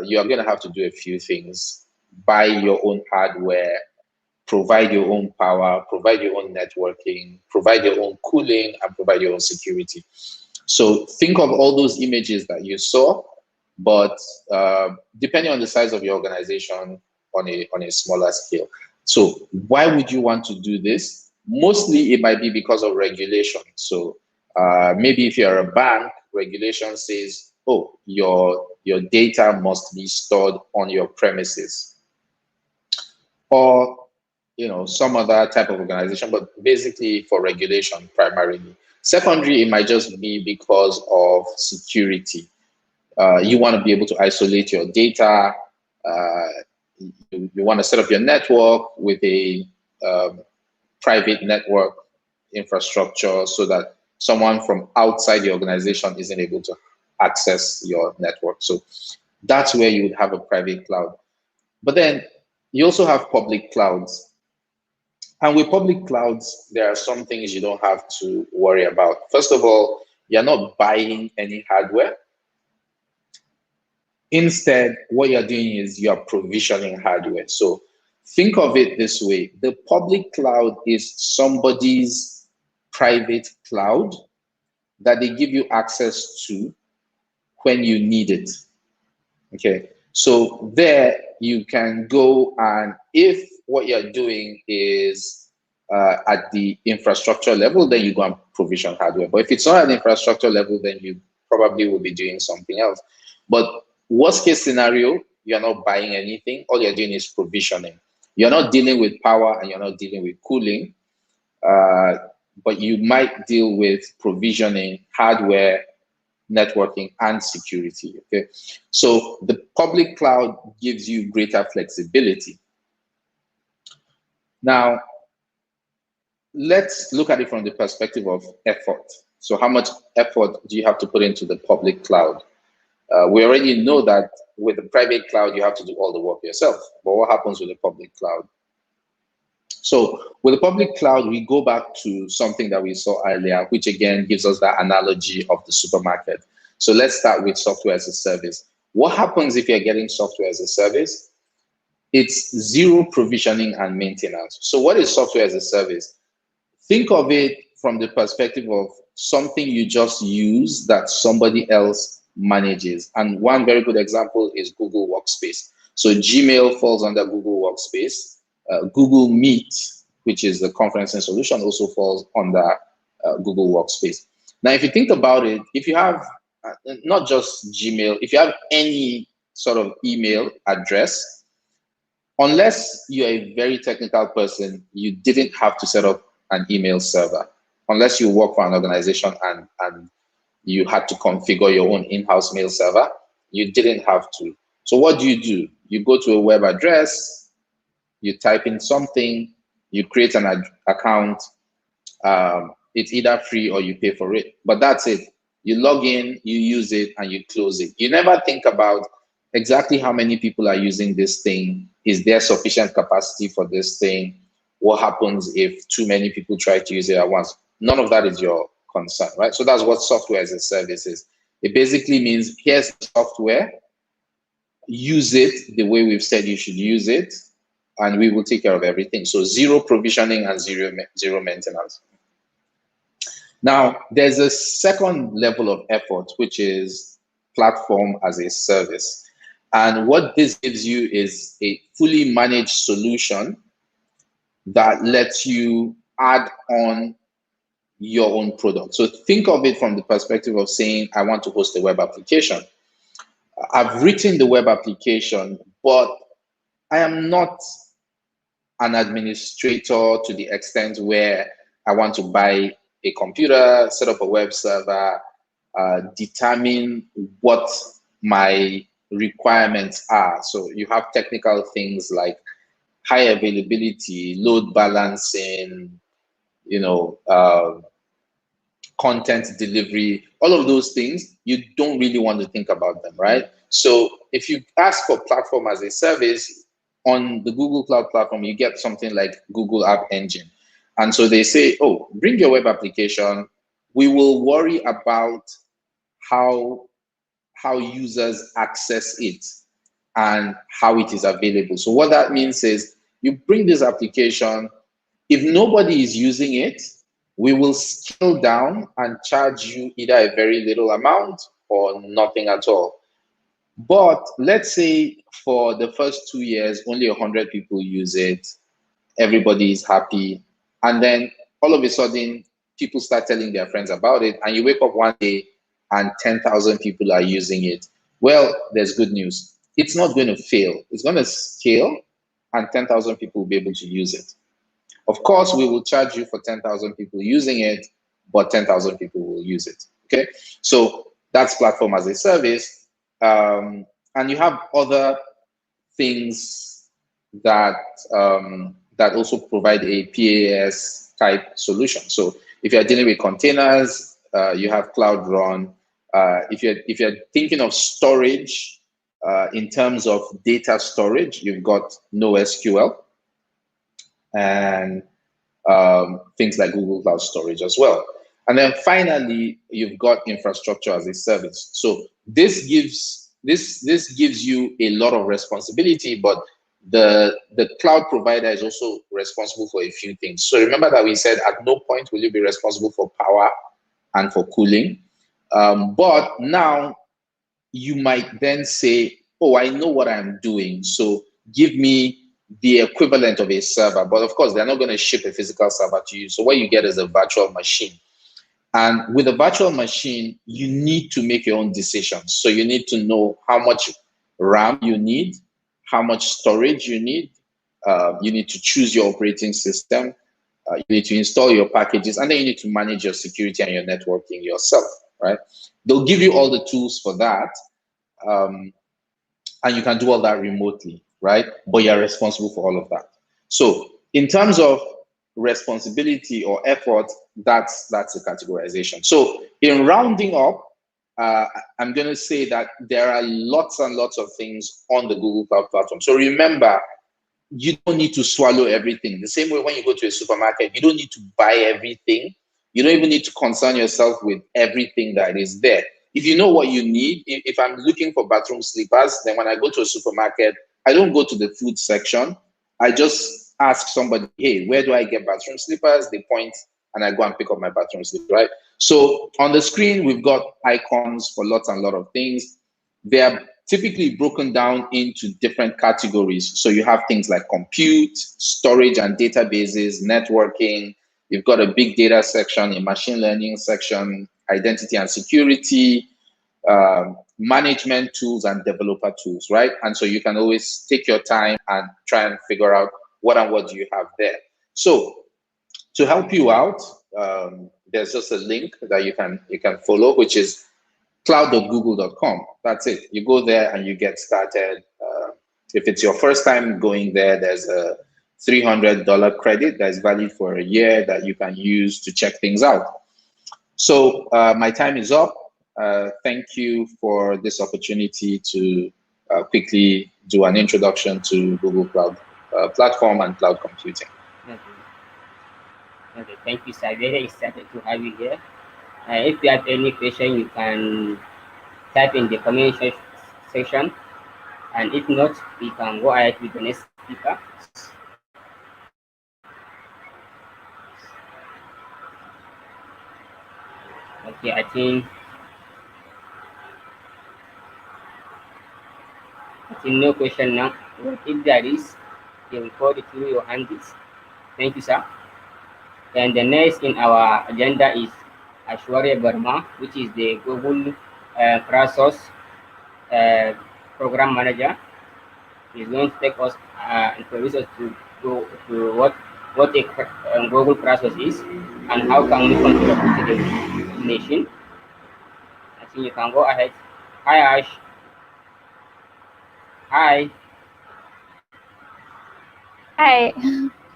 [SPEAKER 10] you are going to have to do a few things. Buy your own hardware, provide your own power, provide your own networking, provide your own cooling, and provide your own security. So think of all those images that you saw, but depending on the size of your organization, on a smaller scale. So why would you want to do this? Mostly it might be because of regulation. So maybe if you're a bank, regulation says, oh, your data must be stored on your premises. Or some other type of organization, but basically for regulation primarily. Secondary, it might just be because of security. You want to be able to isolate your data. You want to set up your network with a private network infrastructure so that someone from outside the organization isn't able to access your network. So That's where you would have a private cloud. But then you also have public clouds. And with public clouds, there are some things you don't have to worry about. First of all, you're not buying any hardware. Instead, what you're doing is you're provisioning hardware. So think of it this way. The public cloud is somebody's private cloud that they give you access to when you need it. Okay, so there you can go, and if what you're doing is at the infrastructure level, then you go and provision hardware. But if it's not at the infrastructure level, then you probably will be doing something else. But worst case scenario, you're not buying anything. All you're doing is provisioning. You're not dealing with power and you're not dealing with cooling, but you might deal with provisioning, hardware, networking, and security. Okay, so the public cloud gives you greater flexibility. Now, let's look at it from the perspective of effort. So how much effort do you have to put into the public cloud? We already know that with the private cloud, you have to do all the work yourself. But what happens with the public cloud? So with the public cloud, we go back to something that we saw earlier, which again gives us that analogy of the supermarket. So let's start with software as a service. What happens if you're getting software as a service? It's zero provisioning and maintenance. So what is software as a service? Think of it from the perspective of something you just use that somebody else manages. And one very good example is Google Workspace. So Gmail falls under Google Workspace. Google Meet, which is the conferencing solution, also falls under Google Workspace. Now, if you think about it, if you have not just Gmail, if you have any sort of email address, unless you're a very technical person, you didn't have to set up an email server. Unless you work for an organization and you had to configure your own in-house mail server, you didn't have to. So what do? You go to a web address, you type in something, you create an account. It's either free or you pay for it, but that's it. You log in, you use it, and you close it. You never think about exactly how many people are using this thing. Is there sufficient capacity for this thing? What happens if too many people try to use it at once? None of that is your concern, right? So that's what software as a service is. It basically means here's software, use it the way we've said you should use it, and we will take care of everything. So zero provisioning and zero maintenance. Now, there's a second level of effort, which is platform as a service. And what this gives you is a fully managed solution that lets you add on your own product. So think of it from the perspective of saying, I want to host a web application. I've written the web application, but I am not an administrator to the extent where I want to buy a computer, set up a web server, determine what my requirements are. So you have technical things like high availability, load balancing, content delivery, all of those things, you don't really want to think about them, right? So if you ask for platform as a service on the Google Cloud Platform, you get something like Google App Engine. And so they say, oh, bring your web application. We will worry about how users access it and how it is available. So what that means is you bring this application. If nobody is using it, we will scale down and charge you either a very little amount or nothing at all. But let's say for the first 2 years, only 100 people use it. Everybody is happy. And then all of a sudden, people start telling their friends about it. And you wake up one day and 10,000 people are using it. Well, there's good news. It's not going to fail. It's going to scale and 10,000 people will be able to use it. Of course, we will charge you for 10,000 people using it, but 10,000 people will use it, okay? So that's platform as a service. And you have other things that, that also provide a PaaS type solution. So if you're dealing with containers, you have Cloud Run. If you're thinking of storage, In terms of data storage, you've got NoSQL and things like Google Cloud Storage as well. And then finally, you've got infrastructure as a service. So this gives you a lot of responsibility, but the cloud provider is also responsible for a few things. So remember that we said at no point will you be responsible for power and for cooling. But now you might then say, oh, I know what I'm doing, so give me the equivalent of a server. But of course, they're not going to ship a physical server to you. So what you get is a virtual machine. And with a virtual machine, you need to make your own decisions. So you need to know how much RAM you need, how much storage you need. You need to choose your operating system. You need to install your packages, and then you need to manage your security and your networking yourself, right? They'll give you all the tools for that. And you can do all that remotely, right? But you're responsible for all of that. So in terms of responsibility or effort, that's a categorization. So in rounding up, I'm going to say that there are lots and lots of things on the Google Cloud Platform. So remember, you don't need to swallow everything. The same way when you go to a supermarket, you don't need to buy everything. You don't even need to concern yourself with everything that is there. If you know what you need, if I'm looking for bathroom slippers, then when I go to a supermarket, I don't go to the food section. I just ask somebody, hey, where do I get bathroom slippers? They point and I go and pick up my bathroom slippers, right? So on the screen, we've got icons for lots and lot of things. They are typically broken down into different categories. So you have things like compute, storage and databases, networking. You've got a big data section, a machine learning section, identity and security, management tools and developer tools, right? And so you can always take your time and try and figure out what do you have there. So to help you out, there's just a link that you can follow, which is cloud.google.com. That's it. You go there and you get started. If it's your first time going there, there's a $300 credit that's valid for a year that you can use to check things out. So my time is up. Thank you for this opportunity to quickly do an introduction to Google Cloud Platform and cloud computing.
[SPEAKER 1] Okay, thank you, sir. Very excited to have you here. If you have any question, you can type in the comment section, and if not, we can go ahead with the next speaker. Okay, I think no question now. If there is, you record it through your hands. Thank you, sir. And the next in our agenda is Ashwarya Verma, which is the Google Process Program Manager. He's going to take us introduce us to what a Google Process is and how can we contribute to the nation. I think you can go ahead. Hi, Ash. Hi.
[SPEAKER 11] Hi.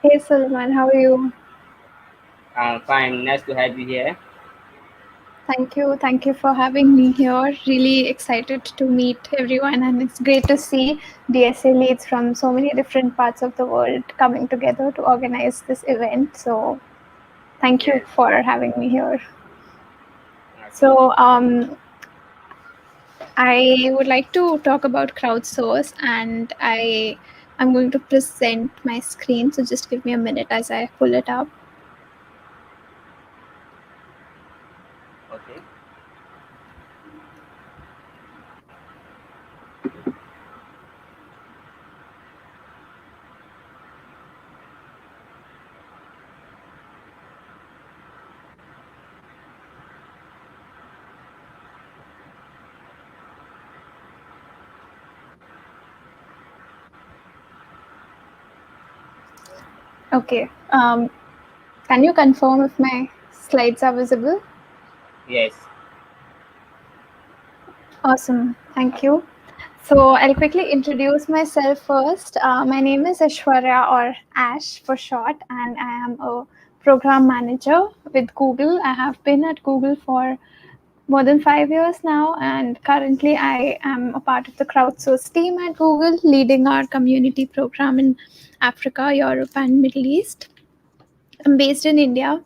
[SPEAKER 11] Hey, Salman. How are you?
[SPEAKER 1] I'm fine. Nice to have you here.
[SPEAKER 11] Thank you. Thank you for having me here. Really excited to meet everyone, and it's great to see DSA leads from so many different parts of the world coming together to organize this event. So thank you for having me here. So I would like to talk about crowdsource, and I'm going to present my screen. So just give me a minute as I pull it up.
[SPEAKER 1] Okay.
[SPEAKER 11] Okay. Can you confirm if my slides are visible?
[SPEAKER 1] Yes.
[SPEAKER 11] Awesome. Thank you. So I'll quickly introduce myself first. My name is Aishwarya, or Ash for short, and I am a program manager with Google. I have been at Google for more than 5 years now, and currently I am a part of the crowdsource team at Google, leading our community program in Africa, Europe, and Middle East. I'm based in India,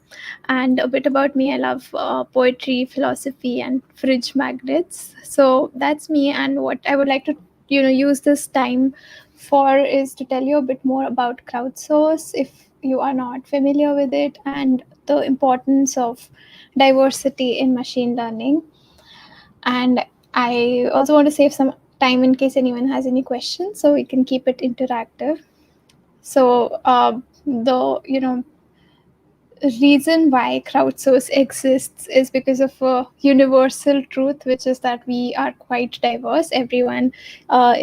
[SPEAKER 11] and a bit about me: I love poetry, philosophy, and fridge magnets. So that's me, and what I would like to use this time for is to tell you a bit more about crowdsource if you are not familiar with it, and the importance of diversity in machine learning. And I also want to save some time in case anyone has any questions, so we can keep it interactive. So the reason why crowdsource exists is because of a universal truth, which is that we are quite diverse. Everyone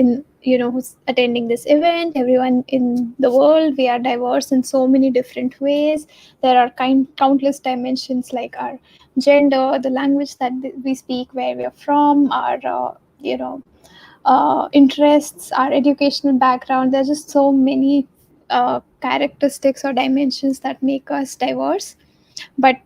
[SPEAKER 11] in who's attending this event, everyone in the world, we are diverse in so many different ways. There are countless dimensions like our gender, the language that we speak, where we are from, our interests, our educational background. There's just so many characteristics or dimensions that make us diverse. But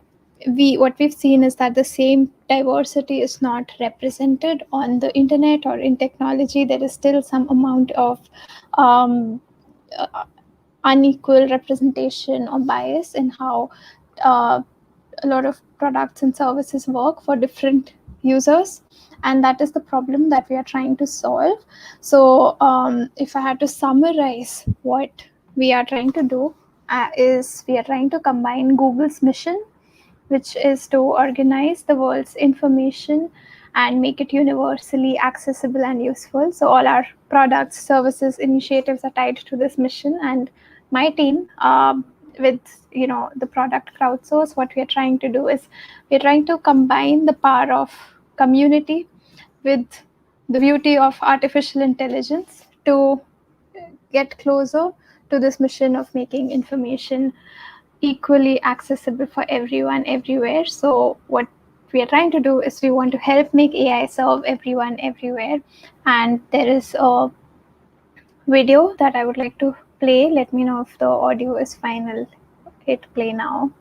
[SPEAKER 11] what we've seen is that the same diversity is not represented on the internet or in technology. There is still some amount of um, uh, unequal representation or bias in how uh, a lot of products and services work for different users, and that is the problem that we are trying to solve. So if I had to summarize what we are trying to do, is we are trying to combine Google's mission, which is to organize the world's information and make it universally accessible and useful. So all our products, services, initiatives are tied to this mission. And my team, with the product crowdsource, what we are trying to do is we're trying to combine the power of community with the beauty of artificial intelligence to get closer to this mission of making information equally accessible for everyone everywhere. So what we are trying to do is we want to help make AI serve everyone everywhere. And there is a video that I would like to play. Let me know if the audio is fine. I'll hit play now.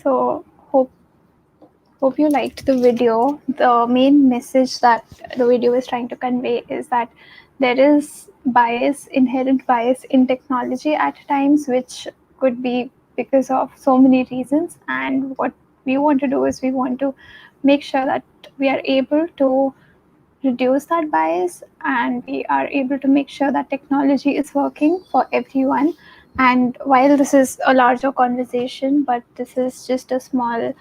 [SPEAKER 11] So hope you liked the video. The main message that the video is trying to convey is that there is bias, inherent bias in technology at times, which could be because of so many reasons. And what we want to do is we want to make sure that we are able to reduce that bias and we are able to make sure that technology is working for everyone. And while this is a larger conversation, but this is just a small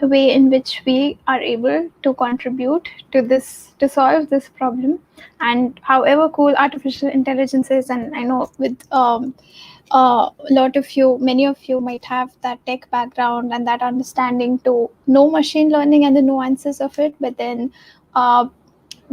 [SPEAKER 11] way in which we are able to contribute to this, to solve this problem. And however cool artificial intelligence is, and I know with many of you might have that tech background and that understanding to know machine learning and the nuances of it, but then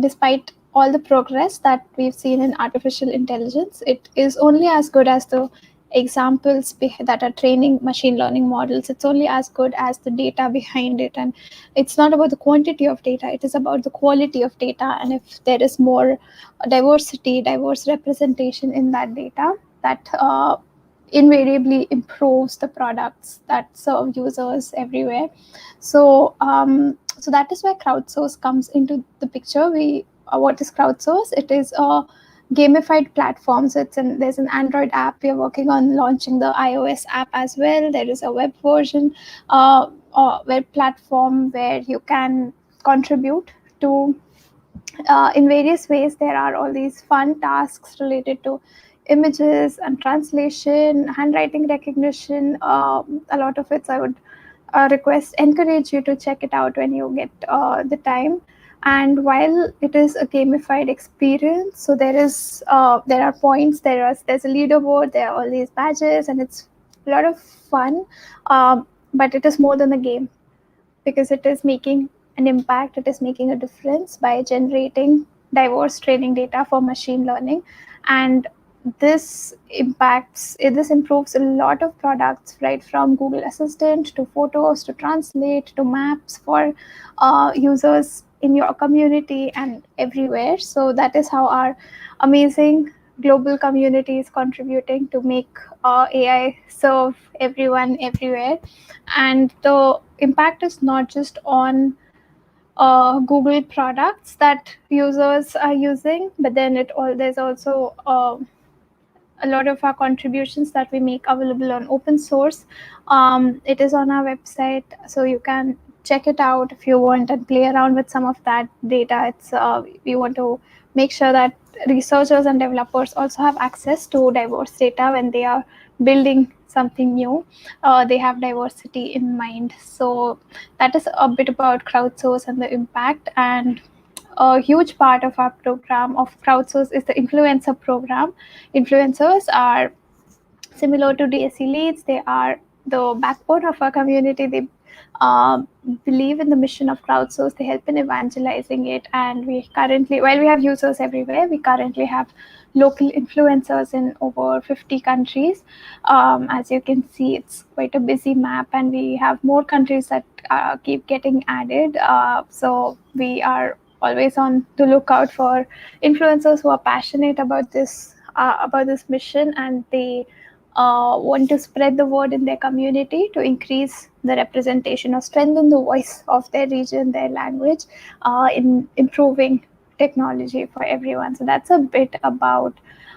[SPEAKER 11] despite all the progress that we've seen in artificial intelligence, it is only as good as the examples that are training machine learning models. It's only as good as the data behind it. And it's not about the quantity of data, it is about the quality of data. And if there is more diversity, diverse representation in that data, that invariably improves the products that serve users everywhere. So that is where crowdsource comes into the picture. What is crowdsource? It is a gamified platform. So there's an Android app. We are working on launching the iOS app as well. There is a web version, web platform where you can contribute to in various ways. There are all these fun tasks related to images and translation, handwriting recognition. A lot of it I would encourage you to check it out when you get the time. And while it is a gamified experience, so there are points, there's a leaderboard, there are all these badges, and it's a lot of fun. But it is more than a game, because it is making an impact, it is making a difference by generating diverse training data for machine learning. And this improves a lot of products, right from Google Assistant to photos to translate to maps for users in your community and everywhere. So that is how our amazing global community is contributing to make AI serve everyone everywhere. And the impact is not just on Google products that users are using, but then there's also a lot of our contributions that we make available on open source. It is on our website, so you can check it out if you want and play around with some of that data. We want to make sure that researchers and developers also have access to diverse data when they are building something new. They have diversity in mind. So that is a bit about crowdsource and the impact. And a huge part of our program of crowdsource is the influencer program. Influencers are similar to DSC leads. They are the backbone of our community. They uh, believe in the mission of crowdsource. They help in evangelizing it. And while we have users everywhere, we currently have local influencers in over 50 countries. As you can see, it's quite a busy map, and we have more countries that keep getting added. So we are always on the lookout for influencers who are passionate about this mission, and they want to spread the word in their community to increase the representation or strengthen the voice of their region, their language, in improving technology for everyone. So that's a bit about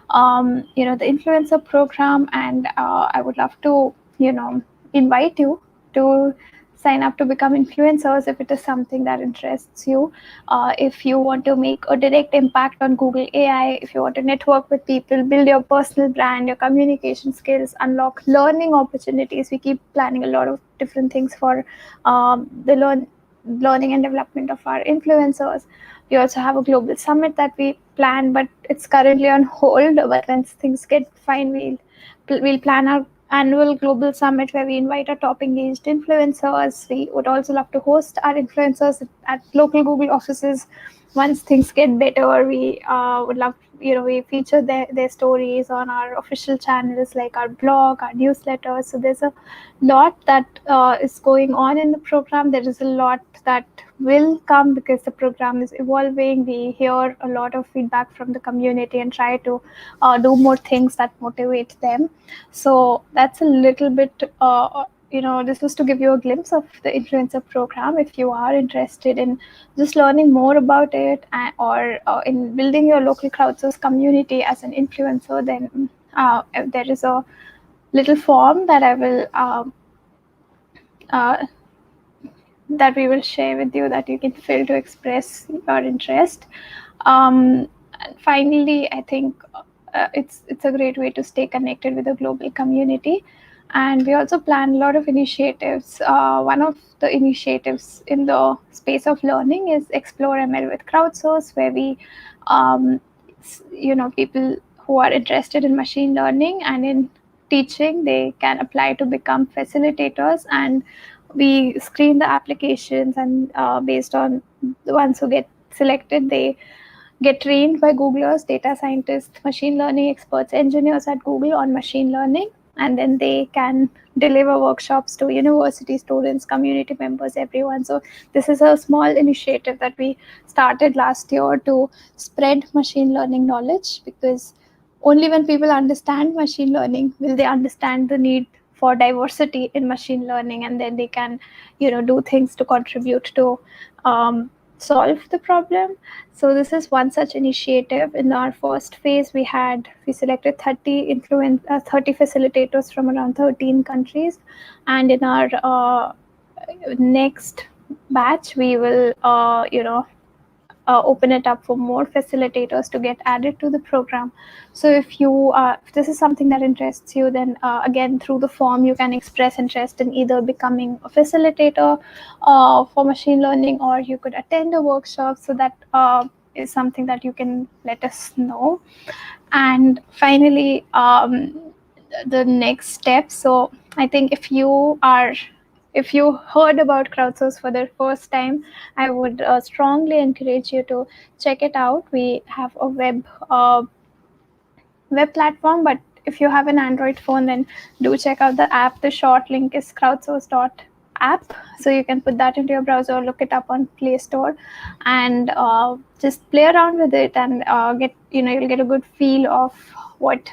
[SPEAKER 11] the influencer program. And I would love to invite you to sign up to become influencers if it is something that interests you. If you want to make a direct impact on Google AI, if you want to network with people, build your personal brand, your communication skills, unlock learning opportunities. We keep planning a lot of different things for the learning and development of our influencers. We also have a global summit that we plan, but it's currently on hold. But once things get fine, we'll plan our annual global summit where we invite our top engaged influencers. We would also love to host our influencers at local Google offices. Once things get better, we would love, we feature their stories on our official channels like our blog, our newsletters. So there's a lot that is going on in the program. There is a lot that will come because the program is evolving. We hear a lot of feedback from the community and try to do more things that motivate them. So that's a little bit this was to give you a glimpse of the influencer program. If you are interested in just learning more about it, or in building your local crowdsource community as an influencer, then there is a little form that I will uh, that we will share with you that you can fill to express your interest. And finally, I think it's a great way to stay connected with the global community. And we also plan a lot of initiatives. One of the initiatives in the space of learning is Explore ML with Crowdsource, where we, people who are interested in machine learning and in teaching, they can apply to become facilitators, and we screen the applications, and based on the ones who get selected, they get trained by Googlers, data scientists, machine learning experts, engineers at Google on machine learning, and then they can deliver workshops to university students, community members, everyone. So this is a small initiative that we started last year to spread machine learning knowledge, because only when people understand machine learning will they understand the need for diversity in machine learning, and then they can do things to contribute to solve the problem. So this is one such initiative. In our first phase, we selected 30 facilitators from around 13 countries, and in our next batch, we will open it up for more facilitators to get added to the program. So if this is something that interests you, then again, through the form, you can express interest in either becoming a facilitator for machine learning, or you could attend a workshop. So that is something that you can let us know. And finally, the next step. So I think if you heard about Crowdsource for the first time, I would strongly encourage you to check it out. We have a web platform, but if you have an Android phone, then do check out the app. The short link is crowdsource.app, so you can put that into your browser or look it up on Play Store, and just play around with it, and you'll get a good feel of what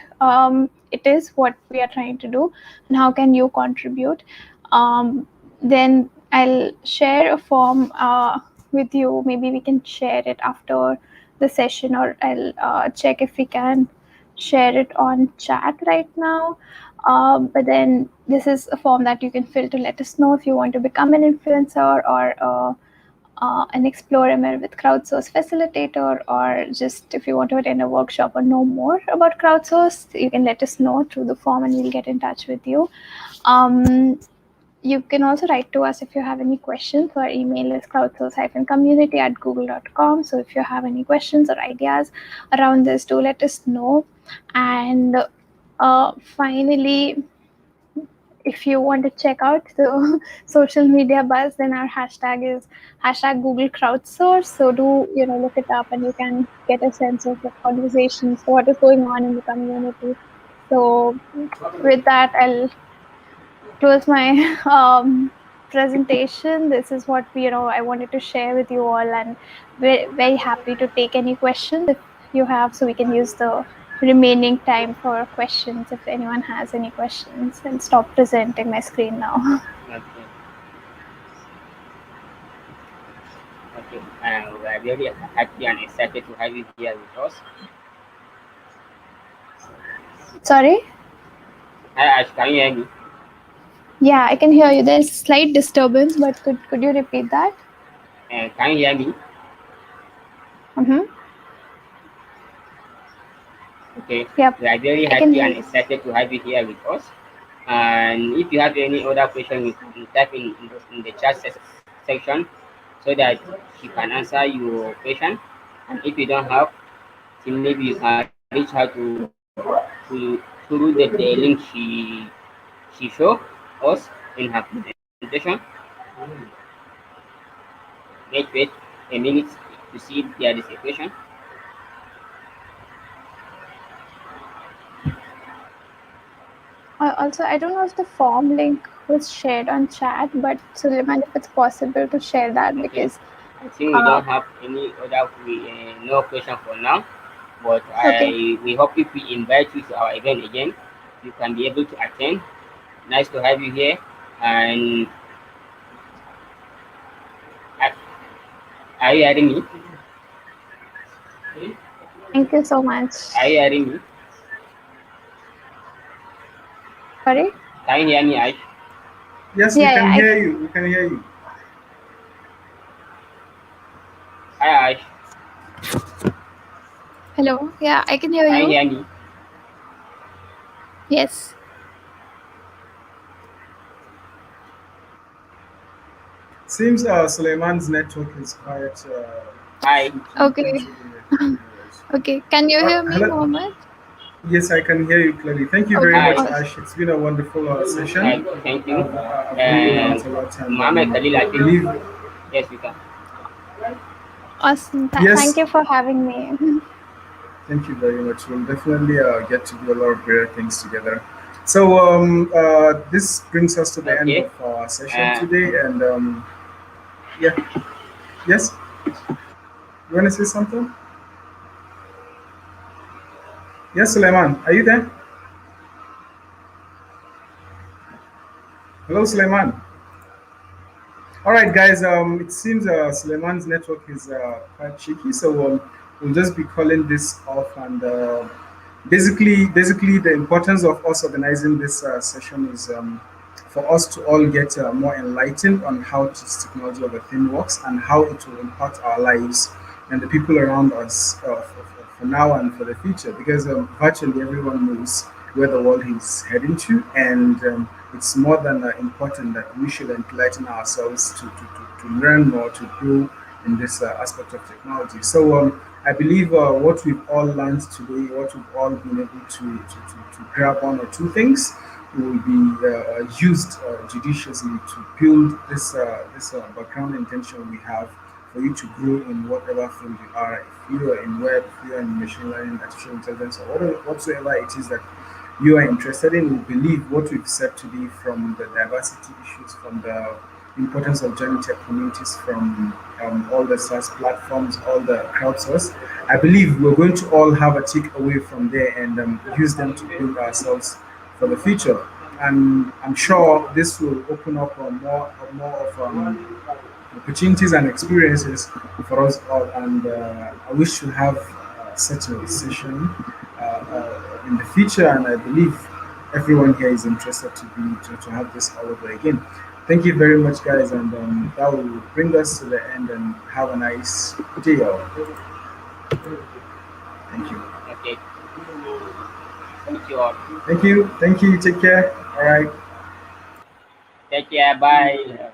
[SPEAKER 11] it is, what we are trying to do, and how can you contribute. Then I'll share a form with you. Maybe we can share it after the session, or I'll check if we can share it on chat right now. But then this is a form that you can fill to let us know if you want to become an influencer, or an Explore ML with Crowdsource facilitator, or just if you want to attend a workshop or know more about Crowdsource, you can let us know through the form and we'll get in touch with you. You can also write to us if you have any questions. Our email is crowdsource-community@google.com. So if you have any questions or ideas around this, do let us know. And finally, if you want to check out the social media buzz, then our hashtag is #Google Crowdsource. So do look it up, and you can get a sense of the conversations, what is going on in the community. So with that, I'll close my presentation. This is what I wanted to share with you all, and very, very happy to take any questions if you have, so we can use the remaining time for questions if anyone has any questions. I'll stop presenting my screen now.
[SPEAKER 1] Okay. Okay. We are very happy and excited to have you here with us.
[SPEAKER 11] Sorry?
[SPEAKER 1] Hi, Ash, can you hear me?
[SPEAKER 11] Yeah, I can hear you. There's slight disturbance, but could you repeat that?
[SPEAKER 1] Can you hear me? Okay.
[SPEAKER 11] Yep.
[SPEAKER 1] We are very happy and excited to have you here with us. And if you have any other question, you can type in the chat section so that she can answer your question. And if you don't have, then maybe you can reach out through the link she showed us in her presentation. Wait a minute to see if there is a question.
[SPEAKER 11] Also, I don't know if the form link was shared on chat, but Suleiman, if it's possible to share that, because
[SPEAKER 1] I think we don't have any other no question for now. But we hope if we invite you to our event again, you can be able to attend. Nice to have you here. And are are you hearing me?
[SPEAKER 11] Thank you so much.
[SPEAKER 1] Are you hearing me?
[SPEAKER 11] Sorry?
[SPEAKER 1] Can you hear me, Ash?
[SPEAKER 4] Yes, we
[SPEAKER 11] Yeah,
[SPEAKER 4] can
[SPEAKER 11] yeah,
[SPEAKER 4] hear you. We can hear you.
[SPEAKER 1] Hi, Ash.
[SPEAKER 11] hello. Yeah, I can hear
[SPEAKER 1] Can you
[SPEAKER 11] you.
[SPEAKER 1] hear me?
[SPEAKER 11] Yes.
[SPEAKER 4] Seems Suleiman's network is quite
[SPEAKER 1] Hi.
[SPEAKER 11] Okay. Okay. Can you hear me,
[SPEAKER 4] hello.
[SPEAKER 11] Mohammed?
[SPEAKER 4] Yes, I can hear you clearly. Thank you very
[SPEAKER 11] Okay.
[SPEAKER 1] Hi.
[SPEAKER 4] much,
[SPEAKER 11] Awesome.
[SPEAKER 4] Ash. It's been a wonderful session.
[SPEAKER 1] Thank you.
[SPEAKER 4] I've really
[SPEAKER 1] And
[SPEAKER 4] learned a lot, and
[SPEAKER 1] Mohammed Khalil, I
[SPEAKER 4] I
[SPEAKER 1] think.
[SPEAKER 4] believe.
[SPEAKER 1] Yes, you can.
[SPEAKER 11] Awesome. Thank
[SPEAKER 4] Yes,
[SPEAKER 11] you for having me.
[SPEAKER 4] thank you very much. We'll definitely get to do a lot of great things together. So this brings us to the end
[SPEAKER 1] Okay.
[SPEAKER 4] of our session
[SPEAKER 1] Uh,
[SPEAKER 4] today, and yeah, yes. You want to say something? Yes, Suleiman, are you there? Hello, Suleiman. All right, guys. It seems Suleiman's network is quite shaky, so we'll just be calling this off. And basically, the importance of us organizing this session is for us to all get more enlightened on how this technology of a thing works and how it will impact our lives and the people around us for now and for the future. Because virtually everyone knows where the world is heading to, and it's more than important that we should enlighten ourselves to learn more, to grow in this aspect of technology. So I believe what we've all learned today, what we've all been able to grab one or two things, will be used judiciously to build this background intention we have for you to grow in whatever field you are. If you are in web, if you are in machine learning, artificial intelligence, or whatsoever it is that you are interested in, we believe what we've said today, from the diversity issues, from the importance of joining tech communities, from all the SaaS platforms, all the crowdsource. I believe we're going to all have a takeaway from there and use them to build ourselves for the future. And I'm sure this will open up more of opportunities and experiences for us all. And I wish to have such a session in the future. And I believe everyone here is interested to have this all over again. Thank you very much, guys, and that will bring us to the end. And have a nice day, all. Thank you.
[SPEAKER 1] okay. Thank you all.
[SPEAKER 4] Thank you. Thank you. Take care. All right.
[SPEAKER 1] Take care. Bye.